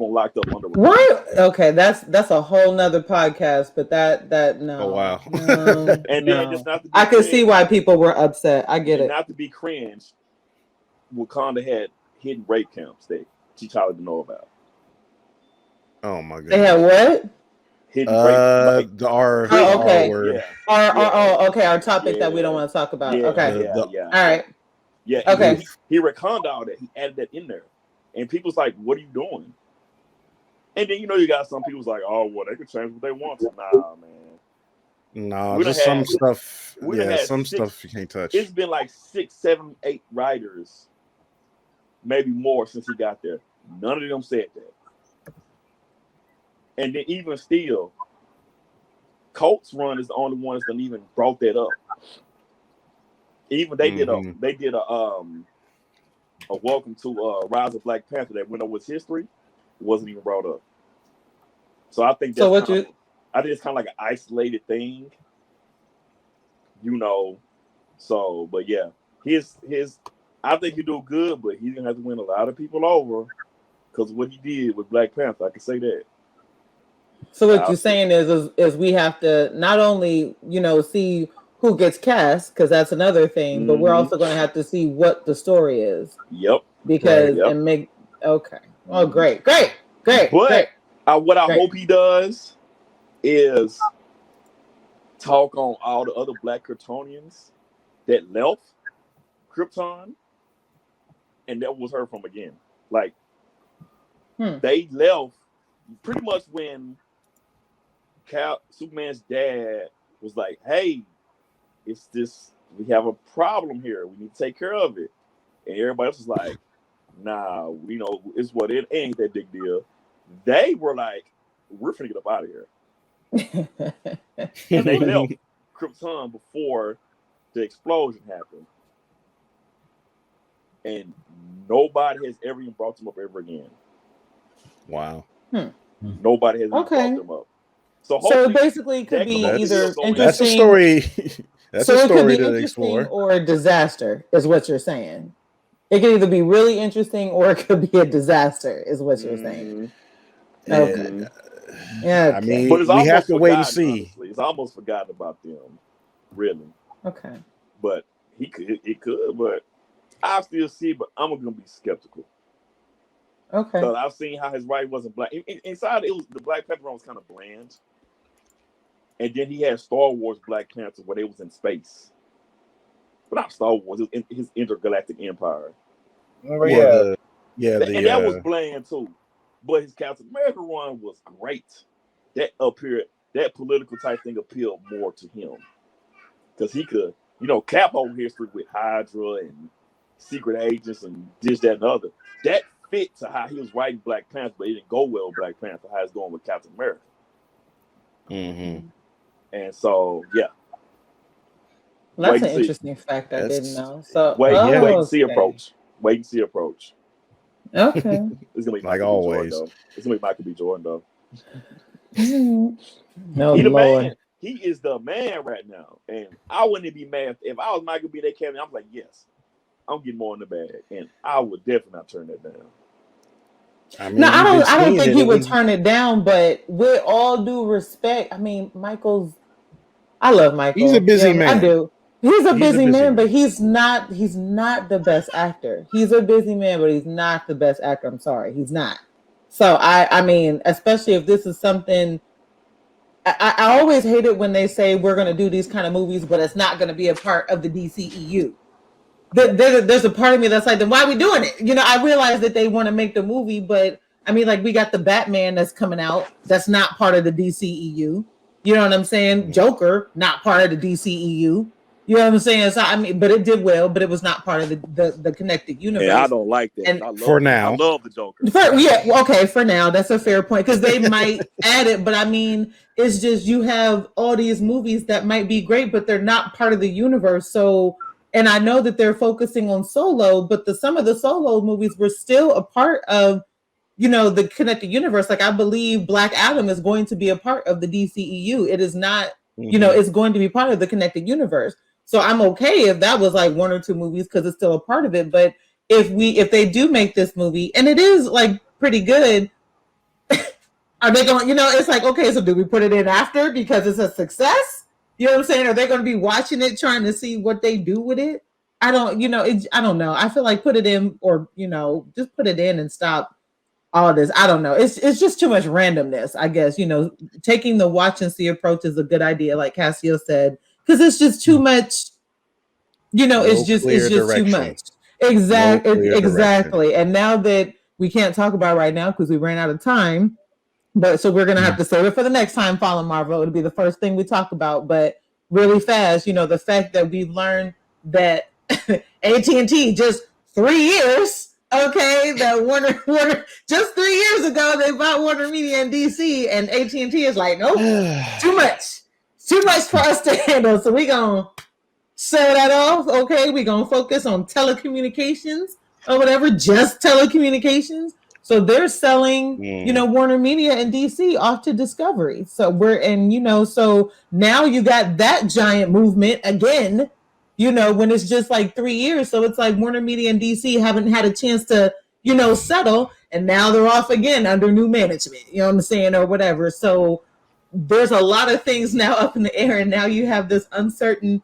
locked up under Wakanda. Why? Okay, that's a whole nother podcast. But that no. Oh wow. And then just not to be I can see why people were upset. I get it. Not to be cringe, Wakanda had hidden rape camps that T'Challa didn't know about. Oh my god. They had what? Hidden rape. The R. Okay. Word. Okay. Our topic that we don't want to talk about. Okay. Yeah. All right. Yeah. Okay. He retconned all that. He added that in there, and people's like, "What are you doing?" And then you got some people's like, "Oh, well, they could change what they want to." Nah, man. No, just some stuff. Yeah, some stuff you can't touch. It's been like 6, 7, 8 writers, maybe more since he got there. None of them said that. And then even still, Colt's run is the only one that even brought that up. Even they did a welcome to Rise of Black Panther that went over his history, wasn't even brought up. So I think that's I think it's kind of like an isolated thing, So, but yeah, his I think he do good, but he's gonna have to win a lot of people over because what he did with Black Panther, I can say that. So what you're saying is we have to not only see who gets cast, because that's another thing, but we're also going to have to see what the story is. Yep. Because and make okay. Oh, great. But what I hope he does is talk on all the other Black Kryptonians that left Krypton and never was heard from again. Like they left pretty much when Superman's dad was like, "Hey, it's this. We have a problem here. We need to take care of it." And everybody else was like, "Nah, it's what it ain't that big deal." They were like, "We're finna get up out of here," and they left Krypton before the explosion happened, and nobody has ever even brought them up ever again. Wow. Nobody has even brought them up. So basically, it could be either interesting. That's a story. That's a story to explore. Or a disaster, is what you're saying. It could either be really interesting or it could be a disaster, is what you're saying. Okay. Yeah. I mean, but we have to wait and see. Honestly. It's almost forgotten about them, really. Okay. But it could, but I still see. But I'm gonna be skeptical. Okay. So I've seen how his writing wasn't black. Inside, the Black Panther was kind of bland. And then he had Star Wars Black Panther where they was in space. But not Star Wars, it was in his intergalactic empire. Oh, yeah. And that was bland too. But his Captain America run was great. That political type thing appealed more to him. Because he could, cap over history with Hydra and secret agents and this, that, and the other. That fit to how he was writing Black Panther, but it didn't go well with Black Panther, how it's going with Captain America. Mm-hmm. And so, yeah. Well, that's an interesting fact I didn't know. So wait and see approach. Wait and see approach. Okay. It's gonna be like always. Jordan, it's gonna be Michael B. Jordan though. No, he the Lord. man. He is the man right now, and I wouldn't be mad if I was Michael B. They came in. I'm like, yes, I'm getting more in the bag, and I would definitely not turn that down. I mean, I don't think he would turn it down, but with all due respect, I mean, I love Michael. He's a busy man. I do. He's a busy man, but he's not the best actor. He's a busy man, but he's not the best actor. I'm sorry, he's not. So I mean, especially if this is something, I always hate it when they say we're going to do these kind of movies, but it's not going to be a part of the DCEU. There's a part of me that's like, then why are we doing it? You know, I realize that they want to make the movie, but I mean, like, we got the Batman that's coming out. That's not part of the DCEU. You know what I'm saying? Joker, not part of the DCEU. You know what I'm saying? So I mean, but it did well, but it was not part of the connected universe. And I don't like that. And I love, for now, I love the Joker. Okay, for now, that's a fair point because they might add it, but I mean, it's just you have all these movies that might be great, but they're not part of the universe. So, and I know that they're focusing on Solo, but some of the Solo movies were still a part of, you know, the connected universe. Like, I believe Black Adam is going to be a part of the DCEU. It is not, you know, it's going to be part of the connected universe. So I'm okay if that was like one or two movies because it's still a part of it. But if they do make this movie and it is like pretty good, are they going, you know, it's like, okay, so do we put it in after because it's a success? You know what I'm saying? Are they going to be watching it, trying to see what they do with it? I don't, you know, I don't know. I feel like put it in, or, you know, just put it in and stop all this. I don't know. It's just too much randomness, I guess. You know, taking the watch and see approach is a good idea, like Cassio said, because it's just too much. You know, it's just too much. Exactly. And now that we can't talk about it right now because we ran out of time, but so we're gonna have to save it for the next time. Fallen Marvel. It'll be the first thing we talk about, but really fast. You know, the fact that we've learned that AT&T just 3 years. Okay, that Warner just 3 years ago they bought WarnerMedia in DC, and AT&T is like, nope, too much for us to handle. So we gonna sell that off. Okay, we gonna focus on telecommunications or whatever, just telecommunications. So they're selling, you know, Warner Media and DC off to Discovery. So so now you got that giant movement again. You know, when it's just like 3 years. So it's like Warner Media and DC haven't had a chance to, you know, settle. And now they're off again under new management, you know what I'm saying, or whatever. So there's a lot of things now up in the air. And now you have this uncertain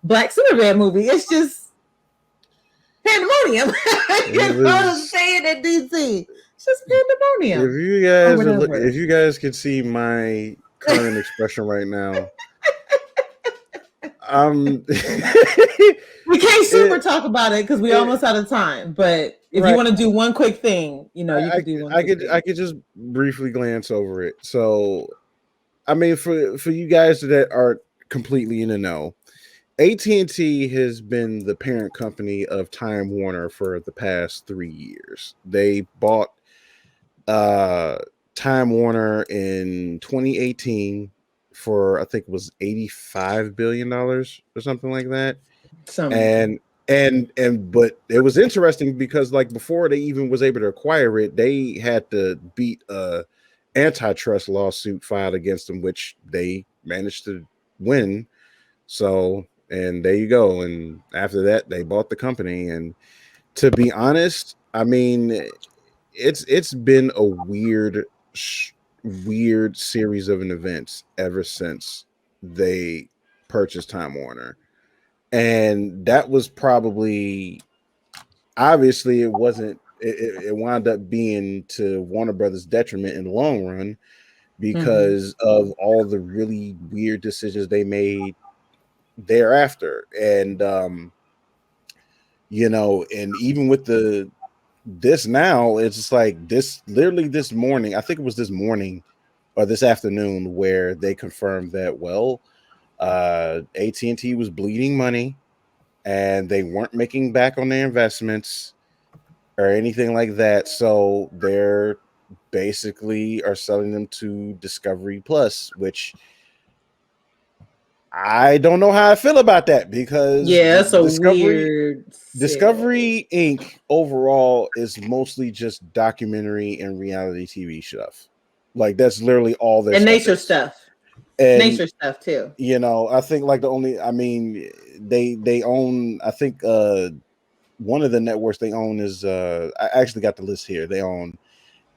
Black Superman movie. It's just pandemonium. You know what I'm saying, in DC? It's just pandemonium. If you guys could see my current expression right now. We can't super talk about it because we almost out of time. But if you want to do one quick thing, you know, you could do one. I could just briefly glance over it. So, I mean, for you guys that aren't completely in the know, AT&T has been the parent company of Time Warner for the past 3 years. They bought Time Warner in 2018. For I think it was $85 billion or something like that. And but it was interesting because like before they even was able to acquire it, they had to beat a antitrust lawsuit filed against them, which they managed to win. So, and there you go. And after that, they bought the company. And to be honest, I mean, it's been a weird series of events ever since they purchased Time Warner. And that was probably, obviously it wasn't, it wound up being to Warner Brothers' detriment in the long run because of all the really weird decisions they made thereafter. And you know, and even with this now, it's just like this morning, I think it was this morning or this afternoon, where they confirmed that, well, AT&T was bleeding money and they weren't making back on their investments or anything like that. So they're basically are selling them to Discovery Plus, which I don't know how I feel about that because it's a weird Discovery Inc. overall is mostly just documentary and reality TV stuff. Like that's literally all their nature stuff. And nature stuff too. You know, I think like they own, I think one of the networks they own is I actually got the list here. They own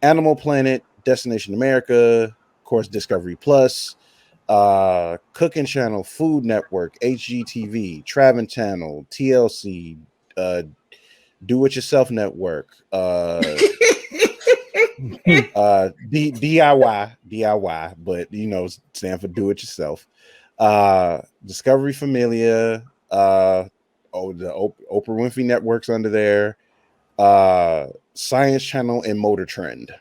Animal Planet, Destination America, of course, Discovery Plus, Cooking Channel, Food Network, HGTV, Travel Channel, TLC, Do It Yourself Network, DIY, but stand for do it yourself. Discovery Familia, the Oprah Winfrey Network's under there, Science Channel, and Motor Trend.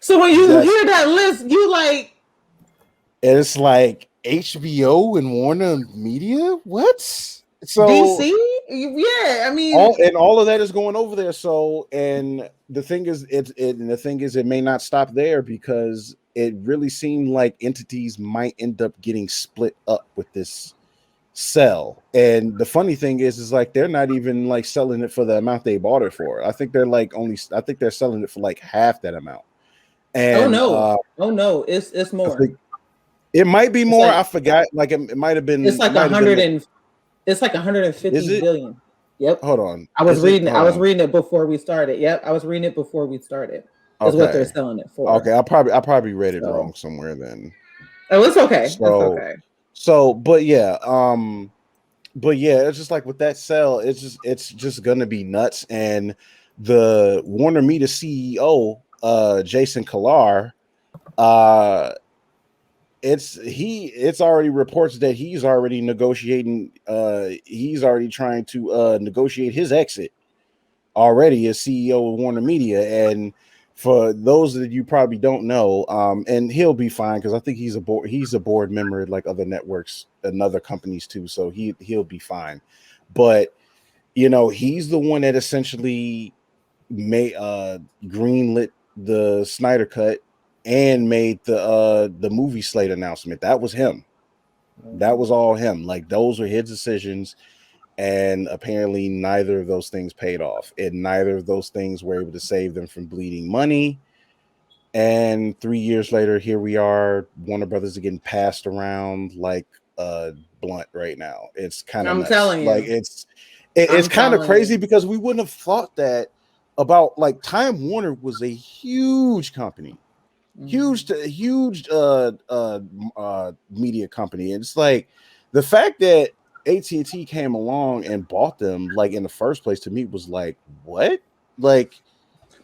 So when you hear that list, you like, it's like HBO and Warner Media. What? So DC? Yeah, I mean, all of that is going over there. So, and the thing is, it may not stop there, because it really seemed like entities might end up getting split up with this sell. And the funny thing is like they're not even like selling it for the amount they bought it for. I think they're selling it for like half that amount. And oh no, it's more. It might be more. I forgot. Like it might have been. It's like 100 and it's like 150 billion. Yep. Hold on. I was reading it before we started. Yep. I was reading it before we started. That's what they're selling it for. Okay. I probably read it wrong somewhere then. Oh, it's okay. So, it's okay. So, but yeah, it's just like with that sell, it's just gonna be nuts. And the Warner Media CEO, Jason Kilar, it's already reports that he's already negotiating. He's already trying to negotiate his exit already as CEO of Warner Media. And for those that you probably don't know, and he'll be fine, because I think he's a board member at like other networks and other companies too, so he'll be fine. But he's the one that essentially made greenlit the Snyder Cut and made the movie slate announcement. That was him. That was all him. Like those were his decisions, and apparently neither of those things paid off, and neither of those things were able to save them from bleeding money. And 3 years later, here we are. Warner Brothers are getting passed around like a blunt right now. It's kind of telling you, like it's kind of crazy, because we wouldn't have thought that about, like, Time Warner was a huge company. Huge media company. And it's like the fact that AT&T came along and bought them, like, in the first place, to me was like, what? Like,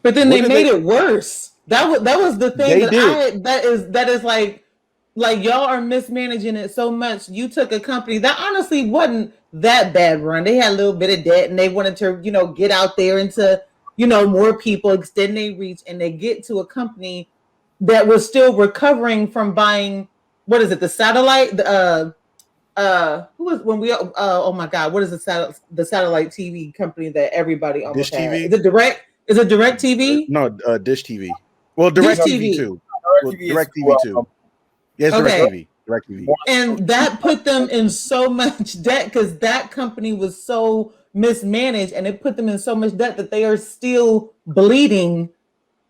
but then they made it worse. That was the thing that is like y'all are mismanaging it so much. You took a company that honestly wasn't that bad run. They had a little bit of debt and they wanted to, get out there into, more people, extend their reach, and they get to a company that was still recovering from buying, what is it, the satellite? Who was when we? Oh my God, what is the satellite TV company that everybody almost Dish had? TV? Is it Direct TV? No, Dish TV. Well, Direct TV too. Direct TV too. Yes, okay. Direct TV. And that put them in so much debt, because that company was so mismanaged, and it put them in so much debt that they are still bleeding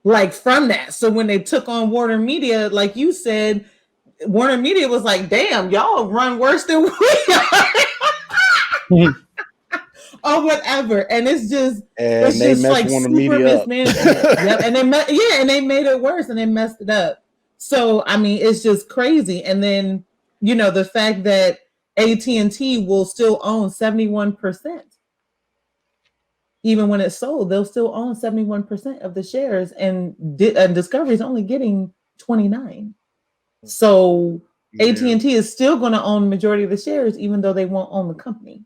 like from that. So when they took on Warner Media, like you said, Warner Media was like, damn, y'all run worse than we are. Or whatever. And it's just like Warner super mismanagement. Yep. And they made it worse, and they messed it up. So I mean, it's just crazy. And then the fact that AT&T will still own 71%. Even when it's sold, they'll still own 71% of the shares, and Discovery is only getting 29%. So AT&T is still going to own the majority of the shares, even though they won't own the company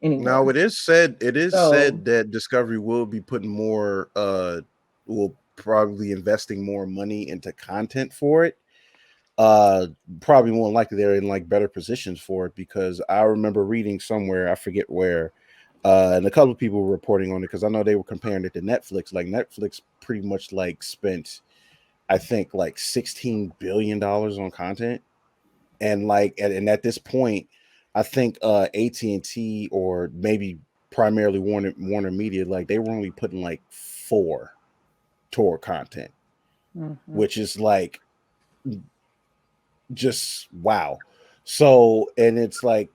anymore. Now it is said that Discovery will be putting more, will probably investing more money into content for it. Probably more likely they're in like better positions for it, because I remember reading somewhere, I forget where. And a couple of people were reporting on it, because I know they were comparing it to Netflix. Like Netflix pretty much like spent, I think, like $16 billion on content, and at this point, I think AT&T, or maybe primarily Warner Media, like they were only putting like 4 toward content, which is like just wow. So, and it's like,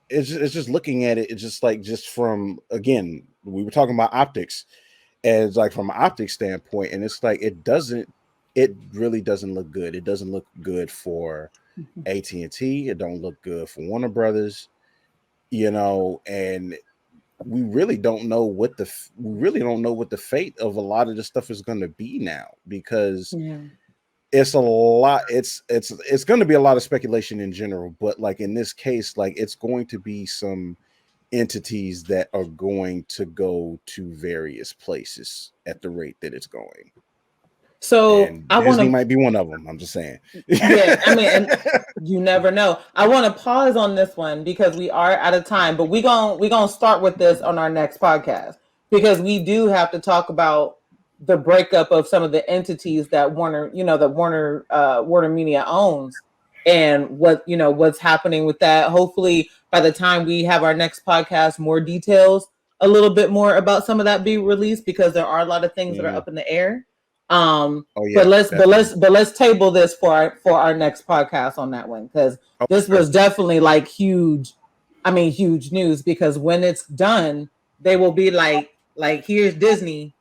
it's just looking at it, it's just from, again, we were talking about optics, and it's like from an optics standpoint, and it's like it really doesn't look good. It doesn't look good for AT&T. It don't look good for Warner Brothers, and we really don't know what the fate of a lot of the stuff is going to be now, because it's a lot. It's going to be a lot of speculation in general, but like in this case, like it's going to be some entities that are going to go to various places at the rate that it's going. So And I Disney want might be one of them. I'm just saying. Yeah, I mean, and you never know. I want to pause on this one because we are out of time, but we gonna start with this on our next podcast, because we do have to talk about the breakup of some of the entities that Warner Media owns, and what's happening with that. Hopefully, by the time we have our next podcast, more details, a little bit more about some of that be released, because there are a lot of things that are up in the air. Oh, yeah, but let's table this for our next podcast on that one, because this was definitely like huge. I mean, huge news, because when it's done, they will be like here's Disney,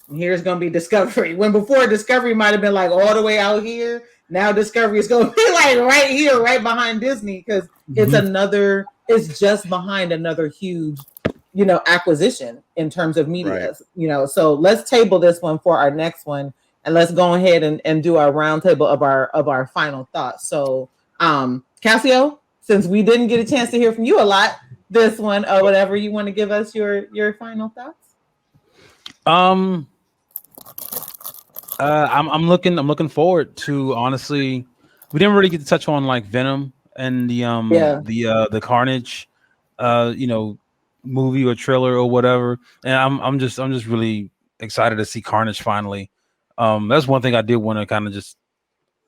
and here's gonna be Discovery. When before Discovery might have been like all the way out here, now Discovery is gonna be like right here, right behind Disney, because it's just behind another huge acquisition in terms of media. Right. So let's table this one for our next one, and let's go ahead and do our roundtable of our final thoughts. So Cassio, since we didn't get a chance to hear from you a lot this one, or whatever, you want to give us your final thoughts? I'm looking forward to, honestly, we didn't really get to touch on like Venom and the Carnage movie or trailer or whatever, and I'm just really excited to see Carnage finally. That's one thing I did want to kind of just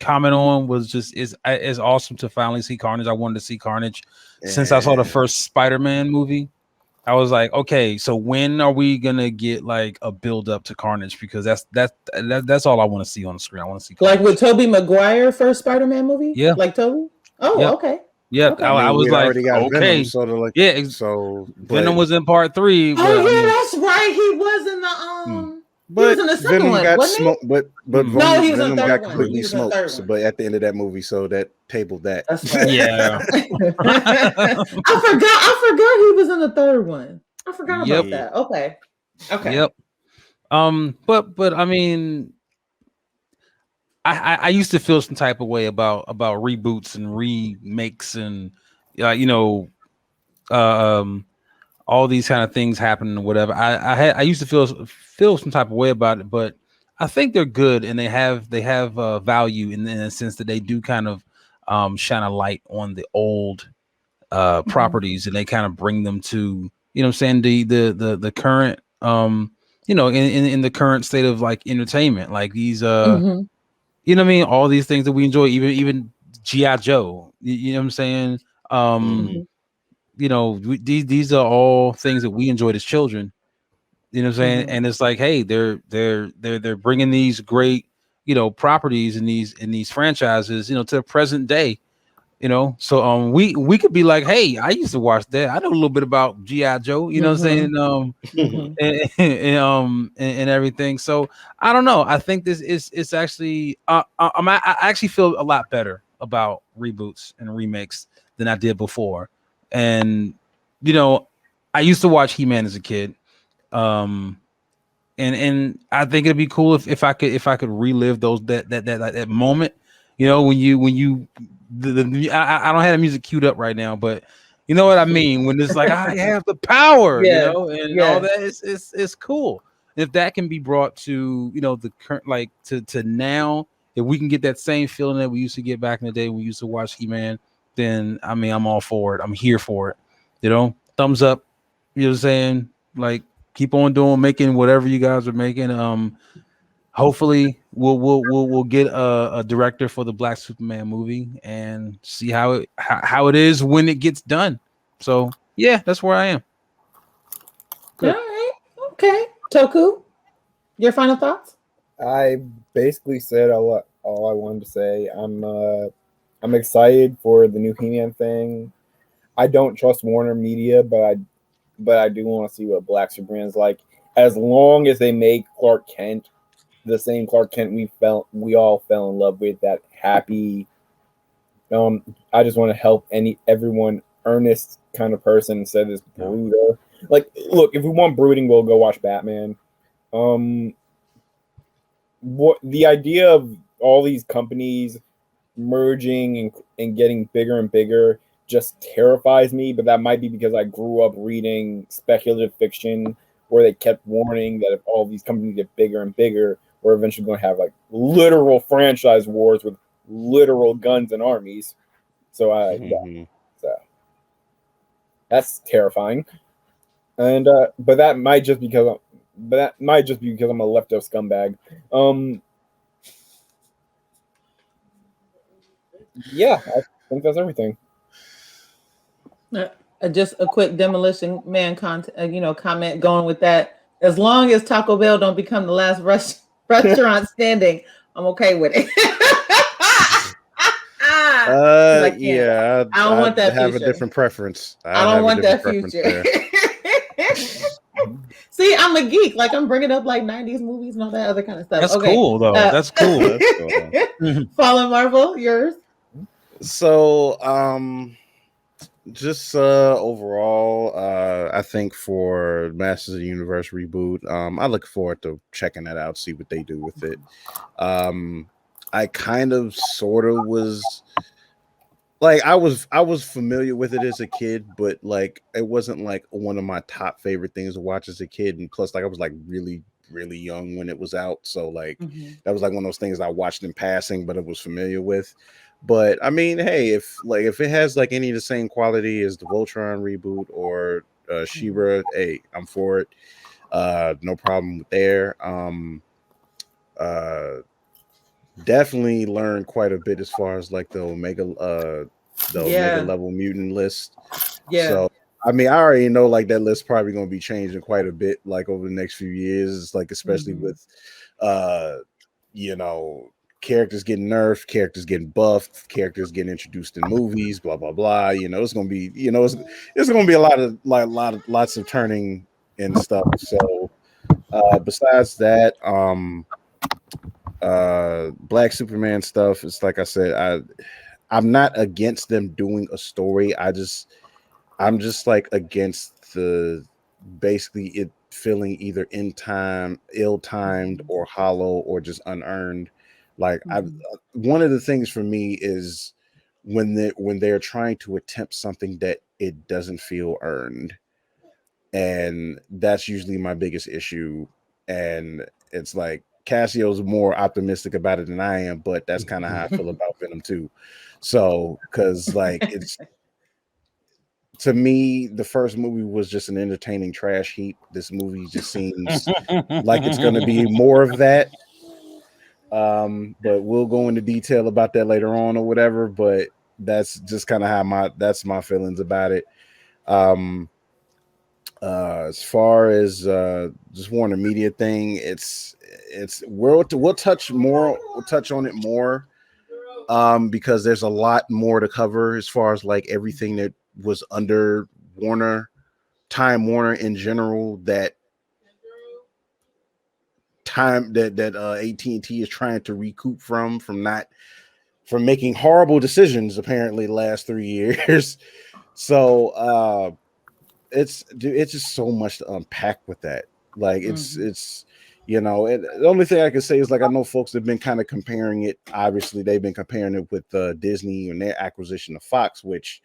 comment on, was just it's awesome to finally see Carnage. I wanted to see Carnage since I saw the first Spider-Man movie. I was like, okay, so when are we gonna get like a build up to Carnage? Because that's all I want to see on the screen. I want to see Carnage. Like with Tobey Maguire first Spider-Man movie. Yeah, like Toby. Oh, yep. okay. Yeah, okay. I was like, okay, Venom, so Venom was in part 3. But, that's right. He was in the he was in the second Venom one, got wasn't smoked, he? but No, he was in Venom the third got one. completely He was in the smoked. third one. But at the end of that movie, so that tabled that. That's right. Yeah. I forgot he was in the third one. I forgot about that. Okay. Yep. But I mean, I used to feel some type of way about reboots and remakes and all these kind of things happening or whatever. I used to feel some type of way about it, but I think they're good, and they have value in the sense that they do kind of shine a light on the old properties, and they kind of bring them to, what I'm saying, the current in the current state of like entertainment, like these you know what I mean, all these things that we enjoy, even G.I. Joe, you know what I'm saying, these are all things that we enjoyed as children, you know what I'm saying, and it's like, hey, they're bringing these great properties and these franchises to the present day, so we could be like, hey, I used to watch that, I know a little bit about G.I. Joe, you know what I'm saying, and everything. So I don't know, I think it's actually I actually feel a lot better about reboots and remakes than I did before. And I used to watch He-Man as a kid, and I think it'd be cool if I could relive that moment, when you I don't have the music queued up right now, but you know what I mean, when it's like, I have the power, and all that. It's cool if that can be brought to the current, like to now. If we can get that same feeling that we used to get back in the day when we used to watch He-Man, then I mean, I'm all for it. I'm here for it. Thumbs up. You know what I'm saying? Like, keep on making whatever you guys are making. Hopefully we'll get a director for the Black Superman movie and see how it is when it gets done. So yeah, that's where I am. Good. All right. Okay. Toku, your final thoughts? I basically said all I wanted to say. I'm excited for the new He-Man thing. I don't trust Warner Media, but I do want to see what Black Superman's like. As long as they make Clark Kent the same Clark Kent we all fell in love with, that happy. I just want to help everyone earnest kind of person instead of this brutal. Like, look, if we want brooding, we'll go watch Batman. What the idea of all these companies merging and getting bigger and bigger just terrifies me, but that might be because I grew up reading speculative fiction where they kept warning that if all these companies get bigger and bigger, we're eventually going to have like literal franchise wars with literal guns and armies. So so that's terrifying. And but that might just be because I'm a lefto scumbag. Yeah, I think that's everything. Just a quick demolition man comment going with that. As long as Taco Bell don't become the last restaurant standing, I'm okay with it. I yeah, I don't want that have future. a different preference. I don't want that future. See, I'm a geek. Like, I'm bringing up like 90s movies and all that other kind of stuff. That's okay. cool, though. That's cool. Fallen Marvel, yours? So, just overall, I think for Masters of the Universe reboot, I look forward to checking that out, see what they do with it. I kind of sort of was like I was familiar with it as a kid, but like it wasn't like one of my top favorite things to watch as a kid. And plus, like I was like really young when it was out, so like that was like one of those things I watched in passing, but I was familiar with. But I mean, hey, if it has like any of the same quality as the Voltron reboot or She-Ra, hey, I'm for it. No problem there. Definitely learned quite a bit as far as like the Omega level mutant list. Yeah. So I mean, I already know like that list probably going to be changing quite a bit like over the next few years, like especially with you know, characters getting nerfed, characters getting buffed, characters getting introduced in movies, blah blah blah. You know, it's going to be, you know, it's going to be a lot of lots of turning and stuff. So besides that, Black Superman stuff, it's like I said, I'm not against them doing a story. I'm just like against the basically it feeling either ill-timed or hollow or just unearned. Like one of the things for me is when they're trying to attempt something that it doesn't feel earned. And that's usually my biggest issue. And it's like Cassio's more optimistic about it than I am, but that's kind of how I feel about Venom 2. So, because like it's to me, the first movie was just an entertaining trash heap. This movie just seems like it's going to be more of that. But we'll go into detail about that later on or whatever. But that's just kind of how my feelings about it. As far as just Warner Media thing, we'll touch on it more because there's a lot more to cover as far as like everything that was under Time Warner in general that AT&T is trying to recoup from making horrible decisions apparently the last 3 years. So it's just so much to unpack with that. Like it's you know, the only thing I can say is like I know folks have been kind of comparing it. Obviously, they've been comparing it with Disney and their acquisition of Fox, which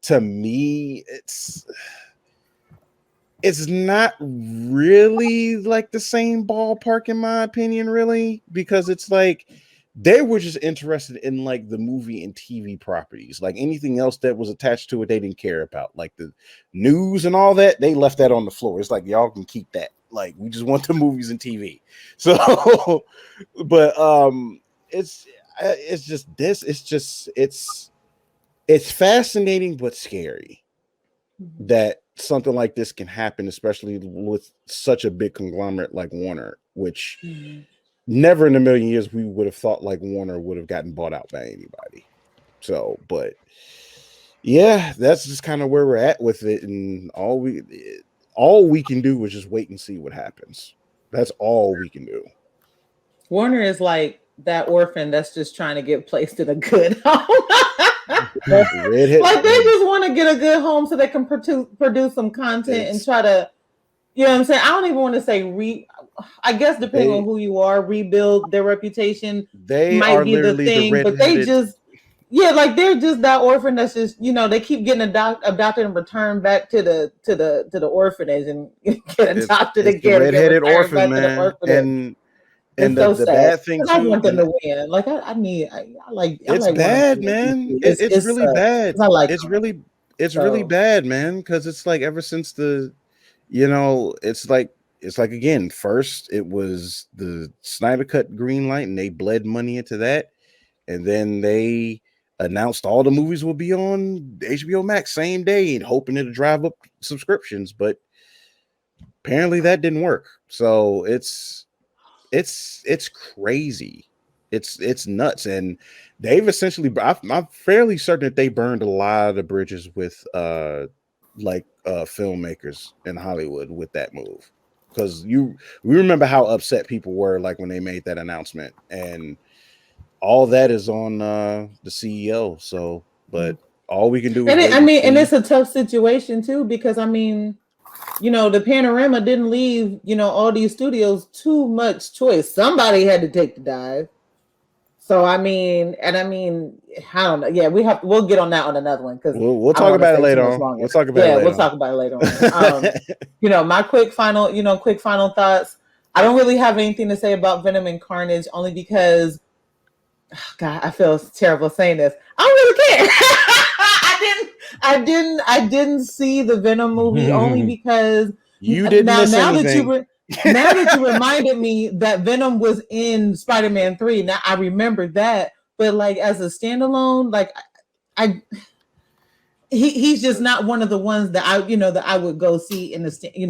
to me it's not really like the same ballpark in my opinion, really, because it's like they were just interested in like the movie and TV properties. Like anything else that was attached to it, they didn't care about. Like the news and all that, they left that on the floor. It's like y'all can keep that. Like we just want the movies and TV. So, but it's just this. It's fascinating but scary that something like this can happen, especially with such a big conglomerate like Warner, which. Never in a million years we would have thought like Warner would have gotten bought out by anybody. So, but yeah, that's just kind of where we're at with it, and all we can do is just wait and see what happens. That's all we can do. Warner is like that orphan that's just trying to get placed in a good home. Redhead. Like they just want to get a good home so they can produce some content and try to, you know what I'm saying? I don't even want to say I guess depending on who you are, rebuild their reputation. They might are be the literally thing, the but they redheaded. just like they're just that orphan that's just, you know, they keep getting adopted and returned back to the orphanage and get adopted it's again. the redheaded orphan, back man. To the orphanage. And it's so the sad. bad thing too, I want them to win. Like I like it's bad, man. It's really bad. I like it's really bad, man. Because it's like ever since it's like again, first it was the Snyder Cut green light and they bled money into that, and then they announced all the movies will be on HBO Max same day and hoping it'll drive up subscriptions, but apparently that didn't work. So it's crazy. It's nuts. And they've essentially, I'm fairly certain that they burned a lot of the bridges with filmmakers in Hollywood with that move, because we remember how upset people were like when they made that announcement, and all that is on the CEO. So, but all we can do is and it's a tough situation too, because I mean, you know, the panorama didn't leave, you know, all these studios too much choice. Somebody had to take the dive. So I mean, I don't know. Yeah, we'll get on that on another one, because we'll talk about it later on. We'll talk about it later on. You know, my quick final thoughts. I don't really have anything to say about Venom and Carnage, only because, God, I feel terrible saying this. I don't really care. I didn't see the Venom movie only because you didn't miss anything. Now that you reminded me that Venom was in Spider-Man 3, now I remember that. But like as a standalone, like he's just not one of the ones that I would go see in the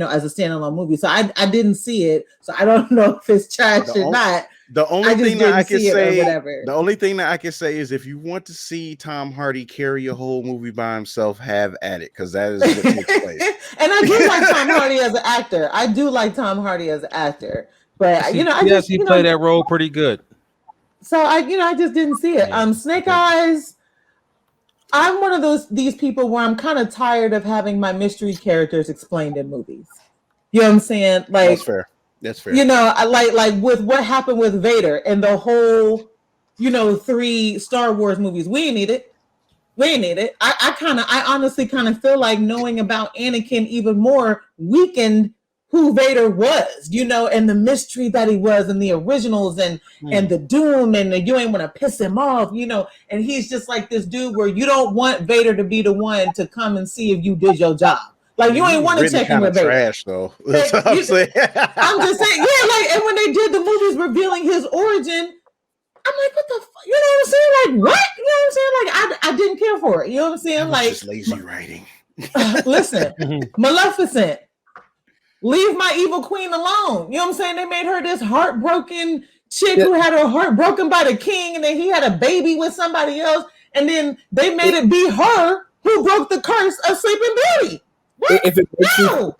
as a standalone movie. So I didn't see it, so I don't know if it's trash or not. The only thing that I can say is if you want to see Tom Hardy carry a whole movie by himself, have at it, because that is what takes place. And I do like Tom Hardy as an actor. But he played that role pretty good. So I just didn't see it. Yeah. Snake Eyes. I'm one of these people where I'm kind of tired of having my mystery characters explained in movies. You know what I'm saying? Like That's fair. You know, I like with what happened with Vader and the whole, 3 Star Wars movies. We ain't need it. I honestly kind of feel like knowing about Anakin even more weakened who Vader was, and the mystery that he was in the originals and the Doom and you ain't want to piss him off, and he's just like this dude where you don't want Vader to be the one to come and see if you did your job. Like you ain't want to check in with Vader. Trash though. That's what I'm saying. I'm just saying, and when they did the movies revealing his origin, I'm like, what the fuck? You know what I'm saying? Like, what? You know what I'm saying? Like, I didn't care for it. You know what I'm saying? Like, just lazy writing. Listen, Maleficent, leave my evil queen alone. You know what I'm saying? They made her this heartbroken chick who had her heart broken by the king, and then he had a baby with somebody else, and then they made it be her who broke the curse of Sleeping Beauty. What? If it makes you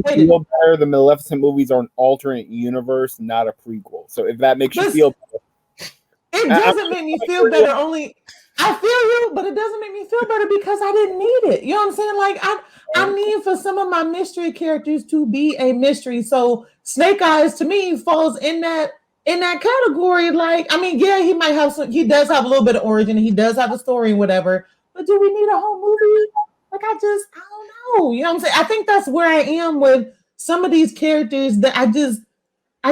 feel better, the Maleficent movies are an alternate universe, not a prequel. So if that makes you feel better, it doesn't make me feel better. Only I feel you, but it doesn't make me feel better because I didn't need it. You know what I'm saying? Like I need for some of my mystery characters to be a mystery. So Snake Eyes to me falls in that category. Like, I mean, yeah, he does have a little bit of origin, he does have a story and whatever, but do we need a whole movie? Like, I don't know. You know what I'm saying? I think that's where I am with some of these characters, that I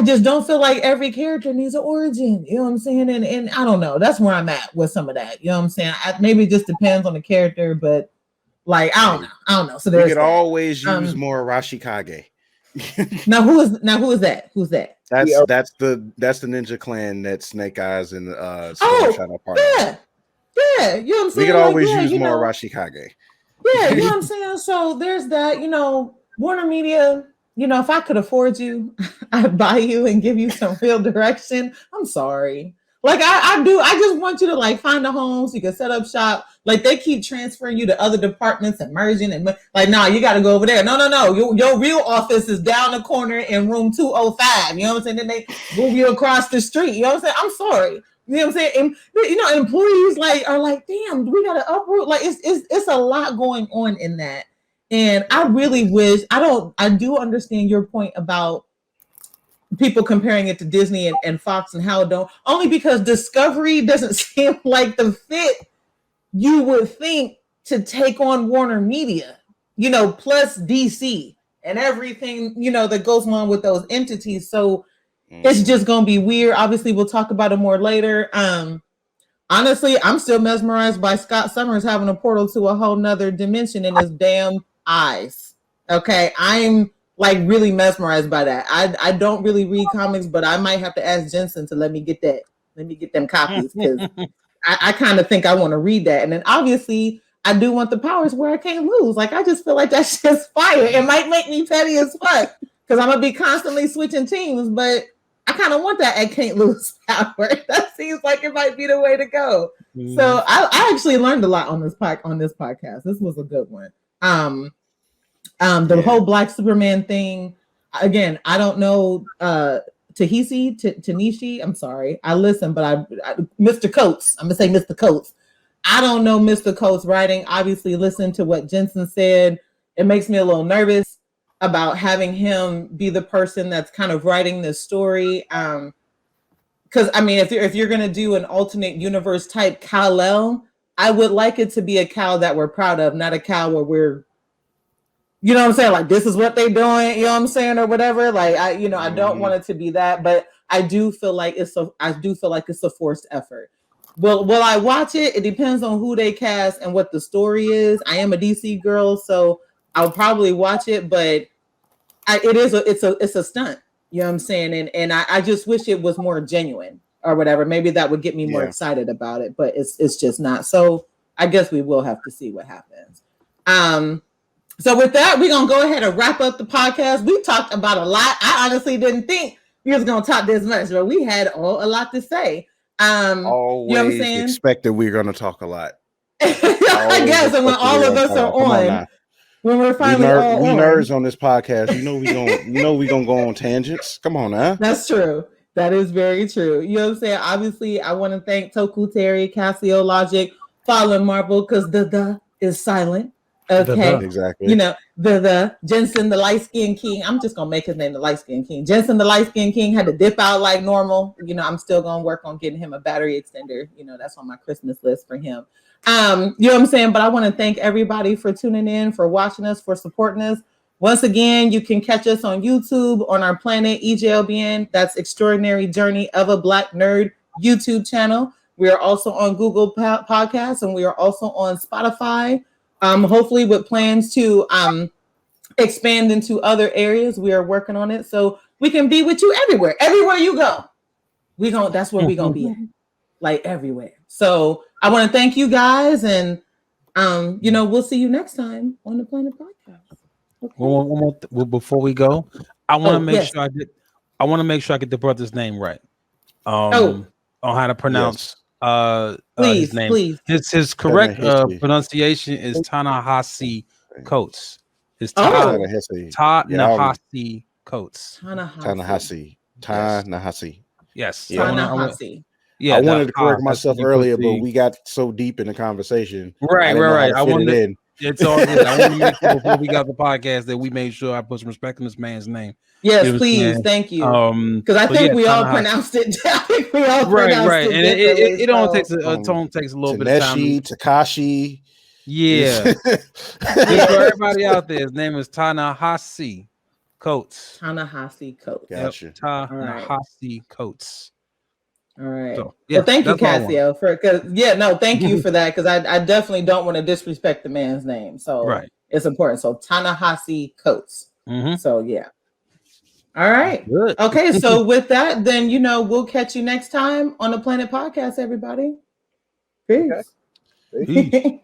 just don't feel like every character needs an origin. You know what I'm saying? And I don't know. That's where I'm at with some of that. You know what I'm saying? Maybe it just depends on the character, but like, I don't know. So we could always use more Rashikage. Now who is that? Who's that? That's the Ninja Clan that Snake Eyes and Shadow Party. Yeah, you know what I'm saying? We could always use more Rashikage. Yeah, you know what I'm saying? So there's that, Warner Media, if I could afford you, I'd buy you and give you some real direction. I'm sorry. Like I do. I just want you to like find a home so you can set up shop. Like they keep transferring you to other departments and merging and like, nah, you got to go over there. No. Your real office is down the corner in room 205. You know what I'm saying? Then they move you across the street. You know what I'm saying? I'm sorry. You know what I'm saying? And, you know, employees are like, damn, we got to uproot. Like it's a lot going on in that. And I really wish I do understand your point about people comparing it to Disney and Fox and how it don't, only because Discovery doesn't seem like the fit you would think to take on Warner Media, you know, plus DC and everything, you know, that goes on with those entities. So it's just going to be weird. Obviously, we'll talk about it more later. Honestly, I'm still mesmerized by Scott Summers having a portal to a whole nother dimension in his damn eyes. Okay, I'm like really mesmerized by that. I don't really read comics, but I might have to ask Jensen to let me get them copies, because I kind of think I want to read that. And then obviously I do want the powers where I can't lose. Like, I just feel like that's just fire. It might make me petty as fuck because I'm gonna be constantly switching teams, but I kind of want that I can't lose power. That seems like it might be the way to go. Mm. So I actually learned a lot on this podcast. This was a good one. The whole Black Superman thing. Again, I don't know Tanishi. I'm sorry. I listen, but I Mr. Coates. I'm gonna say Mr. Coates. I don't know Mr. Coates' writing. Obviously, listen to what Jensen said. It makes me a little nervous about having him be the person that's kind of writing this story. Because I mean, if you're gonna do an alternate universe type Kal-El, I would like it to be a Kal that we're proud of, not a Kal where we're, you know what I'm saying, like this is what they're doing, you know what I'm saying, or whatever. Like I don't want it to be that, but I do feel like it's a forced effort. Will I watch it? It depends on who they cast and what the story is. I am a DC girl, so I'll probably watch it, but it's a stunt. You know what I'm saying? And I just wish it was more genuine or whatever. Maybe that would get me more excited about it, but it's just not. So I guess we will have to see what happens. So with that, we're going to go ahead and wrap up the podcast. We talked about a lot. I honestly didn't think we was going to talk this much, but we had a lot to say. Always, you know what I'm saying? Expected we're going to talk a lot. I guess, and when all of us are on, when we're finally we nerds on this podcast, we gonna go on tangents. Come on now. That's true. That is very true. You know what I'm saying? Obviously, I want to thank Toku Terry, Cassio Logic, Fallen Marvel, because the is silent. Okay, exactly. You know, the Jensen, the light skinned king. I'm just gonna make his name the light skinned king. Jensen, the light skinned king, had to dip out like normal. You know, I'm still gonna work on getting him a battery extender. You know, that's on my Christmas list for him. You know what I'm saying? But I want to thank everybody for tuning in, for watching us, for supporting us. Once again, you can catch us on YouTube on our Planet EJLBN. That's Extraordinary Journey of a Black Nerd YouTube channel. We are also on Google Podcasts, and we are also on Spotify. Hopefully with plans to expand into other areas. We are working on it so we can be with you everywhere. Everywhere you go, that's where we're gonna be at. Like everywhere. So I want to thank you guys, and we'll see you next time on the Planet Podcast. Okay. Well, before we go, I want to make sure I get the brother's name right. On how to pronounce his name. Please. His correct pronunciation is Ta-Nehisi Coates. It's Ta-Nehisi Coates. Ta-Nehisi. Yes. Ta-Nehisi. Yeah, I wanted to correct myself earlier, but we got so deep in the conversation. Right. It's all good. I want to make sure before we got the podcast that we made sure I put some respect on this man's name. Yes, you know please. Thank you. Because I think we all pronounced it. I think we all pronounced it. And it only takes a little bit of time. Takashi. Yeah. Just for everybody out there, his name is Ta-Nehisi Coates. Ta-Nehisi Coates. Gotcha. Yep. Ta-Nehisi Coates. All right. Well, thank you, Cassio, thank you for that, because I definitely don't want to disrespect the man's name. So it's important. So Ta-Nehisi Coates. Mm-hmm. So yeah. All right. Good. Okay. So with that, then we'll catch you next time on the Planet Podcast, everybody. Peace. Okay. Peace.